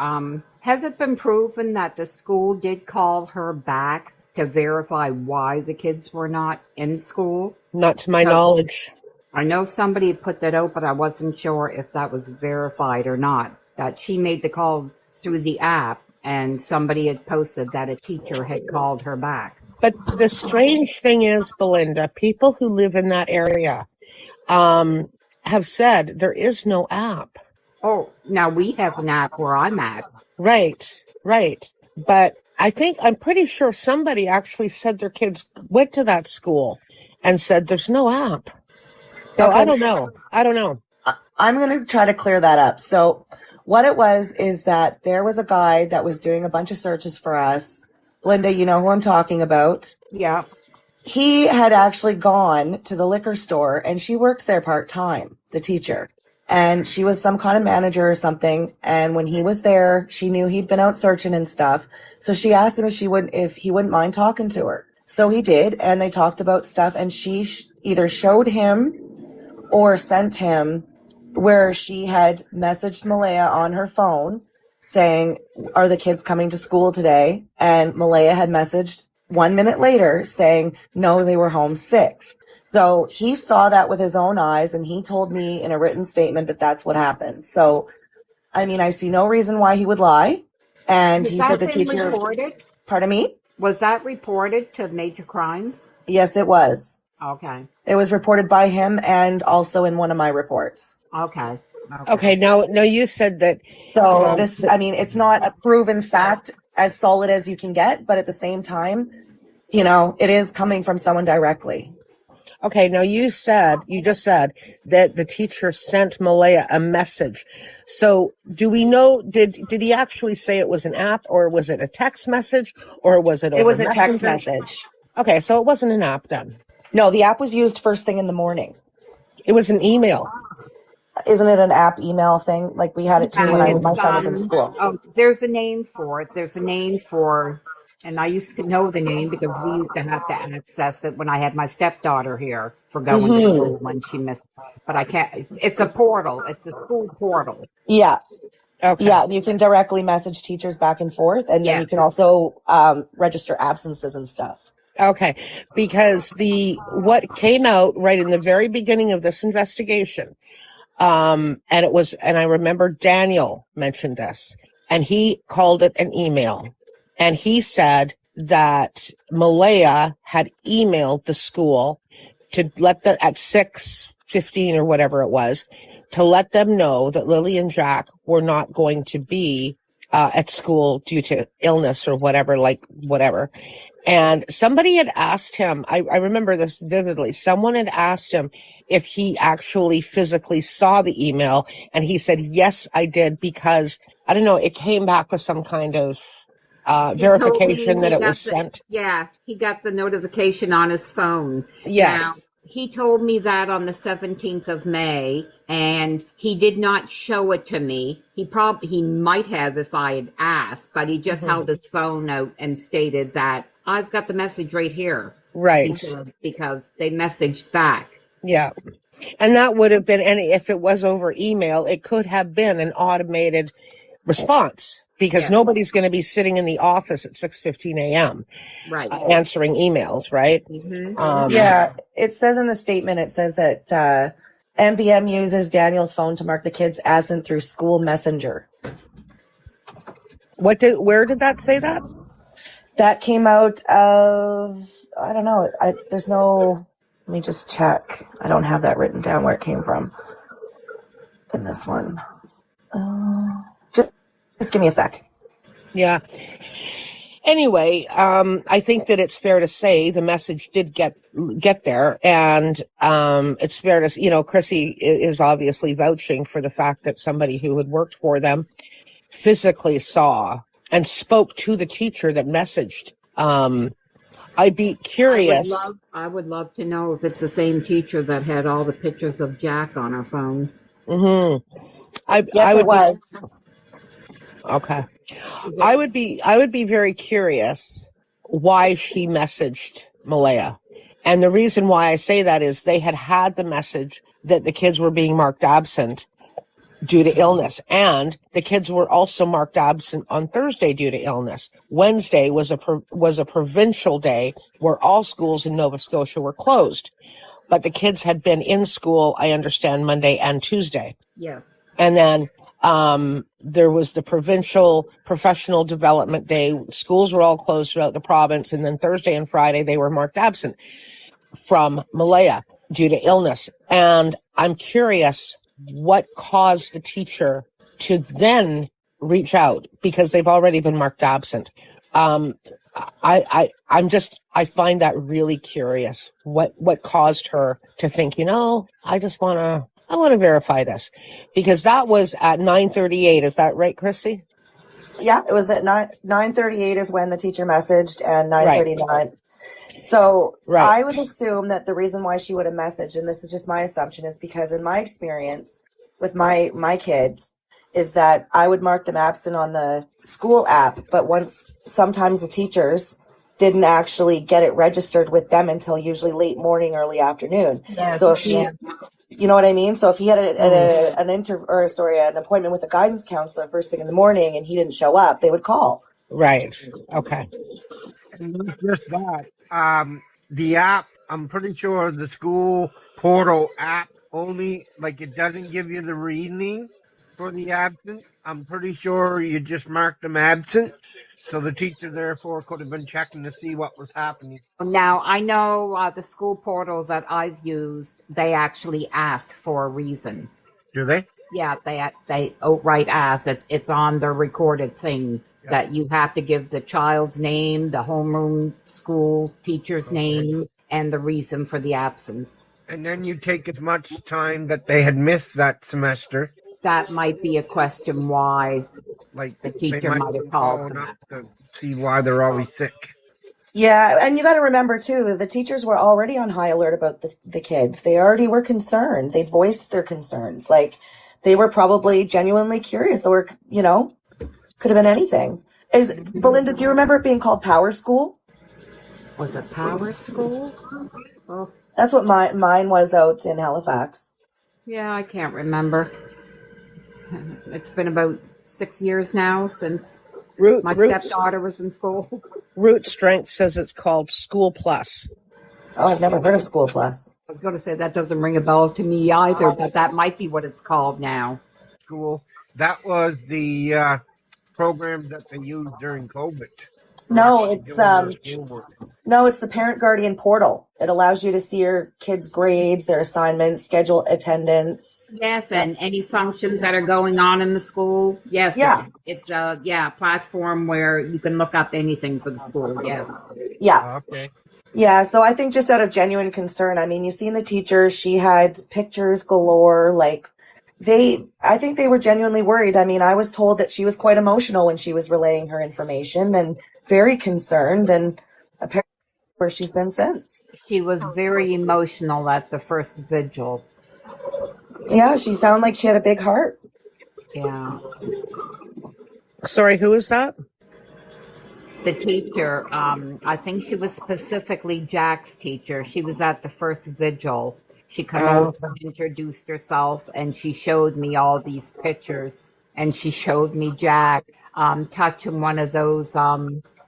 Has it been proven that the school did call her back to verify why the kids were not in school? Not to my knowledge. I know somebody put that out, but I wasn't sure if that was verified or not. That she made the call through the app, and somebody had posted that a teacher had called her back. But the strange thing is, Belynda, people who live in that area have said there is no app. Oh, now we have an app where I'm at. Right. But I'm pretty sure somebody actually said their kids went to that school and said there's no app. So okay. I don't know. I'm going to try to clear that up. So what it was is that there was a guy that was doing a bunch of searches for us. Linda, you know who I'm talking about. Yeah. He had actually gone to the liquor store, and she worked there part-time, the teacher. And she was some kind of manager or something. And when he was there, she knew he'd been out searching and stuff. So she asked him if he wouldn't mind talking to her. So he did, and they talked about stuff. And she either showed him or sent him where she had messaged Malaya on her phone saying, "Are the kids coming to school today?" And Malaya had messaged 1 minute later saying, "No, they were home sick." So he saw that with his own eyes, and he told me in a written statement that that's what happened. So, I mean, I see no reason why he would lie. And he said the teacher... reported? Pardon me? Was that reported to Major Crimes? Yes, it was. Okay. It was reported by him and also in one of my reports. Okay. Okay, now you said that... So this, I mean, it's not a proven fact as solid as you can get, but at the same time, you know, it is coming from someone directly. Okay, now you just said that the teacher sent Malaya a message. So do we know, did he actually say it was an app, or was it a text message, or was it over It was a Messenger? text message. Okay, so it wasn't an app then. No, the app was used first thing in the morning. It was an email. Isn't it an app email thing? Like we had it too when my son was in school. Oh, there's a name for it. There's a name for, and I used to know the name because we used to have to access it when I had my stepdaughter here for going to school when she missed. But I can't. It's a portal. It's a school portal. Yeah. Okay. Yeah, you can directly message teachers back and forth, and then you can also register absences and stuff. Okay, because what came out right in the very beginning of this investigation, and I remember Daniel mentioned this, and he called it an email, and he said that Malaya had emailed the school to let them at 6:15 or whatever it was, to let them know that Lily and Jack were not going to be at school due to illness or whatever. And somebody had asked him, I remember this vividly, someone had asked him if he actually physically saw the email, and he said, yes, I did, because, I don't know, it came back with some kind of verification that it was sent. Yeah, he got the notification on his phone. Yes. Now, he told me that on the 17th of May, and he did not show it to me. He might have if I had asked, but he just held his phone out and stated that I've got the message right here. Right. He said, because they messaged back. Yeah. And that would have been if it was over email, it could have been an automated response, because nobody's going to be sitting in the office at 6:15 a.m. Right. Answering emails, right? Yeah, it says in the statement, it says that MBM uses Daniel's phone to mark the kids absent through school messenger. Where did that say that? That came out of, I don't know. There's no, let me just check. I don't have that written down where it came from in this one. Just give me a sec. Yeah. Anyway, I think that it's fair to say the message did get there, and it's fair to, Chrissy is obviously vouching for the fact that somebody who had worked for them physically saw and spoke to the teacher that messaged. I'd be curious. I would love to know if it's the same teacher that had all the pictures of Jack on her phone. Yes, it was. Okay. I would be very curious why she messaged Malaya. And the reason why I say that is they had the message that the kids were being marked absent due to illness. And the kids were also marked absent on Thursday due to illness. Wednesday was a provincial day where all schools in Nova Scotia were closed. But the kids had been in school, I understand, Monday and Tuesday. Yes. And then there was the provincial professional development day. Schools were all closed throughout the province. And then Thursday and Friday, they were marked absent from Malaya due to illness. And I'm curious what caused the teacher to then reach out because they've already been marked absent. I find that really curious. What caused her to think, I want to verify this, because that was at 9:38. Is that right, Chrissy? Yeah, it was at 9:38 is when the teacher messaged, and 9:39. Right. So I would assume that the reason why she would have messaged, and this is just my assumption, is because in my experience with my kids, is that I would mark them absent on the school app, but sometimes the teachers didn't actually get it registered with them until usually late morning, early afternoon. Yes, so if you know what I mean? So if he had an appointment with a guidance counselor first thing in the morning and he didn't show up, they would call. Right. Okay. And not just that. The app, I'm pretty sure the school portal app only, it doesn't give you the reasoning for the absent. I'm pretty sure you just marked them absent. So the teacher, therefore, could have been checking to see what was happening. Now, I know the school portals that I've used, they actually ask for a reason. Do they? Yeah, they outright ask. It's on the recorded thing that you have to give the child's name, the homeroom school teacher's name, and the reason for the absence. And then you take as much time that they had missed that semester. That might be a question why the teacher might have called up to see why they're always sick. Yeah, and you got to remember, too, the teachers were already on high alert about the kids. They already were concerned. They'd voiced their concerns. They were probably genuinely curious, or, could have been anything. Belynda, do you remember it being called Power School? Was it Power School? Well, that's what mine was out in Halifax. Yeah, I can't remember. It's been about 6 years now since my stepdaughter was in school. Root Strength says it's called School Plus. Oh, I've never heard of School Plus. I was going to say that doesn't ring a bell to me either, but that might be what it's called now. School. That was the program that they used during COVID. No, it's the Parent Guardian portal. It allows you to see your kids' grades, their assignments, schedule attendance. Yes, and any functions that are going on in the school. Yes, yeah. It's a platform where you can look up anything for the school. Yes. Yeah. Okay. Yeah, so I think just out of genuine concern, you seen the teacher, she had pictures galore, I think they were genuinely worried. I was told that she was quite emotional when she was relaying her information and very concerned, and apparently where she's been since. She was very emotional at the first vigil. Yeah, she sounded like she had a big heart. Yeah. Sorry, who is that? The teacher, I think she was specifically Jack's teacher. She was at the first vigil. She came over and introduced herself, and she showed me all these pictures. And she showed me Jack touching one of those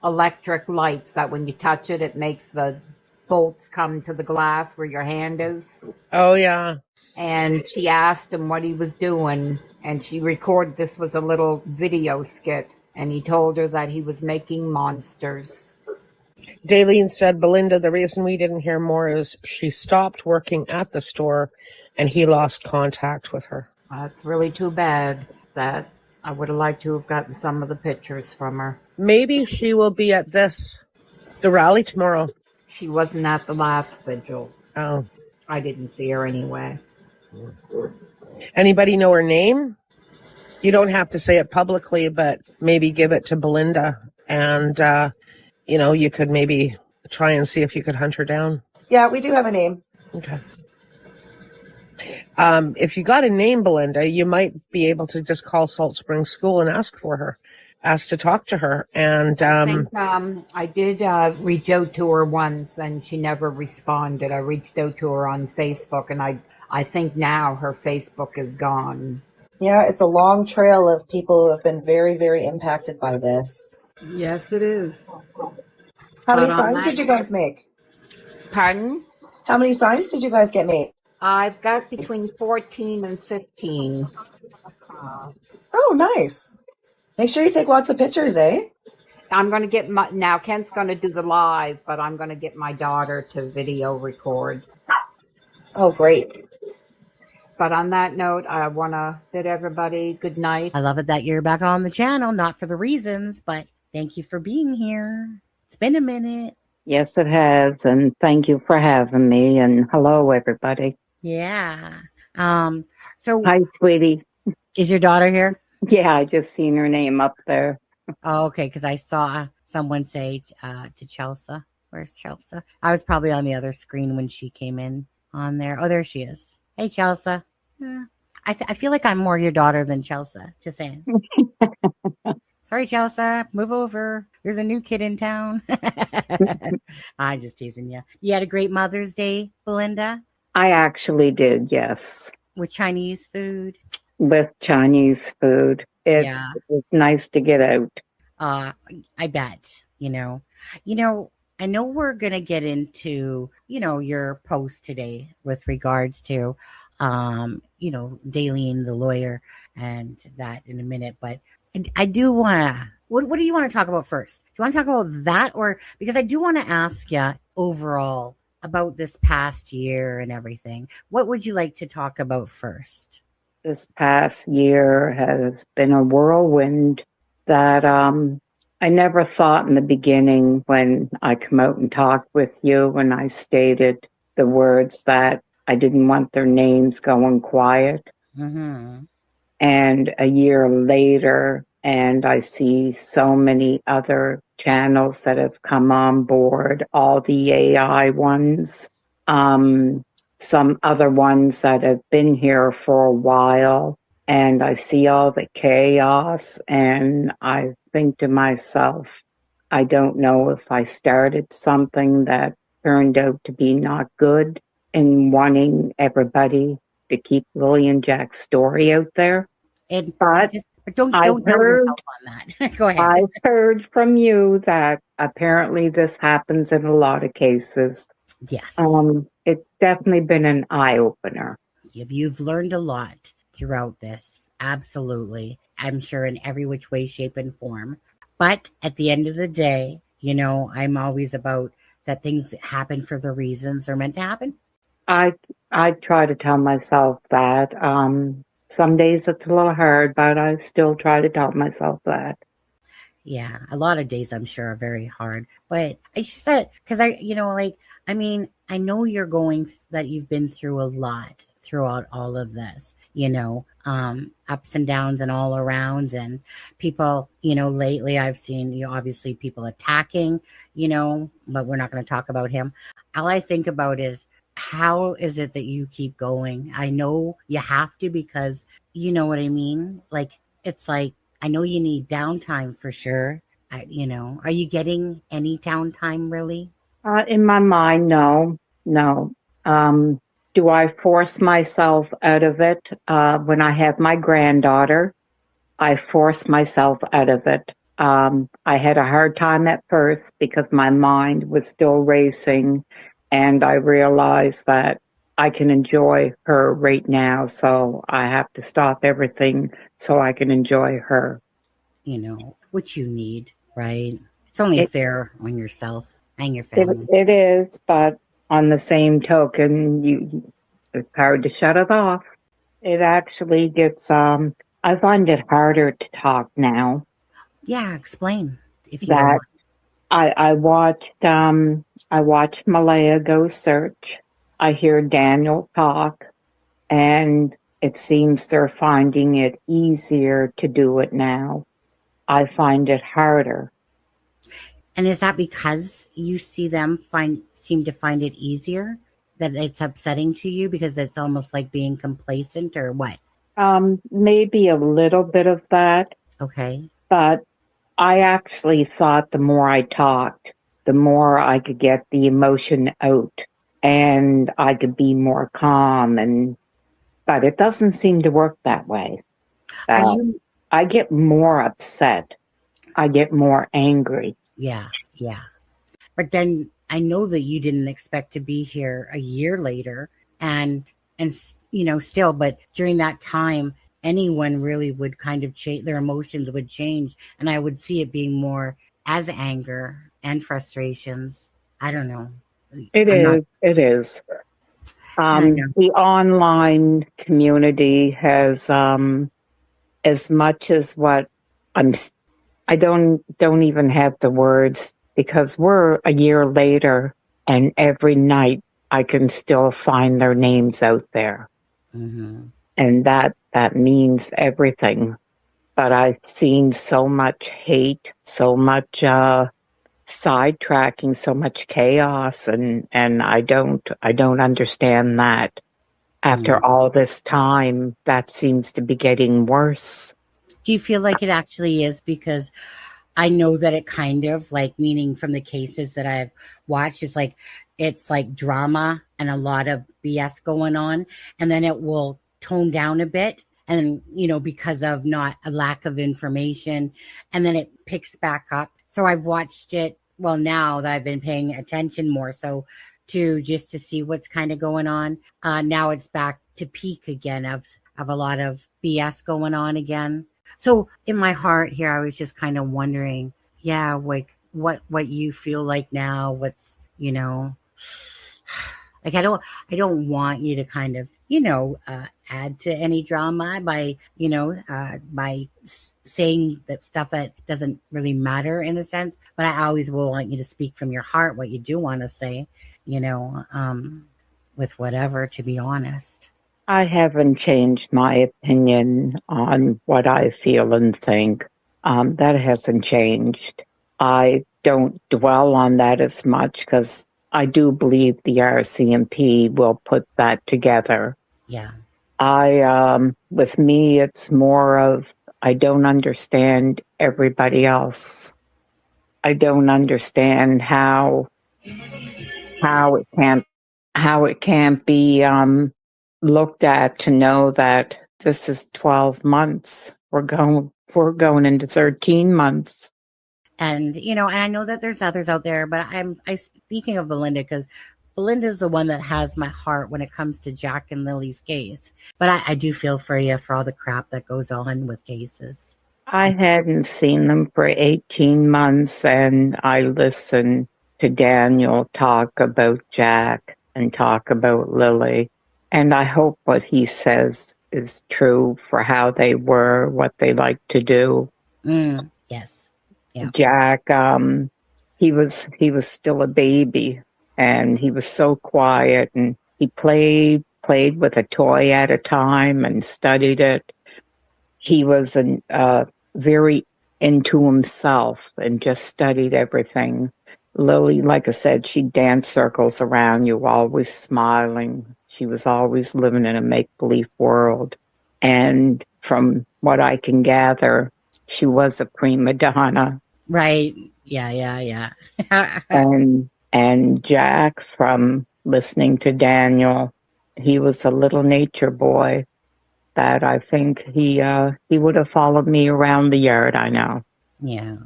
electric lights that when you touch it, it makes the bolts come to the glass where your hand is. Oh, yeah. And she asked him what he was doing, and she recorded this was a little video skit, and he told her that he was making monsters. Daleen said, Belynda, the reason we didn't hear more is she stopped working at the store and he lost contact with her. That's really too bad that I would have liked to have gotten some of the pictures from her. Maybe she will be at the rally tomorrow. She wasn't at the last vigil. Oh. I didn't see her anyway. Anybody know her name? You don't have to say it publicly, but maybe give it to Belynda. And, you could maybe try and see if you could hunt her down. Yeah, we do have a name. Okay. If you got a name, Belynda, you might be able to just call Salt Springs School and ask to talk to her. And I did reach out to her once, and she never responded. I reached out to her on Facebook, and I think now her Facebook is gone. Yeah, it's a long trail of people who have been very, very impacted by this. Yes, it is. How many signs did you guys make? Pardon? How many signs did you guys get made? I've got between 14 and 15. Oh, nice. Make sure you take lots of pictures, eh? I'm going to get now Kent's going to do the live, but I'm going to get my daughter to video record. Oh, great. But on that note, I want to bid everybody good night. I love it that you're back on the channel, not for the reasons, but thank you for being here. It's been a minute. Yes, it has. And thank you for having me. And hello, everybody. Yeah. So hi, sweetie. Is your daughter here? Yeah, I just seen her name up there. Oh, okay. Because I saw someone say to Chelsea. Where's Chelsea? I was probably on the other screen when she came in on there. Oh, there she is. Hey, Chelsea. I feel like I'm more your daughter than Chelsea. Just saying. Sorry, Chelsea. Move over. There's a new kid in town. I'm just teasing you. You had a great Mother's Day, Belynda? I actually did, yes. With Chinese food? With Chinese food. It was nice to get out. I bet, I know we're going to get into, your post today with regards to, Daleen, the lawyer, and that in a minute. But I do want to, what do you want to talk about first? Do you want to talk about that? Or because I do want to ask you overall about this past year and everything. What would you like to talk about first? This past year has been a whirlwind that I never thought in the beginning when I come out and talked with you when I stated the words that I didn't want their names going quiet. Mm-hmm. And a year later, and I see so many other channels that have come on board, all the AI ones, some other ones that have been here for a while, and I see all the chaos, and I think to myself, I don't know if I started something that turned out to be not good in wanting everybody to keep Lily and Jack's story out there. But don't tell yourself on that. Go ahead. I've heard from you that apparently this happens in a lot of cases. Yes. It's definitely been an eye-opener. You've learned a lot throughout this. Absolutely. I'm sure in every which way, shape, and form. But at the end of the day, I'm always about that things happen for the reasons they're meant to happen. I try to tell myself that. Some days it's a little hard, but I still try to tell myself that. Yeah, a lot of days I'm sure are very hard. But I just said, because I know that you've been through a lot throughout all of this, ups and downs and all arounds, and people, lately I've seen, obviously people attacking, but we're not going to talk about him. All I think about is, how is it that you keep going? I know you have to, because you know what I mean? It's like, I know you need downtime for sure. Are you getting any downtime really? In my mind, no. Do I force myself out of it? When I have my granddaughter, I force myself out of it. I had a hard time at first because my mind was still racing, and I realized that I can enjoy her right now, so I have to stop everything so I can enjoy her. What you need, right? It's only fair on yourself and your family. It is, but on the same token, it's hard to shut it off. It actually gets I find it harder to talk now. Yeah, explain if you That want. I watched Malaya go search. I hear Daniel talk, and it seems they're finding it easier to do it now. I find it harder. And is that because you see them seem to find it easier, that it's upsetting to you because it's almost like being complacent, or what? Maybe a little bit of that. Okay. But I actually thought the more I talked, the more I could get the emotion out and I could be more calm. But it doesn't seem to work that way. I get more upset. I get more angry. Yeah. But then I know that you didn't expect to be here a year later, and still, but during that time, anyone really would kind of change, their emotions would change, and I would see it being more as anger and frustrations. I don't know. It is. The online community has, as much as what I don't even have the words, because we're a year later and every night I can still find their names out there. Mm-hmm. And that means everything. But I've seen so much hate, so much sidetracking, so much chaos, and I don't understand that. After all this time, that seems to be getting worse. Do you feel like it actually is? Because I know that it kind of, like, meaning from the cases that I've watched, it's like drama and a lot of BS going on, and then it will tone down a bit, and because of not a lack of information, and then it picks back up. So I've watched it, well, now that I've been paying attention more so to see what's kind of going on. Now it's back to peak again of a lot of BS going on again. So in my heart here, I was just kind of wondering, like what you feel like now, what's, like, I don't want you to kind of, add to any drama by saying that stuff that doesn't really matter in a sense. But I always will want you to speak from your heart, what you do want to say, with whatever, to be honest. I haven't changed my opinion on what I feel and think. That hasn't changed. I don't dwell on that as much because I do believe the RCMP will put that together. Yeah. With me, it's more of, I don't understand everybody else. I don't understand how it can't be looked at to know that this is 12 months. We're going into 13 months. And, and I know that there's others out there, but I'm speaking of Belynda, because Belynda's the one that has my heart when it comes to Jack and Lily's case. But I do feel for you for all the crap that goes on with cases. I hadn't seen them for 18 months, and I listened to Daniel talk about Jack and talk about Lily. And I hope what he says is true for how they were, what they like to do. Yes. Yeah. Jack, he was still a baby, and he was so quiet, and he played with a toy at a time and studied it. He was very into himself and just studied everything. Lily, like I said, she danced circles around you, always smiling. She was always living in a make-believe world. And from what I can gather, she was a prima donna. Right. Yeah. And Jack, from listening to Daniel, he was a little nature boy that I think he would have followed me around the yard, I know. Yeah.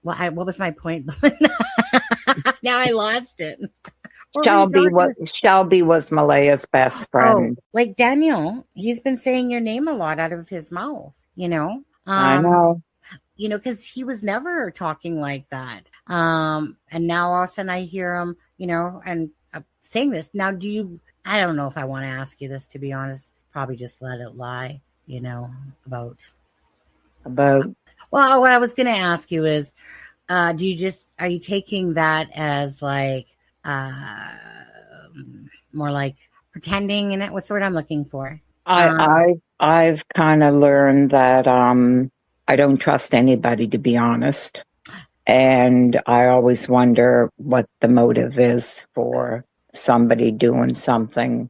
What was my point? Now I lost it. Shelby was Malaya's best friend. Oh, like Daniel, he's been saying your name a lot out of his mouth, I know. Because he was never talking like that. And now all of a sudden I hear him, and saying this. Now, do you I don't know if I want to ask you this, to be honest. Probably just let it lie, about. Well, what I was going to ask you is, are you taking that as like, more like pretending in it? What's the word I'm looking for? I've kind of learned that I don't trust anybody, to be honest. And I always wonder what the motive is for somebody doing something.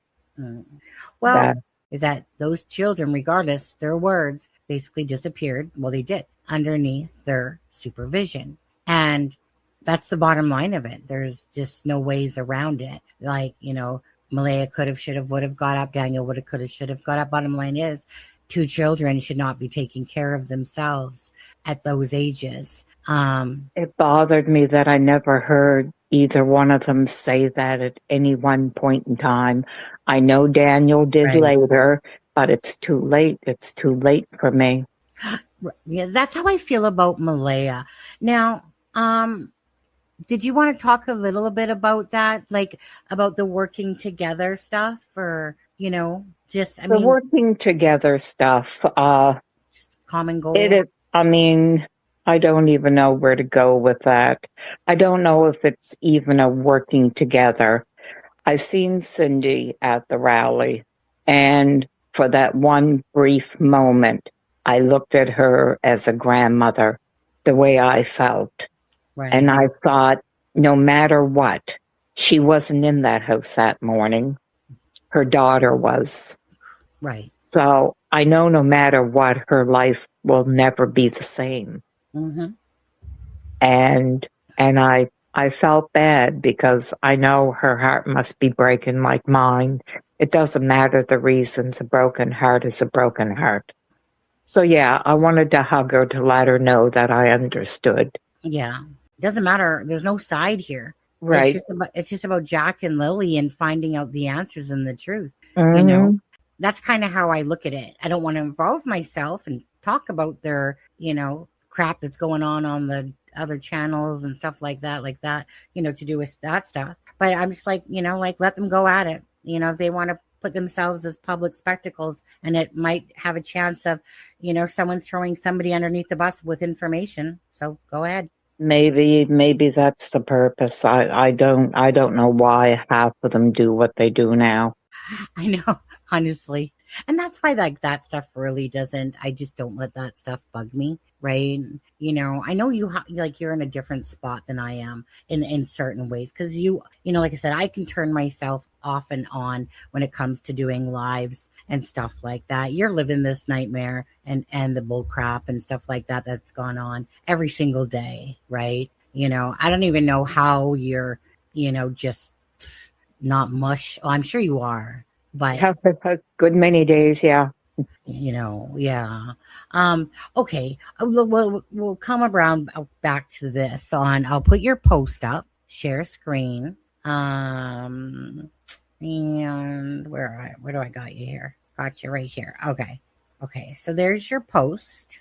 Well, is that those children, regardless, their words basically disappeared. Well, they did underneath their supervision. And that's the bottom line of it. There's just no ways around it. Like, Malaya could have, should have, would have got up. Daniel would have, could have, should have got up. Bottom line is, 2 children should not be taking care of themselves at those ages. It bothered me that I never heard either one of them say that at any one point in time. I know Daniel did later, but it's too late. It's too late for me. Yeah, that's how I feel about Malaya. Now, did you want to talk a little bit about that, like about the working together stuff, or the working together stuff? Just common goal. It is. I don't even know where to go with that. I don't know if it's even a working together. I seen Cindy at the rally, and for that one brief moment, I looked at her as a grandmother, the way I felt. Right. And I thought, no matter what, she wasn't in that house that morning. Her daughter was. Right. So I know no matter what, her life will never be the same. Mm-hmm. And I felt bad because I know her heart must be breaking like mine. It doesn't matter the reasons. A broken heart is a broken heart. So yeah, I wanted to hug her to let her know that I understood. Yeah. It doesn't matter. There's no side here. Right. It's just about Jack and Lily and finding out the answers and the truth. Mm-hmm. That's kind of how I look at it. I don't want to involve myself and talk about their, crap that's going on the other channels and stuff like that, to do with that stuff. But I'm just like, let them go at it. If they want to put themselves as public spectacles, and it might have a chance of, someone throwing somebody underneath the bus with information. So go ahead. Maybe that's the purpose. I don't know why half of them do what they do now. I know, honestly. And that's why that stuff really doesn't, I just don't let that stuff bug me, right? I know you're in a different spot than I am in certain ways, because like I said, I can turn myself off and on when it comes to doing lives and stuff like that. You're living this nightmare and the bull crap and stuff like that that's gone on every single day, right? I don't even know how you're, just not mush. Oh, I'm sure you are. But a good many days, yeah. Yeah. Okay. We'll come around back to this I'll put your post up, share screen. And where do I got you here? Got you right here. Okay. So there's your post.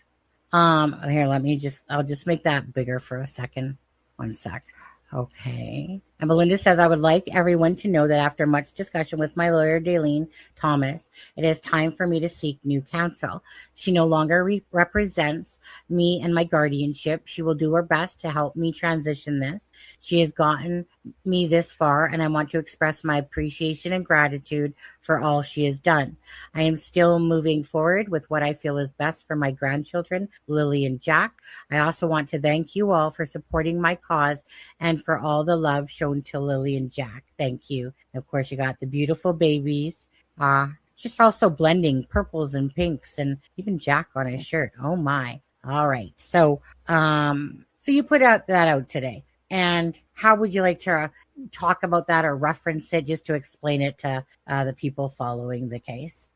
Here, I'll just make that bigger for a second. One sec. Okay. And Belynda says, I would like everyone to know that after much discussion with my lawyer, Daleen Thomas, it is time for me to seek new counsel. She no longer represents me and my guardianship. She will do her best to help me transition this. She has gotten me this far, and I want to express my appreciation and gratitude for all she has done. I am still moving forward with what I feel is best for my grandchildren, Lily and Jack. I also want to thank you all for supporting my cause and for all the love shown to Lily and Jack. Thank you. And of course, you got the beautiful babies. Just also blending purples and pinks, and even Jack on his shirt. Oh my. All right. So you put that out today. And how would you like to talk about that or reference it just to explain it to the people following the case?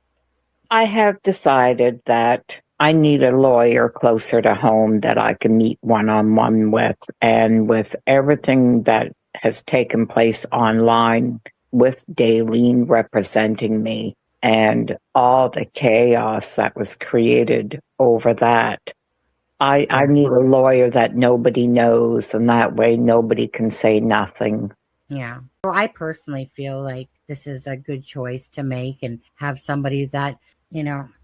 I have decided that I need a lawyer closer to home that I can meet one-on-one with. And with everything that has taken place online with Daleen representing me and all the chaos that was created over that, I need a lawyer that nobody knows, and that way nobody can say nothing. Yeah. Well, I personally feel like this is a good choice to make and have somebody that,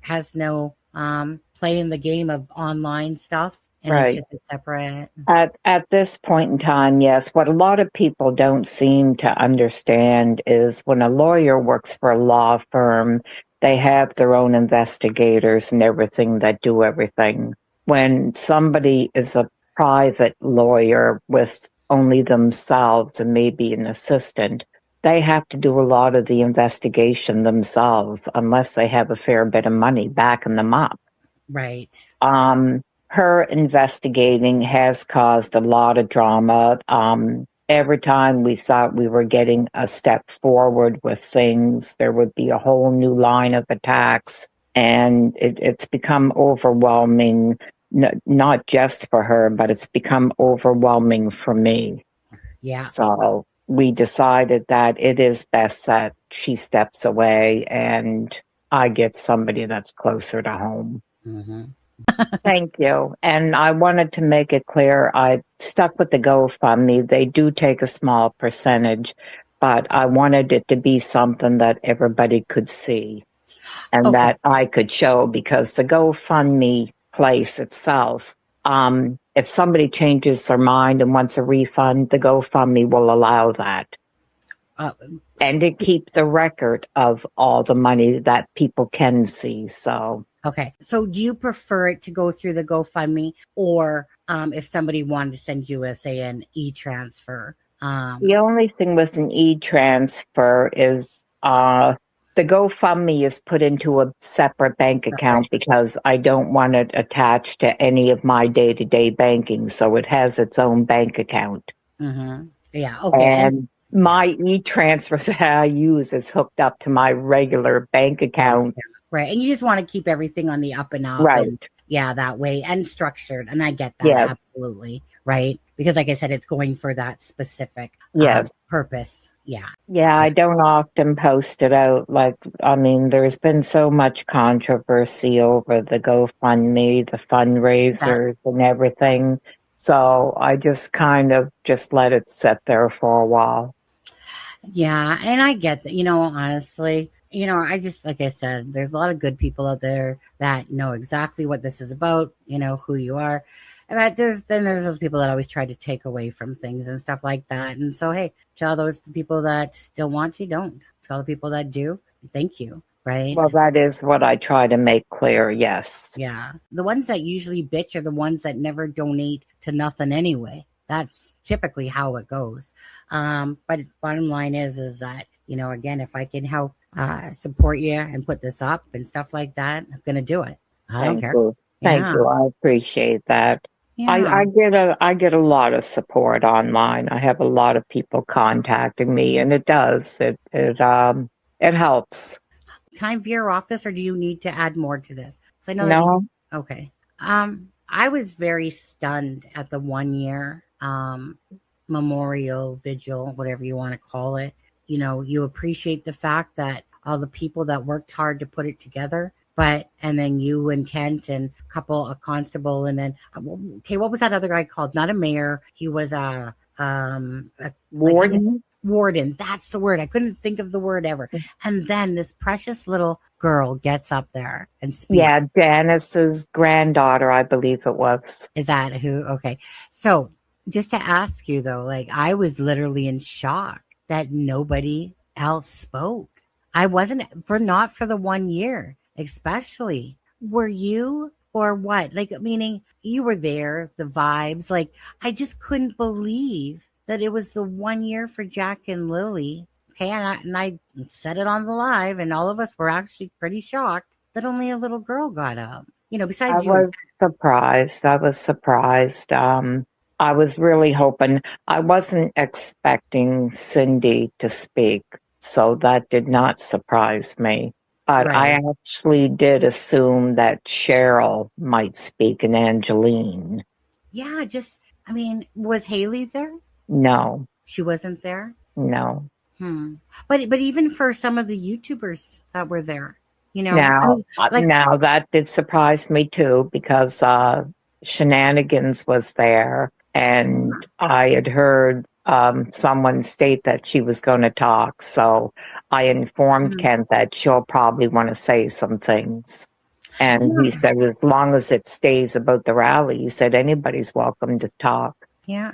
has no play in the game of online stuff. And Right. it's just a separate. At this point in time, yes. What a lot of people don't seem to understand is when a lawyer works for a law firm, they have their own investigators and everything that do everything. When somebody is a private lawyer with only themselves and maybe an assistant, they have to do a lot of the investigation themselves unless they have a fair bit of money backing them up. Right. Her investigating has caused a lot of drama. Every time we thought we were getting a step forward with things, there would be a whole new line of attacks. And it's become overwhelming, not just for her, but it's become overwhelming for me. Yeah. So we decided that it is best that she steps away and I get somebody that's closer to home. Mm-hmm. Thank you. And I wanted to make it clear, I stuck with the GoFundMe. They do take a small percentage, but I wanted it to be something that everybody could see and that I could show, because the GoFundMe place itself, if somebody changes their mind and wants a refund, the GoFundMe will allow that. And to keep the record of all the money that people can see. So. Okay. So do you prefer it to go through the GoFundMe, or if somebody wanted to send you an e-transfer? The only thing with an e-transfer is the GoFundMe is put into a separate bank account because I don't want it attached to any of my day-to-day banking. So it has its own bank account. Mm-hmm. Yeah. Okay. And my e-transfer that I use is hooked up to my regular bank account. Right. And you just want to keep everything on the up and up. Right. And, that way, and structured. And I get that. Yes. Absolutely. Right. Because like I said, it's going for that specific purpose. Yeah. Yeah, I don't often post it out. There's been so much controversy over the GoFundMe, the fundraisers and everything. So I just kind of just let it sit there for a while. Yeah. And I get that, honestly. I just, like I said, there's a lot of good people out there that know exactly what this is about, who you are. And there's those people that always try to take away from things and stuff like that. And so, hey, tell those people that don't want to, don't. Tell the people that do, thank you. Right. Well, that is what I try to make clear. Yes. Yeah. The ones that usually bitch are the ones that never donate to nothing anyway. That's typically how it goes. But bottom line is that, again, if I can help support you and put this up and stuff like that, I'm going to do it. I don't care. Thank you. I appreciate that. Yeah. I get a lot of support online. I have a lot of people contacting me, and it does. It helps. Can I veer off this, or do you need to add more to this? I know no. Okay. I was very stunned at the 1 year memorial vigil, whatever you want to call it. You appreciate the fact that all the people that worked hard to put it together, and then you and Kent and a constable, and then, what was that other guy called? Not a mayor. He was a warden. Warden. That's the word. I couldn't think of the word ever. And then this precious little girl gets up there and speaks. Yeah, Janice's granddaughter, I believe it was. Is that who? Okay. So just to ask you though, I was literally in shock that nobody else spoke. I wasn't not for the 1 year, especially. Were you, or what? Meaning you were there, the vibes, I just couldn't believe that it was the 1 year for Jack and Lily. Okay. And I said it on the live, and all of us were actually pretty shocked that only a little girl got up, besides you. I was surprised. I was really hoping. I wasn't expecting Cindy to speak, so that did not surprise me. But I actually did assume that Cheryl might speak, and Angeline. Yeah, was Haley there? No. She wasn't there? No. But even for some of the YouTubers that were there, Now that did surprise me too, because Shenanigans was there, and I had heard someone state that she was going to talk. So I informed Kent that she'll probably want to say some things. And he said, as long as it stays about the rally, he said, anybody's welcome to talk. Yeah.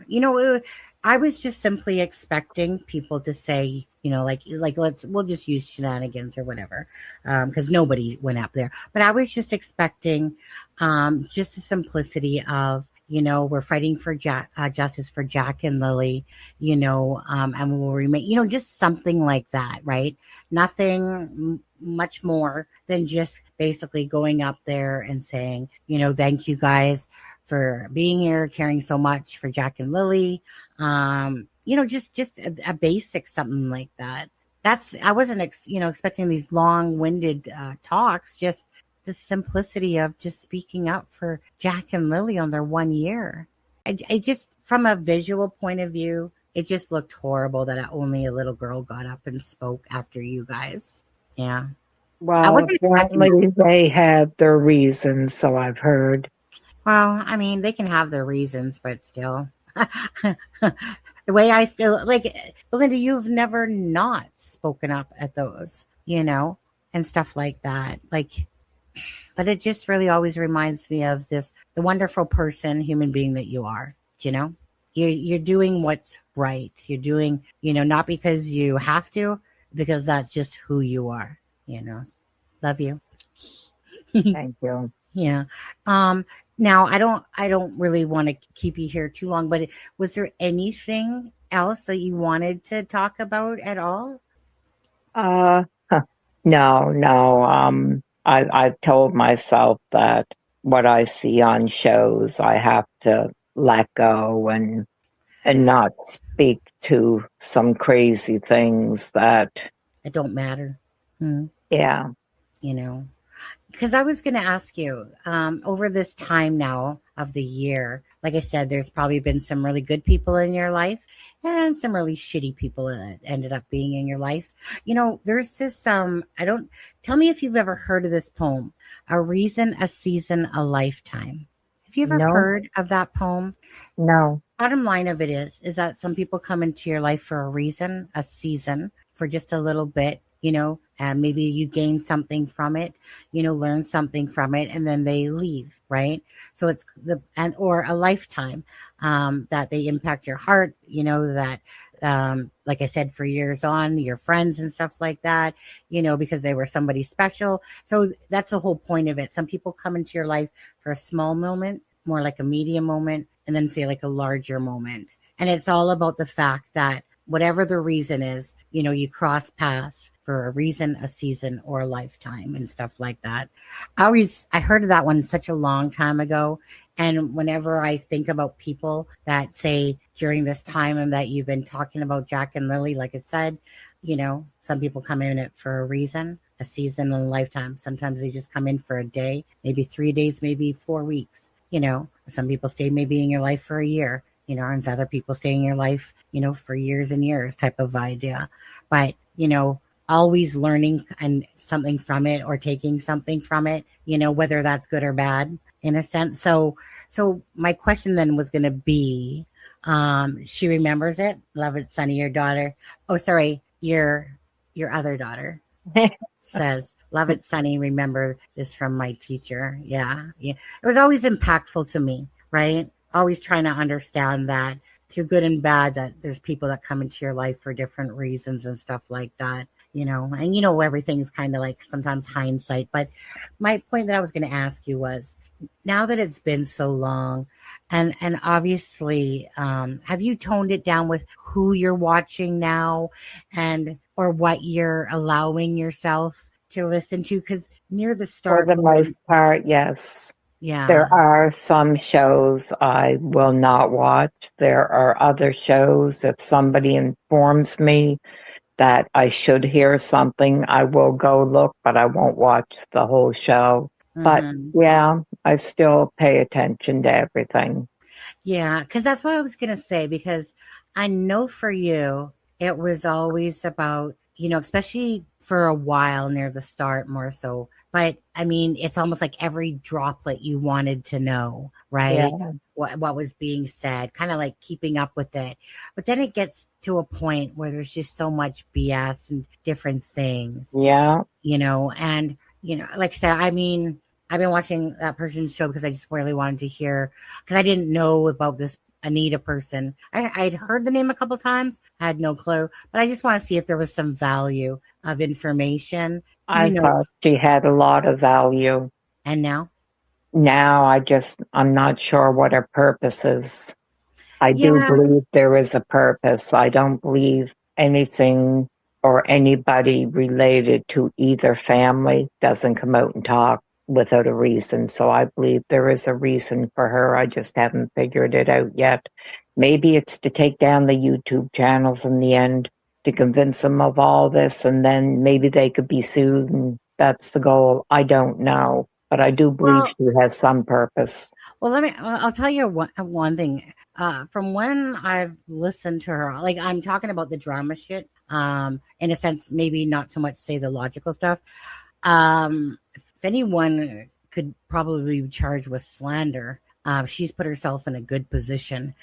I was just simply expecting people to say, we'll just use shenanigans or whatever. Cause nobody went up there, but I was just expecting, just the simplicity of, we're fighting for justice for Jack and Lily, and we will remain, just something like that, right? Nothing much more than just basically going up there and saying, thank you guys for being here, caring so much for Jack and Lily. Just a basic something like that. I wasn't, expecting these long-winded talks, just the simplicity of just speaking up for Jack and Lily on their 1 year. I just, from a visual point of view, it just looked horrible that only a little girl got up and spoke after you guys. Yeah. Well, I wasn't apparently they had their reasons, so I've heard. Well, I mean, they can have their reasons, but still. The way I feel, like, Belynda, you've never not spoken up at those, and stuff like that. But it just really always reminds me of the wonderful human being that you are, You're doing what's right. You're doing, not because you have to, because that's just who you are, Love you. Thank you. Yeah. Now I don't really want to keep you here too long, but was there anything else that you wanted to talk about at all? No. I've told myself that what I see on shows, I have to let go and not speak to some crazy things that don't matter. Yeah. Because I was going to ask you, over this time now of the year, like I said, there's probably been some really good people in your life and some really shitty people that ended up being in your life. There's this, tell me if you've ever heard of this poem, A Reason, a Season, a Lifetime. Have you ever heard of that poem? No. Bottom line of it is that some people come into your life for a reason, a season, for just a little bit, and maybe you gain something from it, learn something from it, and then they leave, right? So it's or a lifetime, that they impact your heart, that, like I said, for years on, your friends and stuff like that, because they were somebody special. So that's the whole point of it. Some people come into your life for a small moment, more like a medium moment, and then say like a larger moment. And it's all about the fact that whatever the reason is, you cross paths for a reason, a season, or a lifetime and stuff like that. I heard of that one such a long time ago. And whenever I think about people that say during this time and that you've been talking about Jack and Lily, like I said, some people come in it for a reason, a season, and a lifetime. Sometimes they just come in for a day, maybe 3 days, maybe 4 weeks. Some people stay maybe in your life for a year, and other people stay in your life, for years and years type of idea. But, always learning and something from it or taking something from it, whether that's good or bad in a sense. So my question then was going to be, she remembers it. Love it, Sunny, your daughter. Oh, sorry. Your other daughter says, love it, Sunny. Remember this from my teacher. Yeah. It was always impactful to me, right? Always trying to understand that through good and bad, that there's people that come into your life for different reasons and stuff like that, and everything's kind of like sometimes hindsight. But my point that I was going to ask you was, now that it's been so long and obviously, have you toned it down with who you're watching now or what you're allowing yourself to listen to? Because near the start, for the most part, yes. Yeah. There are some shows I will not watch. There are other shows, if somebody informs me that I should hear something, I will go look, but I won't watch the whole show. But yeah, I still pay attention to everything. Yeah, because that's what I was going to say, because I know for you, it was always about, especially for a while near the start more so. But I mean, it's almost like every droplet you wanted to know, right? Yeah. What was being said, kind of like keeping up with it. But then it gets to a point where there's just so much BS and different things. Yeah. And like I said, I mean, I've been watching that person's show because I just really wanted to hear, because I didn't know about this Anita person. I'd heard the name a couple times, I had no clue, but I just want to see if there was some value of information. I thought she had a lot of value. And now? Now I'm not sure what her purpose is. I do believe there is a purpose. I don't believe anything or anybody related to either family doesn't come out and talk without a reason. So I believe there is a reason for her. I just haven't figured it out yet. Maybe it's to take down the YouTube channels in the end, to convince them of all this, and then maybe they could be sued, and that's the goal. I don't know, but I do believe she has some purpose. Well, I'll tell you one thing. From when I've listened to her, like, I'm talking about the drama shit, in a sense, maybe not so much say the logical stuff. If anyone could probably be charged with slander, she's put herself in a good position.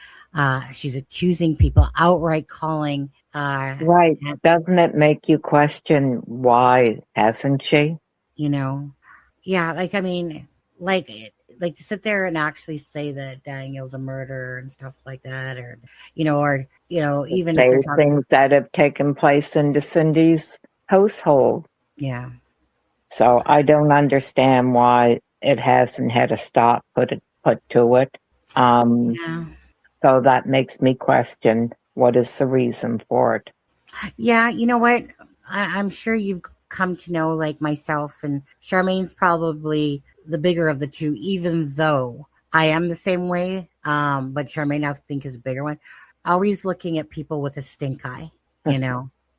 She's accusing people, outright calling. Right. Doesn't it make you question why hasn't she? Yeah, like, I mean, like to sit there and actually say that Daniel's a murderer and stuff like that, or even if they're talking things that have taken place into Cindy's household. Yeah. So I don't understand why it hasn't had a stop put to it. Yeah. So that makes me question, what is the reason for it? Yeah, you know what? I'm sure you've come to know, like myself, and Charmaine's probably the bigger of the two, even though I am the same way. But Charmaine, I think, is a bigger one. Always looking at people with a stink eye,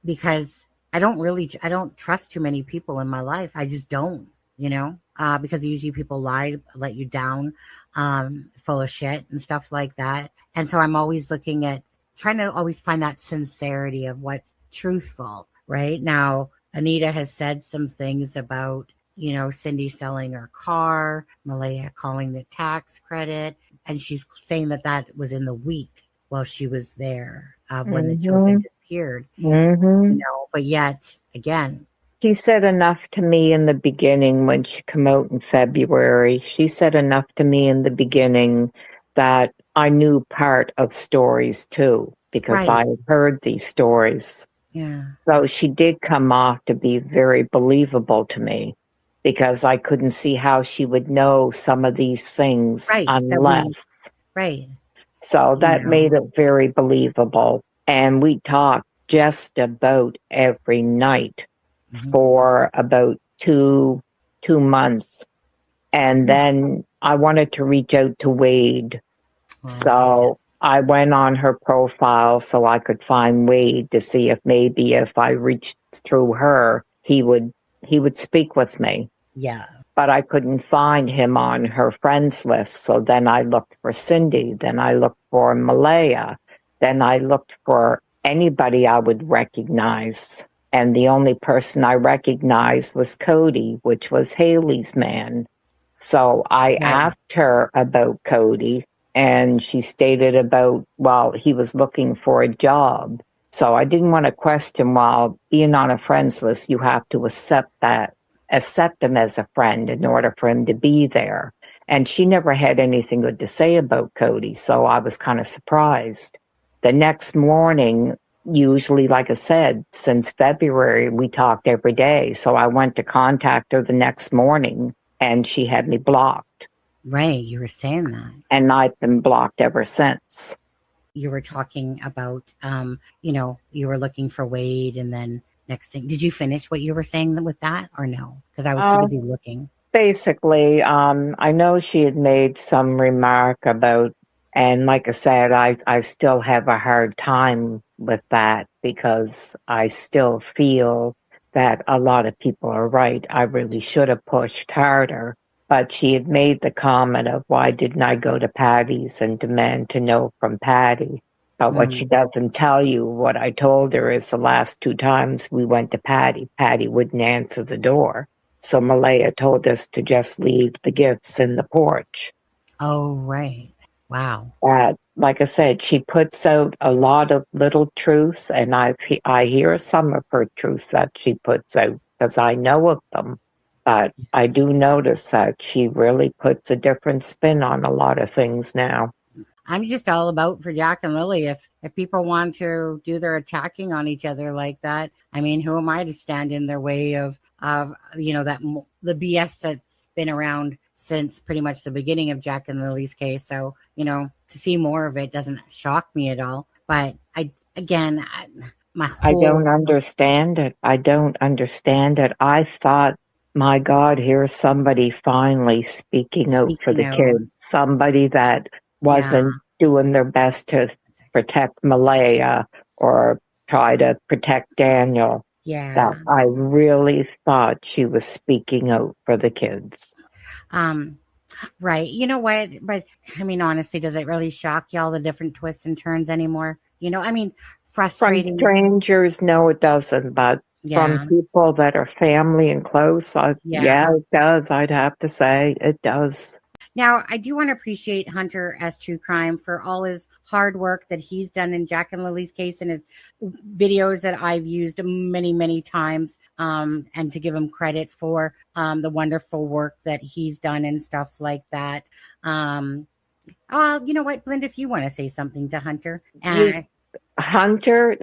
because I don't trust too many people in my life. I just don't, because usually people lie, let you down, full of shit and stuff like that. And so I'm always trying to always find that sincerity of what's truthful. Right now, Anita has said some things about, Cindy selling her car, Malaya calling the tax credit, and she's saying that was in the week while she was there, when the children disappeared. But yet, again, she said enough to me in the beginning when she came out in February. She said enough to me in the beginning that I knew part of stories too, because I had heard these stories. Yeah. So she did come off to be very believable to me, because I couldn't see how she would know some of these things unless. So that made it very believable. And we talked just about every night for about two months. And then I wanted to reach out to Wade. So I went on her profile so I could find Wade to see if I reached through her, he would speak with me. Yeah. But I couldn't find him on her friends list. So then I looked for Cindy. Then I looked for Malaya. Then I looked for anybody I would recognize. And the only person I recognized was Cody, which was Haley's man. So I asked her about Cody, and she stated he was looking for a job. So I didn't want to question, being on a friends list, you have to accept him as a friend in order for him to be there. And she never had anything good to say about Cody, so I was kind of surprised. The next morning, usually, like I said, since February, we talked every day. So I went to contact her the next morning, and she had me blocked. Right, you were saying that. And I've been blocked ever since. You were talking about, you were looking for Wade, and then next thing, did you finish what you were saying with that, or no? Because I was too busy looking. Basically, I know she had made some remark about, and like I said, I still have a hard time with that, because I still feel that a lot of people are right. I really should have pushed harder. But she had made the comment of, why didn't I go to Patty's and demand to know from Patty? But what she doesn't tell you, what I told her is the last 2 times we went to Patty wouldn't answer the door. So Malaya told us to just leave the gifts in the porch. Oh, right. Wow. Like I said, she puts out a lot of little truths, and I hear some of her truths that she puts out because I know of them. But I do notice that she really puts a different spin on a lot of things now. I'm just all about for Jack and Lily. If people want to do their attacking on each other like that, I mean, who am I to stand in their way of that the BS that's been around since pretty much the beginning of Jack and Lily's case. So, to see more of it doesn't shock me at all. But I don't understand it. I don't understand it. I thought, my God, here's somebody finally speaking out for the kids. Somebody that wasn't doing their best to protect Malaya or try to protect Daniel. Yeah. That I really thought she was speaking out for the kids. Right. You know what? But I mean, honestly, does it really shock you all the different twists and turns anymore? Frustrating. From strangers, no, it doesn't. But from people that are family and close, it does. I'd have to say it does. Now, I do want to appreciate Hunter as True Crime for all his hard work that he's done in Jack and Lily's case and his videos that I've used many, many times, and to give him credit for the wonderful work that he's done and stuff like that. You know what, Belynda, if you want to say something to Hunter. Hunter,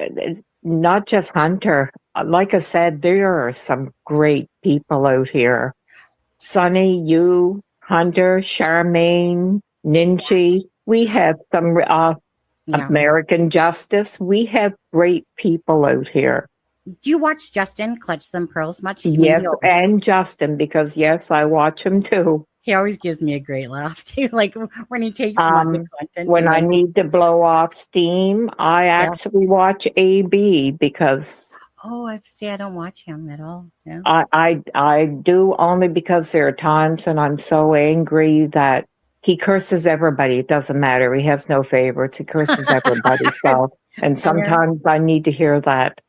not just Hunter. Like I said, there are some great people out here. Sonny, you, Hunter, Charmaine, Ninji. We have some American Justice. We have great people out here. Do you watch Justin Clutch Them Pearls much? Yes, and Justin, because I watch him too. He always gives me a great laugh too, like when he takes the content. When I need to blow off steam, I actually watch AB because... Oh, I don't watch him at all. Yeah. I do only because there are times when I'm so angry that he curses everybody. It doesn't matter. He has no favorites. He curses everybody. And sometimes I need to hear that.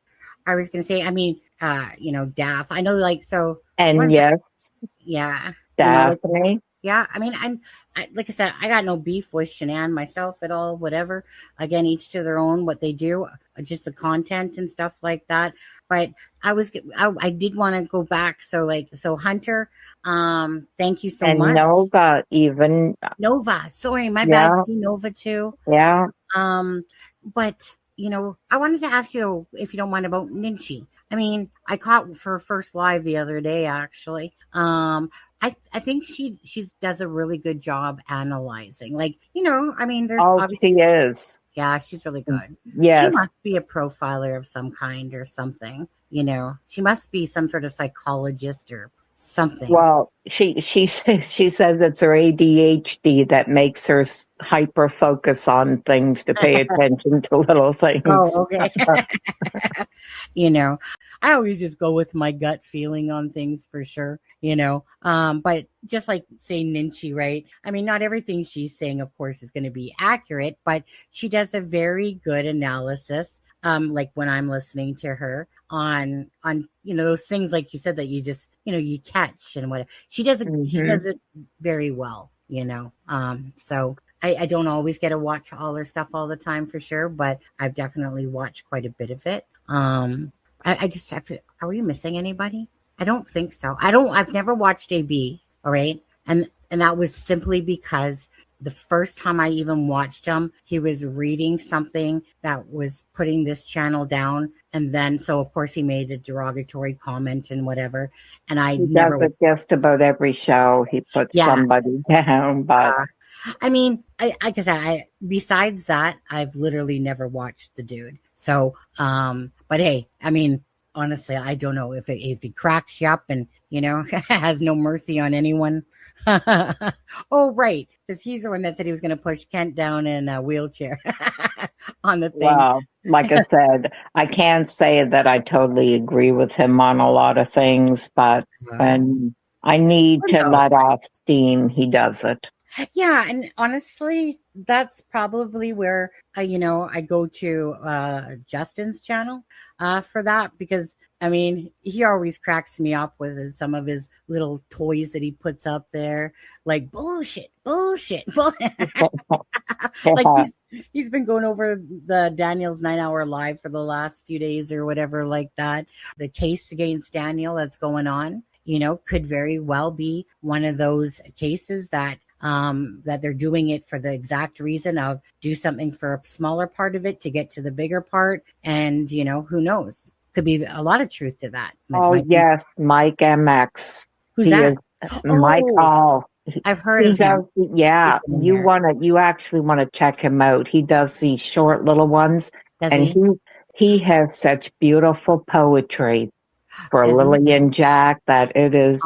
I was going to say, Daff. I know, And Daphne. Like I said, I got no beef with Shanann myself at all, whatever. Again, each to their own, what they do, just the content and stuff like that. But I did want to go back. So Hunter, thank you so much. And Nova, sorry, my bad. See Nova too. Yeah. But, I wanted to ask you, if you don't mind, about Ninchi. I caught her first live the other day, actually. I think she does a really good job analyzing. There's obviously... she is. Yeah, she's really good. Yes. She must be a profiler of some kind or something. She must be some sort of psychologist or something. Well, she says it's her ADHD that makes her hyper focus on things to pay attention to little things. Oh, okay. I always just go with my gut feeling on things for sure, but just like saying Ninchi, right? Not everything she's saying, of course, is going to be accurate, but she does a very good analysis. Like when I'm listening to her on those things, like you said, that you just, you catch and whatever. She does it very well, so I don't always get to watch all her stuff all the time for sure, but I've definitely watched quite a bit of it. I just have to, are we missing anybody? I don't think so. I've never watched AB. All right. And that was simply because the first time I even watched him, he was reading something that was putting this channel down. And then, so of course he made a derogatory comment and whatever. And he does it just about every show. He puts somebody down, but like I said, besides that, I've literally never watched the dude. So, but hey, honestly, I don't know if he cracks you up and, has no mercy on anyone. Oh, right. Because he's the one that said he was going to push Kent down in a wheelchair on the thing. Well, like I said, I can't say that I totally agree with him on a lot of things, but when I need to let off steam, he does it. Yeah, and honestly, that's probably where I go to Justin's channel for that, because I mean, he always cracks me up with some of his little toys that he puts up there, like bullshit. Like he's been going over the Daniel's 9-hour live for the last few days or whatever like that. The case against Daniel that's going on, could very well be one of those cases that they're doing it for the exact reason of do something for a smaller part of it to get to the bigger part. And, who knows? Could be a lot of truth to that. Yes, Mike MX. Who's that? Mike. I've heard of him. You actually want to check him out. He does these short little ones. Does he has such beautiful poetry for Lily and Jack that it is,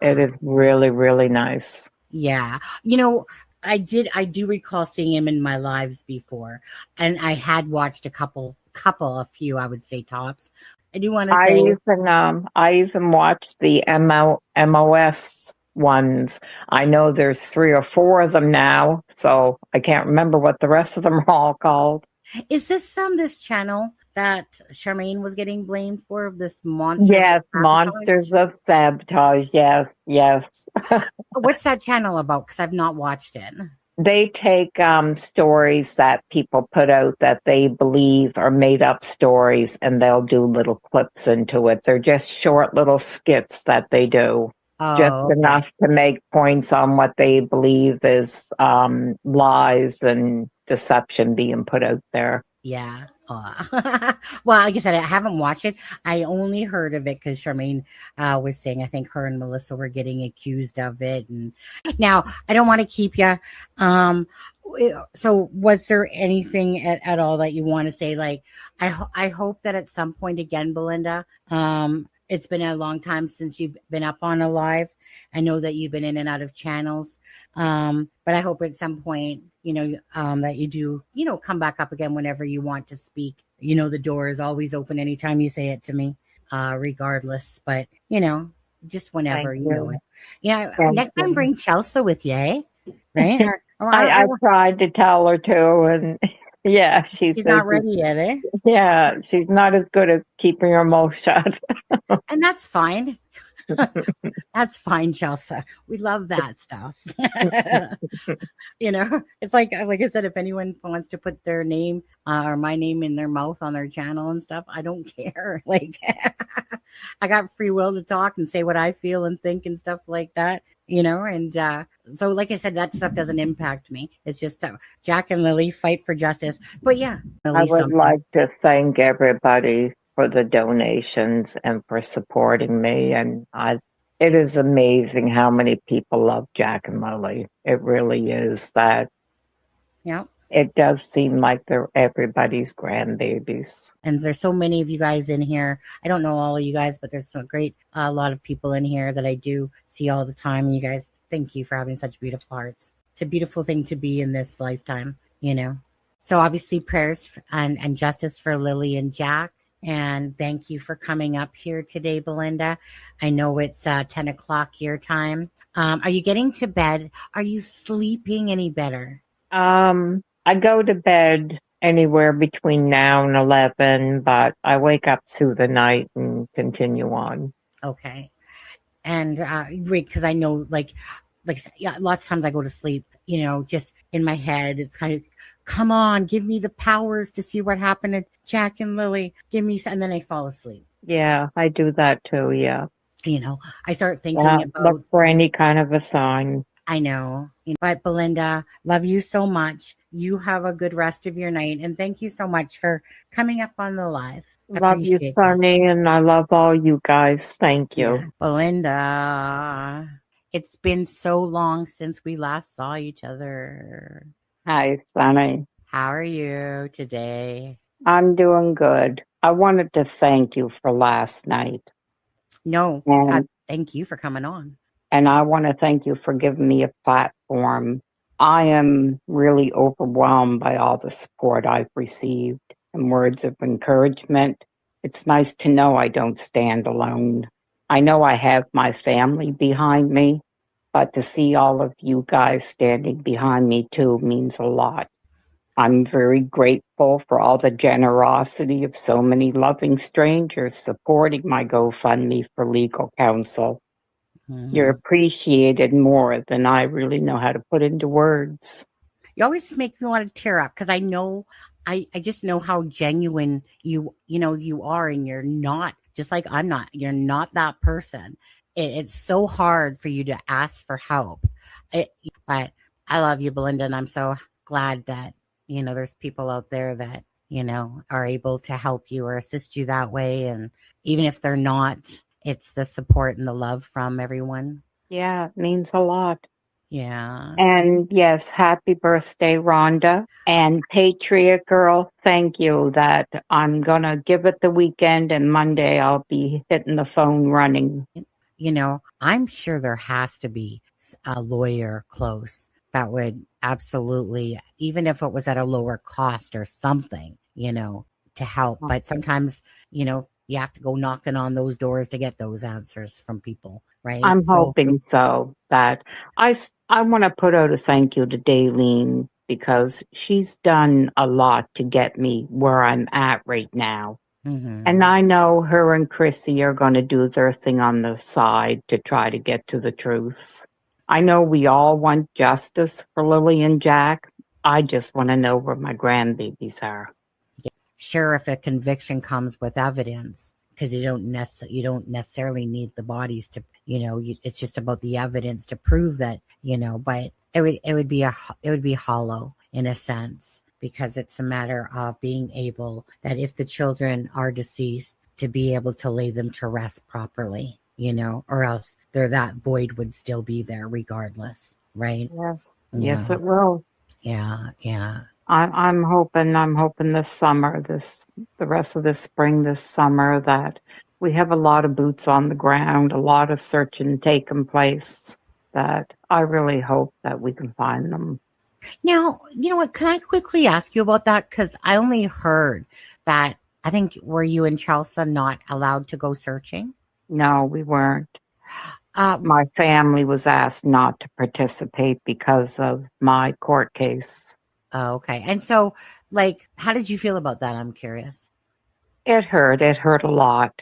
it is really, really nice. Yeah. I do recall seeing him in my lives before, and I had watched a few, I would say tops. I do want to say I even watched the MOS ones. I know there's 3 or 4 of them now, so I can't remember what the rest of them are all called. Is this channel that Charmaine was getting blamed for, this monster? Yes, Monsters of Sabotage. Yes. What's that channel about? Because I've not watched it. They take stories that people put out that they believe are made up stories, and they'll do little clips into it. They're just short little skits that they do. Enough to make points on what they believe is lies and deception being put out there. Yeah. Well, like I said, I haven't watched it. I only heard of it because Charmaine was saying, I think her and Melissa were getting accused of it. And now I don't want to keep you. So was there anything at all that you want to say? Like, I hope that at some point again, Belynda, it's been a long time since you've been up on a live. I know that you've been in and out of channels. But I hope at some point, that you do, come back up again whenever you want to speak. The door is always open anytime you say it to me, regardless. But, just whenever, next time bring Chelsea with you, eh? Right? I tried to tell her to, and yeah, she's not ready yet, eh? Yeah, she's not as good at keeping her mouth shut. And that's fine. That's fine, Chelsea. We love that stuff. It's like I said, if anyone wants to put their name or my name in their mouth on their channel and stuff, I don't care. Like, I got free will to talk and say what I feel and think and stuff like that, and so like I said, that stuff doesn't impact me. It's just Jack and Lily fight for justice. But yeah, I would like to thank everybody for the donations and for supporting me. And it is amazing how many people love Jack and Lily. It really is that. Yeah. It does seem like they're everybody's grandbabies. And there's so many of you guys in here. I don't know all of you guys, but there's a lot of people in here that I do see all the time. And you guys, thank you for having such beautiful hearts. It's a beautiful thing to be in this lifetime, So obviously prayers and justice for Lily and Jack. And thank you for coming up here today, Belynda. I know it's 10 o'clock your time. Are you getting to bed? Are you sleeping any better? I go to bed anywhere between now and 11, but I wake up through the night and continue on. Okay. And because I know, like lots of times I go to sleep, just in my head. It's kind of, come on, give me the powers to see what happened to Jack and Lily. And then I fall asleep. Yeah, I do that too. Yeah. I start thinking about look for any kind of a sign. I know. But Belynda, love you so much. You have a good rest of your night. And thank you so much for coming up on the live. Love you, Sunny, and I love all you guys. Thank you. Yeah. Belynda, it's been so long since we last saw each other. Hi, Sunny. How are you today? I'm doing good. I wanted to thank you for last night. No, thank you for coming on. And I want to thank you for giving me a platform. I am really overwhelmed by all the support I've received and words of encouragement. It's nice to know I don't stand alone. I know I have my family behind me, but to see all of you guys standing behind me too means a lot. I'm very grateful for all the generosity of so many loving strangers supporting my GoFundMe for legal counsel. You're appreciated more than I really know how to put into words. You always make me want to tear up because I know, I just know how genuine you are, and you're not, just like I'm not, you're not that person. It's so hard for you to ask for help. But I love you, Belynda, and I'm so glad that, there's people out there that, are able to help you or assist you that way. And even if they're not, it's the support and the love from everyone. Yeah, it means a lot. Yeah. And yes, happy birthday, Rhonda. And Patriot Girl, thank you. That I'm going to give it the weekend, and Monday I'll be hitting the phone running. I'm sure there has to be a lawyer close that would absolutely, even if it was at a lower cost or something, to help. But sometimes, you have to go knocking on those doors to get those answers from people, right? I'm hoping so. That I want to put out a thank you to Daylene, because she's done a lot to get me where I'm at right now. Mm-hmm. And I know her and Chrissy are going to do their thing on the side to try to get to the truth. I know we all want justice for Lily and Jack. I just want to know where my grandbabies are. Sure, if a conviction comes with evidence, because you don't necessarily need the bodies to, it's just about the evidence to prove that, but it would be hollow in a sense, because it's a matter of being able, that if the children are deceased, to be able to lay them to rest properly, or else that void would still be there regardless, right? Yes, Yeah. yes, it will. Yeah. I'm hoping this summer, the rest of this spring, this summer, that we have a lot of boots on the ground, a lot of searching taking place, that I really hope that we can find them. Now, you know what? Can I quickly ask you about that? Because I only heard that, I think, were you and Chelsea not allowed to go searching? No, we weren't. My family was asked not to participate because of my court case. Oh, okay. And so, how did you feel about that? I'm curious. It hurt. It hurt a lot.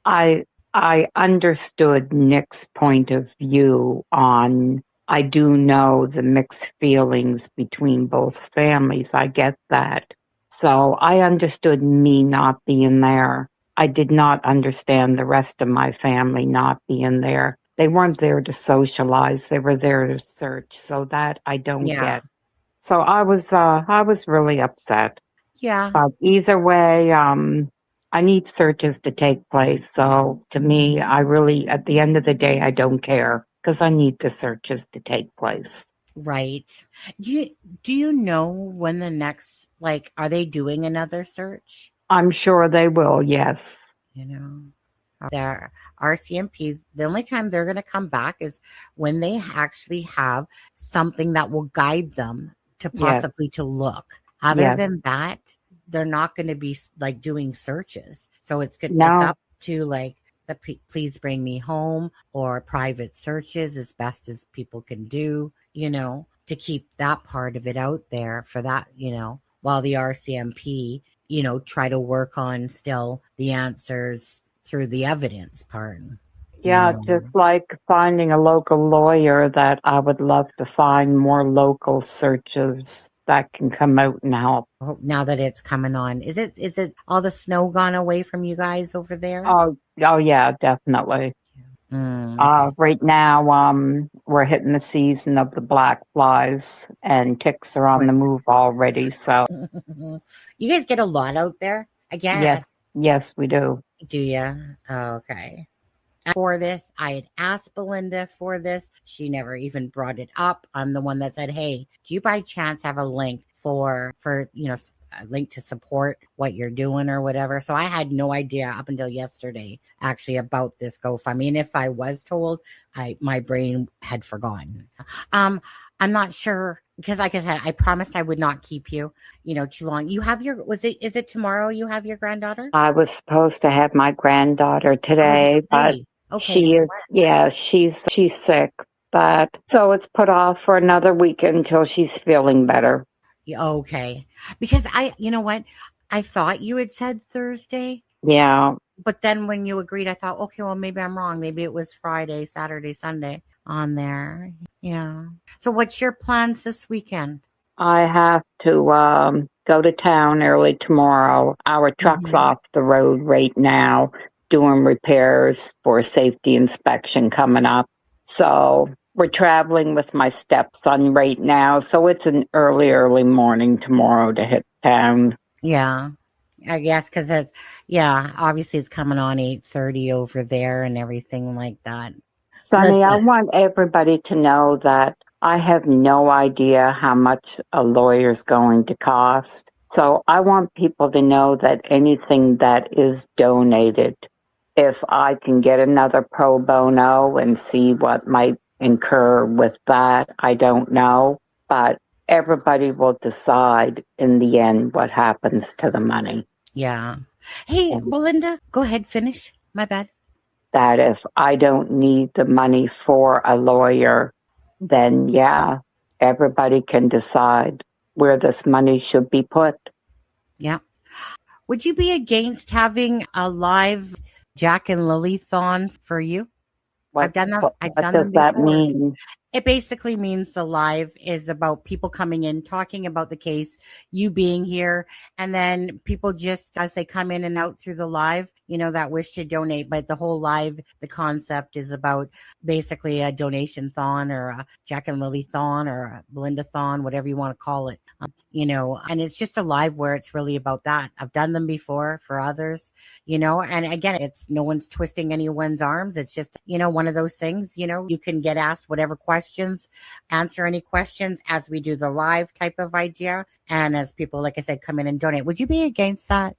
I understood Nick's point of view on, I do know the mixed feelings between both families. I get that. So I understood me not being there. I did not understand the rest of my family not being there. They weren't there to socialize. They were there to search. So that I don't get. So I was really upset. Yeah. But either way, I need searches to take place. So to me, at the end of the day, I don't care, because I need the searches to take place. Right. Do you know when the next, are they doing another search? I'm sure they will, yes. Their RCMP, the only time they're going to come back is when they actually have something that will guide them to possibly to look. Other than that, they're not going to be doing searches. So it's good. No. It's up to the please bring me home or private searches as best as people can do, to keep that part of it out there for that, while the RCMP, try to work on still the answers through the evidence part. Yeah, just like finding a local lawyer, that I would love to find more local searches that can come out and help. Now that it's coming on, is it all the snow gone away from you guys over there? Oh yeah, definitely. Okay. Right now, we're hitting the season of the black flies, and ticks are on the move already. So you guys get a lot out there, I guess. Yes, we do. Do you? Okay. For this, I had asked Belynda for this. She never even brought it up. I'm the one that said, "Hey, do you by chance have a link for a link to support what you're doing or whatever?" So I had no idea up until yesterday actually about this GoFundMe. And if I was told, my brain had forgotten. I'm not sure, because like I said, I promised I would not keep you, too long. You have is it tomorrow you have your granddaughter? I was supposed to have my granddaughter today, but okay. she is, she's sick. that. So it's put off for another week until she's feeling better. Okay. Because you know what? I thought you had said Thursday. Yeah. But then when you agreed, I thought, okay, well, maybe I'm wrong. Maybe it was Friday, Saturday, Sunday on there. Yeah. So what's your plans this weekend? I have to go to town early tomorrow. Our truck's off the road right now, doing repairs for a safety inspection coming up. So we're traveling with my stepson right now. So it's an early morning tomorrow to hit town. Yeah. I guess because obviously it's coming on 8:30 over there and everything like that. Sonny, I want everybody to know that I have no idea how much a lawyer's going to cost. So I want people to know that anything that is donated, if I can get another pro bono and see what might incur with that, I don't know. But everybody will decide in the end what happens to the money. Yeah. Hey, Belynda, go ahead, finish. My bad. That if I don't need the money for a lawyer, then everybody can decide where this money should be put. Yeah. Would you be against having a live Jack and Lily-thon for you? I've done that. What does that mean? It basically means the live is about people coming in, talking about the case, you being here, and then people just, as they come in and out through the live, that wish to donate. But the whole live, the concept is about basically a donation-thon or a Jack and Lily-thon or a Belynda-thon, whatever you want to call it. And it's just a live where it's really about that. I've done them before for others, and again, it's no one's twisting anyone's arms. It's just, one of those things, you can get asked whatever questions, answer any questions as we do the live type of idea. And as people, like I said, come in and donate. Would you be against that?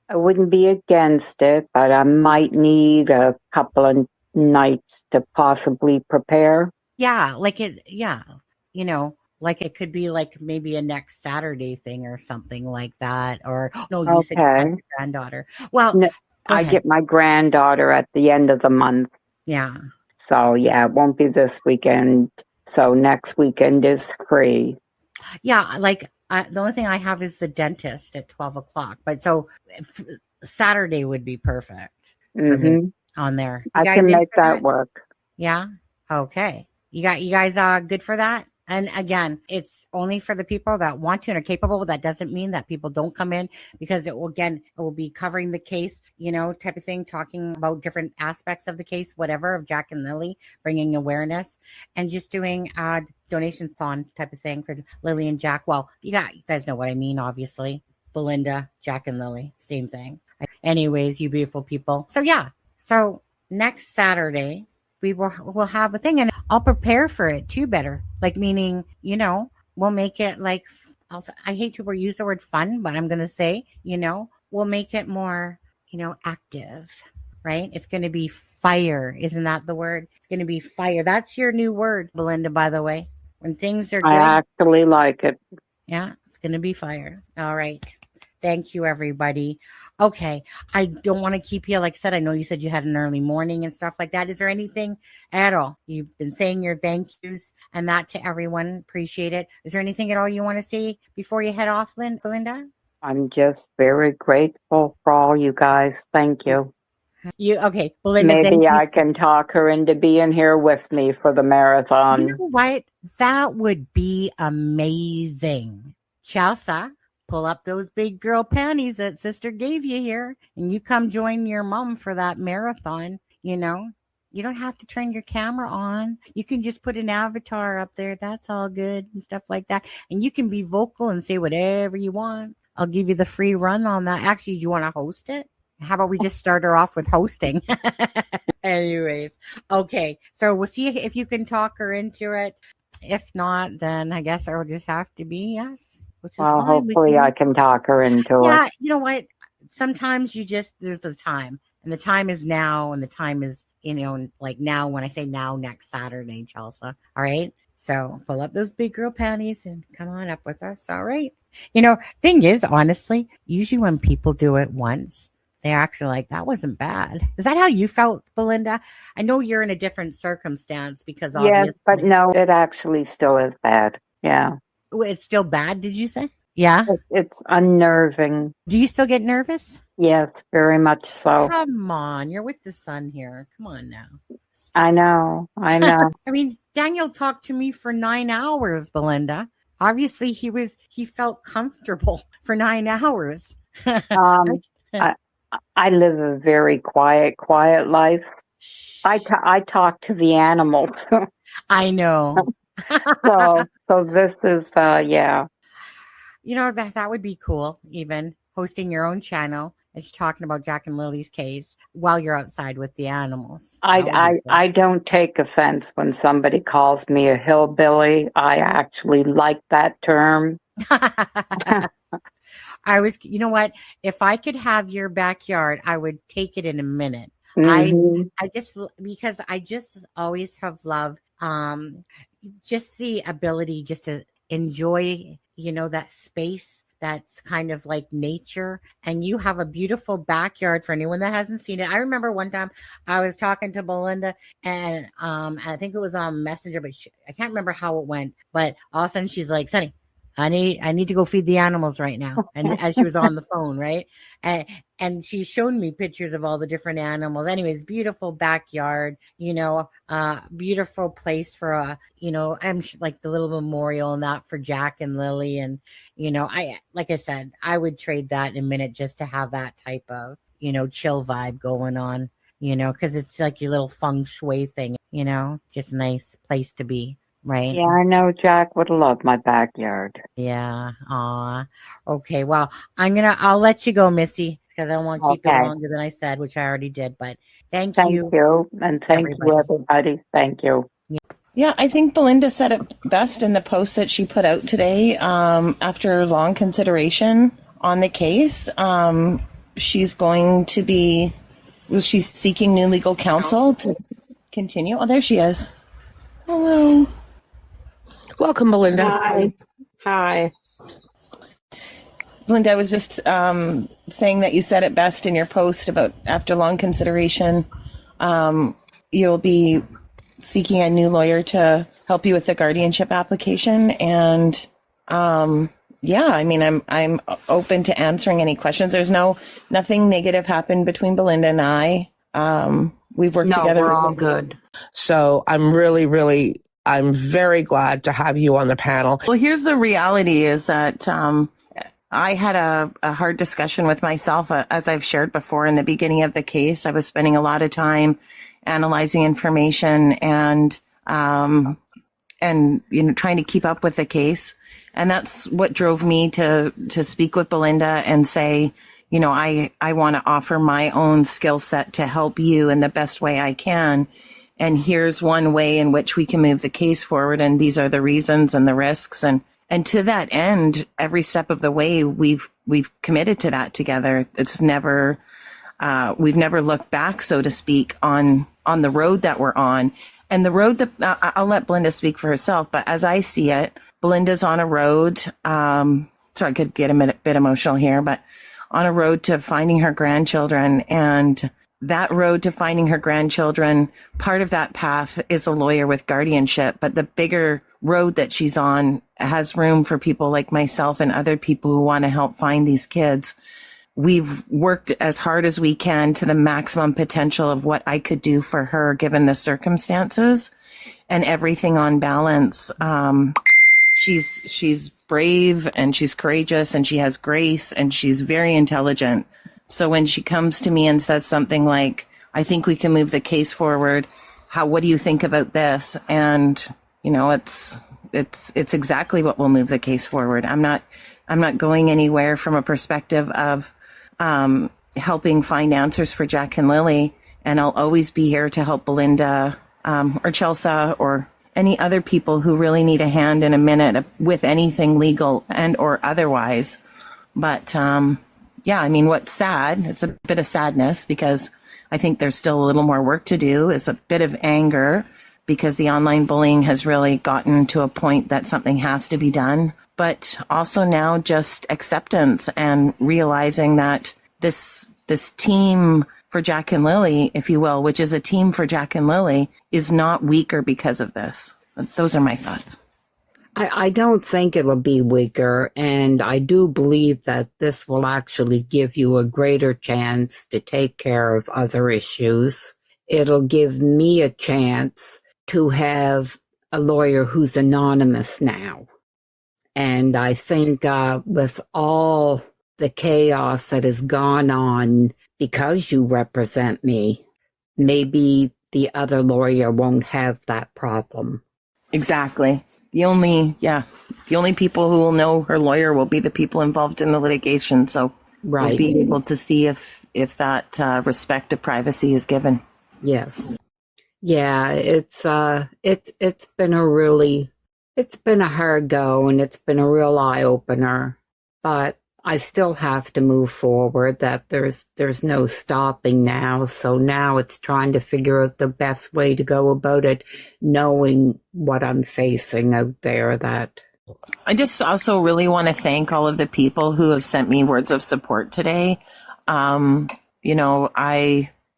I wouldn't be against it, but I might need a couple of nights to possibly prepare. Yeah, like it could be like maybe a next Saturday thing or something like that. Or you said you had your granddaughter. Well, no, I get my granddaughter at the end of the month. Yeah. So it won't be this weekend. So next weekend is free. Yeah, like the only thing I have is the dentist at 12 o'clock. But so Saturday would be perfect for me on there. I can make that work. Yeah. Okay. You guys good for that? And again, it's only for the people that want to and are capable. That doesn't mean that people don't come in, because it will be covering the case, type of thing, talking about different aspects of the case, whatever, of Jack and Lily, bringing awareness, and just doing a donation-thon type of thing for Lily and Jack. Well, you guys know what I mean, obviously. Belynda, Jack and Lily, same thing. Anyways, you beautiful people. So next Saturday, we'll have a thing, and I'll prepare for it too better. Like, meaning, we'll make it like, I hate to use the word fun, but I'm going to say, we'll make it more, active, right? It's going to be fire. Isn't that the word? It's going to be fire. That's your new word, Belynda, by the way. When things are good. I actually like it. Yeah, it's going to be fire. All right. Thank you, everybody. Okay. I don't want to keep you. Like I said, I know you said you had an early morning and stuff like that. Is there anything at all? You've been saying your thank yous and that to everyone. Appreciate it. Is there anything at all you want to say before you head off, Belynda? I'm just very grateful for all you guys. Thank you. Okay, Belynda, maybe I can talk her into being here with me for the marathon. You know what? That would be amazing. Chelsea, pull up those big girl panties that sister gave you here, and you come join your mom for that marathon. You don't have to turn your camera on. You can just put an avatar up there. That's all good and stuff like that. And you can be vocal and say whatever you want. I'll give you the free run on that. Actually, do you want to host it? How about we just start her off with hosting? Anyways, okay. So we'll see if you can talk her into it. If not, then I guess it'll just have to be yes. Which is fine. Hopefully I can talk her into it. Yeah, you know what? Sometimes there's the time. And the time is now. And the time is, like now, when I say now, next Saturday, Chelsea. All right? So pull up those big girl panties and come on up with us. All right? Thing is, honestly, usually when people do it once, they're actually like, that wasn't bad. Is that how you felt, Belynda? I know you're in a different circumstance because obviously. Yes, but no, it actually still is bad. Yeah. It's still bad, did you say? Yeah. It's unnerving. Do you still get nervous? Yes, very much so. Come on, you're with the sun here. Come on now. I know. I mean, Daniel talked to me for 9 hours, Belynda. Obviously, he felt comfortable for 9 hours. I live a very quiet life. I talk to the animals. I know. so this is yeah. You know, that would be cool, even hosting your own channel and talking about Jack and Lily's case while you're outside with the animals. I don't take offense when somebody calls me a hillbilly. I actually like that term. You know what? If I could have your backyard, I would take it in a minute. Mm-hmm. Because I just always have loved just the ability just to enjoy, that space that's kind of like nature. And you have a beautiful backyard for anyone that hasn't seen it. I remember one time I was talking to Belynda and I think it was on Messenger, but I can't remember how it went. But all of a sudden she's like, Sonny, I need to go feed the animals right now. And as she was on the phone, right? And she showed me pictures of all the different animals. Anyways, beautiful backyard, beautiful place for I'm like the little memorial and that for Jack and Lily. And, like I said, I would trade that in a minute just to have that type of, chill vibe going on, because it's like your little feng shui thing, just a nice place to be. Right. Yeah, I know Jack would love my backyard. Yeah. Aw. Okay. Well, I'll let you go, Missy, because I don't want to keep it longer than I said, which I already did. But thank you. And thank you, everybody. Thank you. Yeah, I think Belynda said it best in the post that she put out today. After long consideration on the case, she's seeking new legal counsel to continue. Oh, there she is. Hello. Welcome, Belynda. Hi. Belynda, I was just saying that you said it best in your post about after long consideration, you'll be seeking a new lawyer to help you with the guardianship application. And I'm open to answering any questions. There's nothing negative happened between Belynda and I. We've worked together. We're all good. So I'm very glad to have you on the panel. Well, here's the reality is that I had a hard discussion with myself, as I've shared before in the beginning of the case. I was spending a lot of time analyzing information and trying to keep up with the case. And that's what drove me to speak with Belynda and say, I want to offer my own skill set to help you in the best way I can. And here's one way in which we can move the case forward. And these are the reasons and the risks. And to that end, every step of the way, we've committed to that together. It's never, we've never looked back, so to speak, on the road that we're on. And the road that I'll let Belynda speak for herself, but as I see it, Belynda's on a road. Sorry, I could get a bit emotional here, but on a road to finding her grandchildren. And that road to finding her grandchildren, part of that path is a lawyer with guardianship, but the bigger road that she's on has room for people like myself and other people who want to help find these kids. We've worked as hard as we can to the maximum potential of what I could do for her, given the circumstances and everything on balance. She's brave and she's courageous and she has grace and she's very intelligent. So when she comes to me and says something like, I think we can move the case forward. What do you think about this? And, it's exactly what will move the case forward. I'm not going anywhere from a perspective of, helping find answers for Jack and Lily. And I'll always be here to help Belynda, or Chelsea or any other people who really need a hand in a minute with anything legal and or otherwise. But, what's sad, it's a bit of sadness because I think there's still a little more work to do, is a bit of anger because the online bullying has really gotten to a point that something has to be done. But also now just acceptance and realizing that this this team for Jack and Lily, if you will, which is a team for Jack and Lily, is not weaker because of this. Those are my thoughts. I don't think it'll be weaker, and I do believe that this will actually give you a greater chance to take care of other issues. It'll give me a chance to have a lawyer who's anonymous now. And I think with all the chaos that has gone on because you represent me, maybe the other lawyer won't have that problem. Exactly. The only people who will know her lawyer will be the people involved in the litigation. So right. We'll be able to see if that respect to privacy is given. Yes. Yeah, it's been a hard go, and it's been a real eye opener, but I still have to move forward. That there's no stopping now. So now it's trying to figure out the best way to go about it, knowing what I'm facing out there. That I just also really want to thank all of the people who have sent me words of support today. I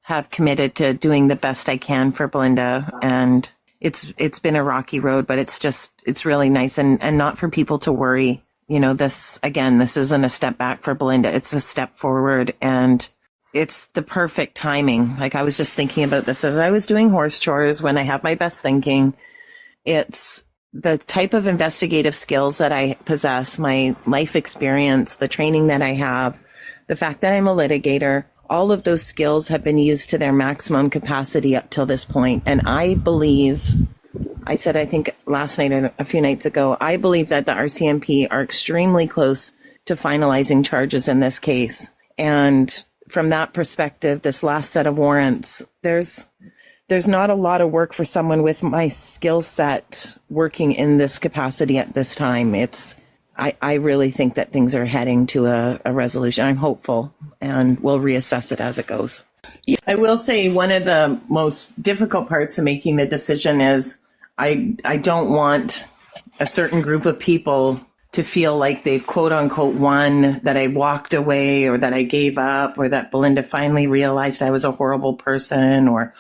have committed to doing the best I can for Belynda, and it's been a rocky road, but it's really nice and not for people to worry. This isn't a step back for Belynda. It's a step forward, and it's the perfect timing. Like, I was just thinking about this as I was doing horse chores when I have my best thinking. It's the type of investigative skills that I possess, my life experience, the training that I have, the fact that I'm a litigator, all of those skills have been used to their maximum capacity up till this point. And I believe, I said, I think last night or a few nights ago, I believe that the RCMP are extremely close to finalizing charges in this case. And from that perspective, this last set of warrants, there's not a lot of work for someone with my skill set working in this capacity at this time. I really think that things are heading to a resolution. I'm hopeful, and we'll reassess it as it goes. I will say one of the most difficult parts of making the decision is I don't want a certain group of people to feel like they've quote unquote won, that I walked away or that I gave up or that Belynda finally realized I was a horrible person or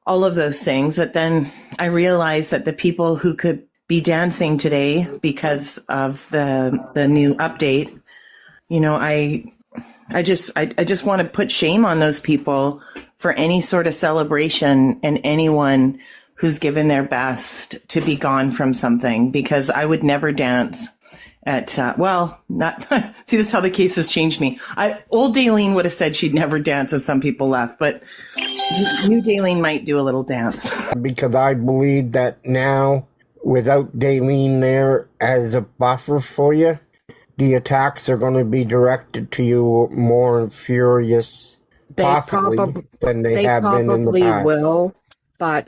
all of those things. But then I realized that the people who could be dancing today because of the new update, I just want to put shame on those people for any sort of celebration and anyone who's given their best to be gone from something, because I would never dance at, not see, this is how the case has changed me. Old Daleen would have said she'd never dance if some people left, but new Daleen might do a little dance. Because I believe that now, without Daleen there as a buffer for you, the attacks are going to be directed to you more furious, possibly, than they have been in the past. They probably will, but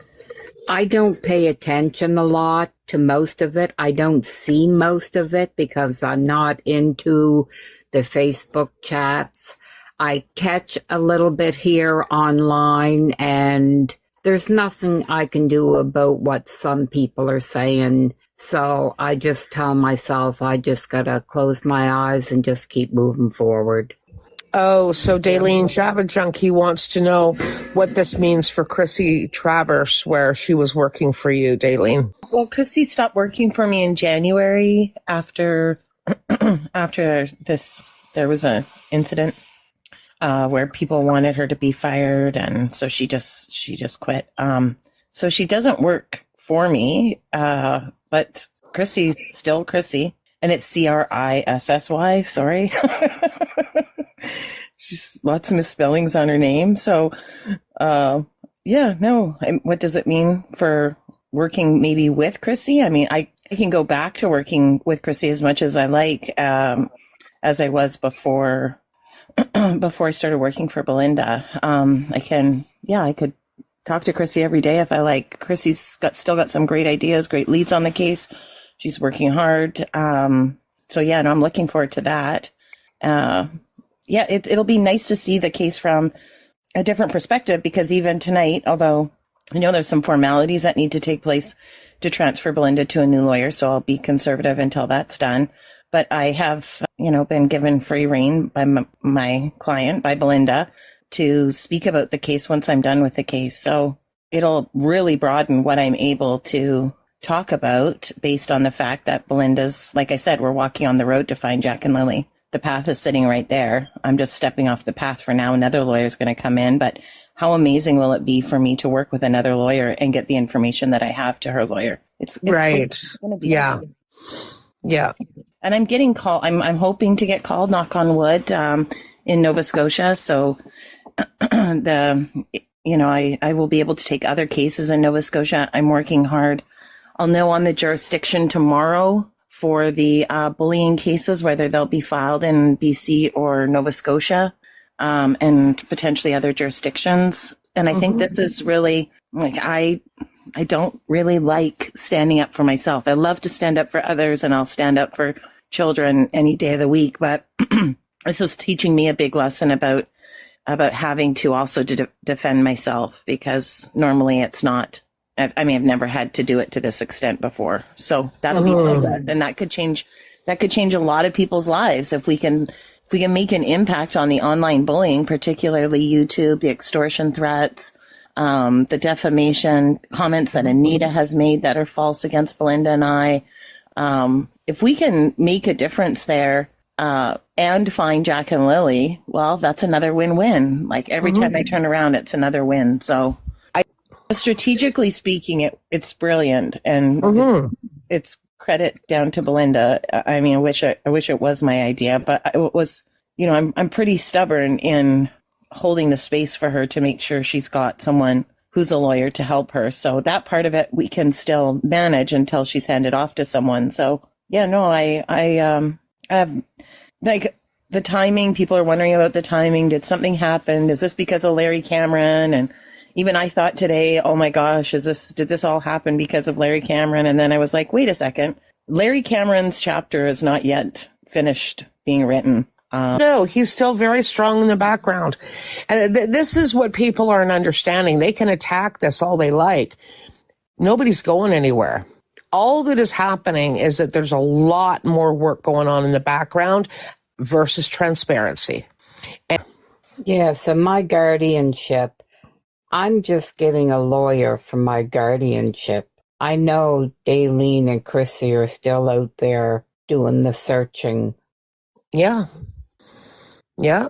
I don't pay attention a lot to most of it. I don't see most of it because I'm not into the Facebook chats. I catch a little bit here online, and there's nothing I can do about what some people are saying. So I just tell myself I just gotta close my eyes and just keep moving forward. Oh, so Daleen Java Junkie wants to know what this means for Chrissy Travers, where she was working for you, Daleen. Well, Chrissy stopped working for me in January after this. There was an incident where people wanted her to be fired, and so she just quit. So she doesn't work for me, but Chrissy's still Chrissy, and it's Crissy. Sorry. She's lots of misspellings on her name. So, what does it mean for working maybe with Chrissy? I mean, I can go back to working with Chrissy as much as I like, as I was before I started working for Belynda. I could talk to Chrissy every day if I like. Chrissy's still got some great ideas, great leads on the case. She's working hard. I'm looking forward to that. It'll be nice to see the case from a different perspective, because even tonight, although I know there's some formalities that need to take place to transfer Belynda to a new lawyer, so I'll be conservative until that's done. but I have, been given free rein by my client, by Belynda, to speak about the case once I'm done with the case. So it'll really broaden what I'm able to talk about based on the fact that Belynda's, like I said, we're walking on the road to find Jack and Lily. The path is sitting right there. I'm just stepping off the path for now. Another lawyer is going to come in, but how amazing will it be for me to work with another lawyer and get the information that I have to her lawyer? It's right. It's going to be amazing. Yeah. And I'm getting called. I'm hoping to get called, knock on wood, in Nova Scotia. So I will be able to take other cases in Nova Scotia. I'm working hard. I'll know on the jurisdiction tomorrow for the bullying cases, whether they'll be filed in BC or Nova Scotia, and potentially other jurisdictions. And I think that this really, I don't really like standing up for myself. I love to stand up for others, and I'll stand up for children any day of the week. But this is teaching me a big lesson about having to also defend myself, because normally it's not. I've never had to do it to this extent before. So that'll be good. And that could change a lot of people's lives if we can make an impact on the online bullying, particularly YouTube, the extortion threats, the defamation comments that Anita has made that are false against Belynda and I. If we can make a difference there, and find Jack and Lily, well, that's another win-win. Like every time I turn around, it's another win. So strategically speaking, it's brilliant, and it's credit down to Belynda. I mean, I wish it was my idea, but it was, I'm pretty stubborn in holding the space for her to make sure she's got someone who's a lawyer to help her. So that part of it we can still manage until she's handed off to someone. So yeah, no, I have, like, the timing. People are wondering about the timing. Did something happen? Is this because of Larry Cameron? And even I thought today, oh my gosh, did this all happen because of Larry Cameron? And then I was like, wait a second. Larry Cameron's chapter is not yet finished being written. No, he's still very strong in the background. And this is what people aren't understanding. They can attack this all they like. Nobody's going anywhere. All that is happening is that there's a lot more work going on in the background versus transparency. So my guardianship, I'm just getting a lawyer for my guardianship. I know Daleen and Chrissy are still out there doing the searching. Yeah. Yeah.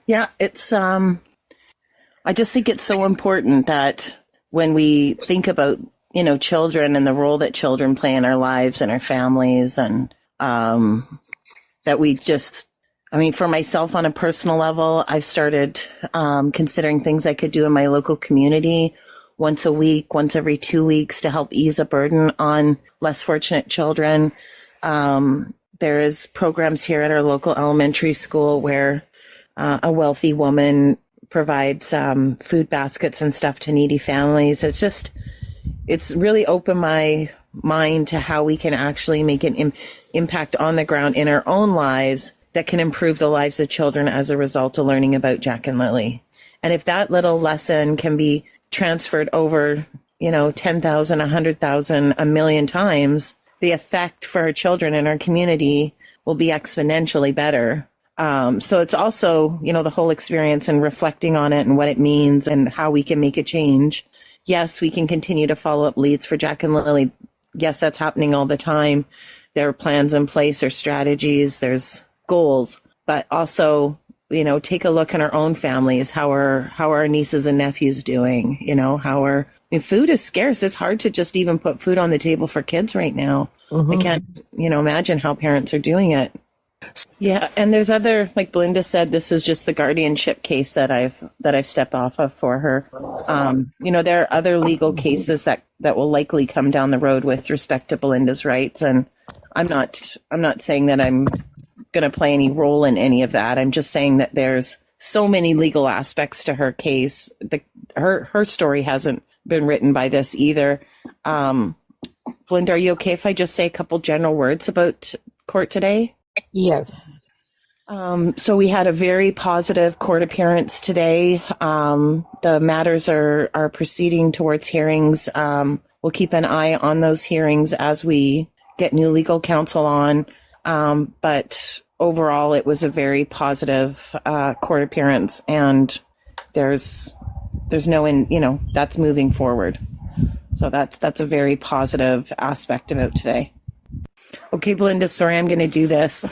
Yeah, it's, I just think it's so important that when we think about, children and the role that children play in our lives and our families, and that we just, for myself on a personal level, I've started considering things I could do in my local community once a week, once every 2 weeks, to help ease a burden on less fortunate children. There is programs here at our local elementary school where a wealthy woman provides food baskets and stuff to needy families. It's really opened my mind to how we can actually make an impact on the ground in our own lives that can improve the lives of children as a result of learning about Jack and Lily. And if that little lesson can be transferred over, 10,000, 100,000, a million times, the effect for our children in our community will be exponentially better. So it's also, the whole experience and reflecting on it and what it means and how we can make a change. Yes, we can continue to follow up leads for Jack and Lily. Yes, that's happening all the time. There are plans in place, there's strategies, there's goals, but also, take a look in our own families. How are our nieces and nephews doing? Food is scarce. It's hard to just even put food on the table for kids right now. I can't, imagine how parents are doing it. Yeah, and there's other, like Belynda said, this is just the guardianship case that I've stepped off of for her. There are other legal cases that will likely come down the road with respect to Belynda's rights, and I'm not saying that I'm going to play any role in any of that. I'm just saying that there's so many legal aspects to her case. Her story hasn't been written by this either. Belynda, are you okay if I just say a couple general words about court today? Yes. So we had a very positive court appearance today. The matters are proceeding towards hearings. We'll keep an eye on those hearings as we get new legal counsel on. But overall, it was a very positive court appearance, and there's no, that's moving forward. So that's a very positive aspect about today. Okay, Belynda, sorry, I'm going to do this.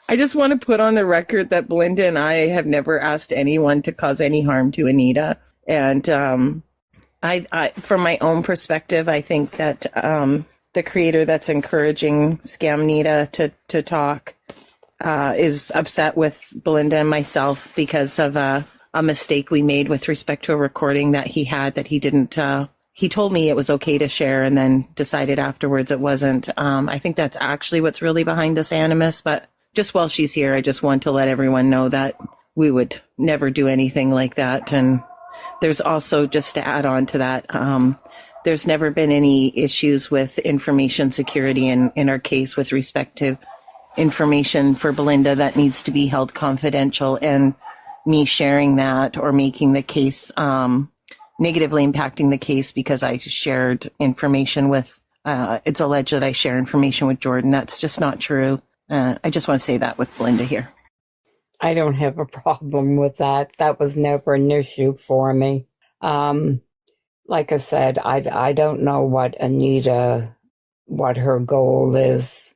I just want to put on the record that Belynda and I have never asked anyone to cause any harm to Anita. And I from my own perspective, I think that the creator that's encouraging Scamnita to talk is upset with Belynda and myself because of a mistake we made with respect to a recording that he had that he didn't. He told me it was okay to share and then decided afterwards it wasn't. I think that's actually what's really behind this animus. But just while she's here, I just want to let everyone know that we would never do anything like that. And there's also, just to add on to that, there's never been any issues with information security in our case with respect to information for Belynda that needs to be held confidential, and me sharing that or making the case negatively impacting the case because I shared information with, it's alleged that I share information with Jordan. That's just not true. I just want to say that with Belynda here. I don't have a problem with that. That was never an issue for me. Like I said, I don't know what her goal is.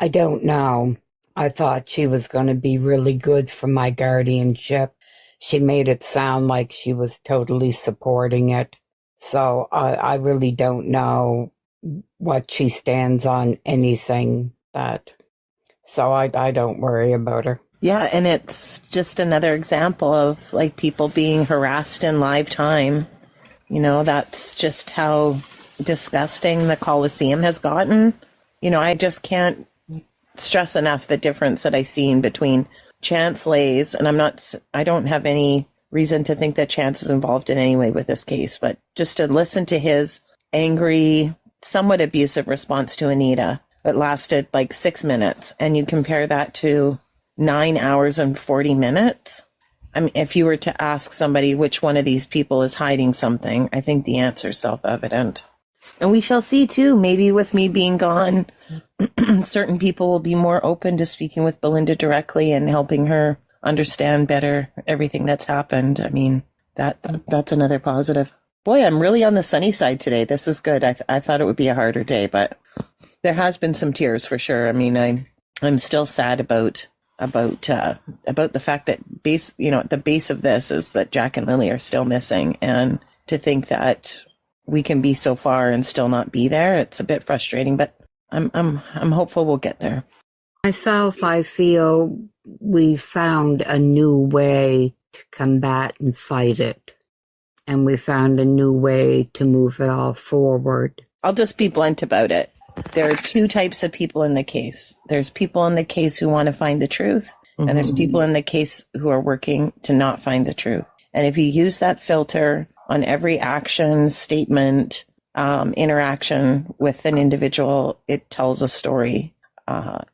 I don't know. I thought she was going to be really good for my guardianship. She made it sound like she was totally supporting it. So I really don't know what she stands on anything that. So I don't worry about her. Yeah, and it's just another example of like people being harassed in live time. That's just how disgusting the Coliseum has gotten. I just can't stress enough the difference that I've seen between Chance Lays, and I don't have any reason to think that Chance is involved in any way with this case, but just to listen to his angry, somewhat abusive response to Anita that lasted like 6 minutes, and you compare that to 9 hours and 40 minutes. I mean, if you were to ask somebody which one of these people is hiding something, I think the answer is self-evident. And we shall see too, maybe with me being gone, certain people will be more open to speaking with Belynda directly and helping her understand better everything that's happened. I mean, that's another positive. Boy, I'm really on the sunny side today. This is good. I thought it would be a harder day, but there has been some tears for sure. I mean, I'm still sad about the fact that the base of this is that Jack and Lily are still missing, and to think that we can be so far and still not be there, it's a bit frustrating, but I'm hopeful we'll get there. Myself, I feel we found a new way to combat and fight it, and we found a new way to move it all forward. I'll just be blunt about it. There are two types of people in the case. There's people in the case who want to find the truth, and there's people in the case who are working to not find the truth. And if you use that filter on every action, statement, interaction with an individual, it tells a story.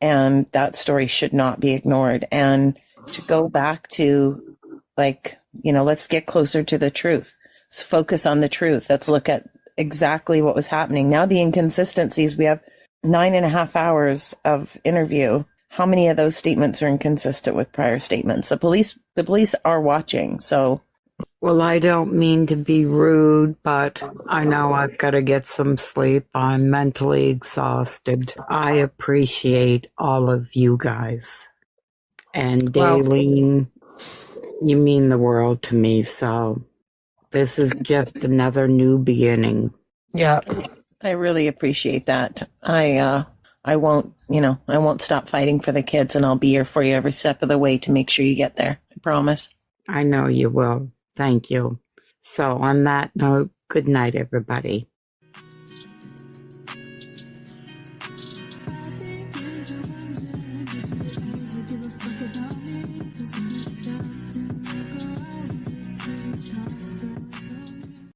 And that story should not be ignored. And to go back to, let's get closer to the truth. Let's focus on the truth. Let's look at exactly what was happening. Now the inconsistencies, we have 9.5 hours of interview. How many of those statements are inconsistent with prior statements? The police are watching. So, well, I don't mean to be rude, but I know I've got to get some sleep. I'm mentally exhausted. I appreciate all of you guys. And Daylene, you mean the world to me. So this is just another new beginning. Yeah. I really appreciate that. I won't stop fighting for the kids, and I'll be here for you every step of the way to make sure you get there. I promise. I know you will. Thank you. So on that note, good night, everybody.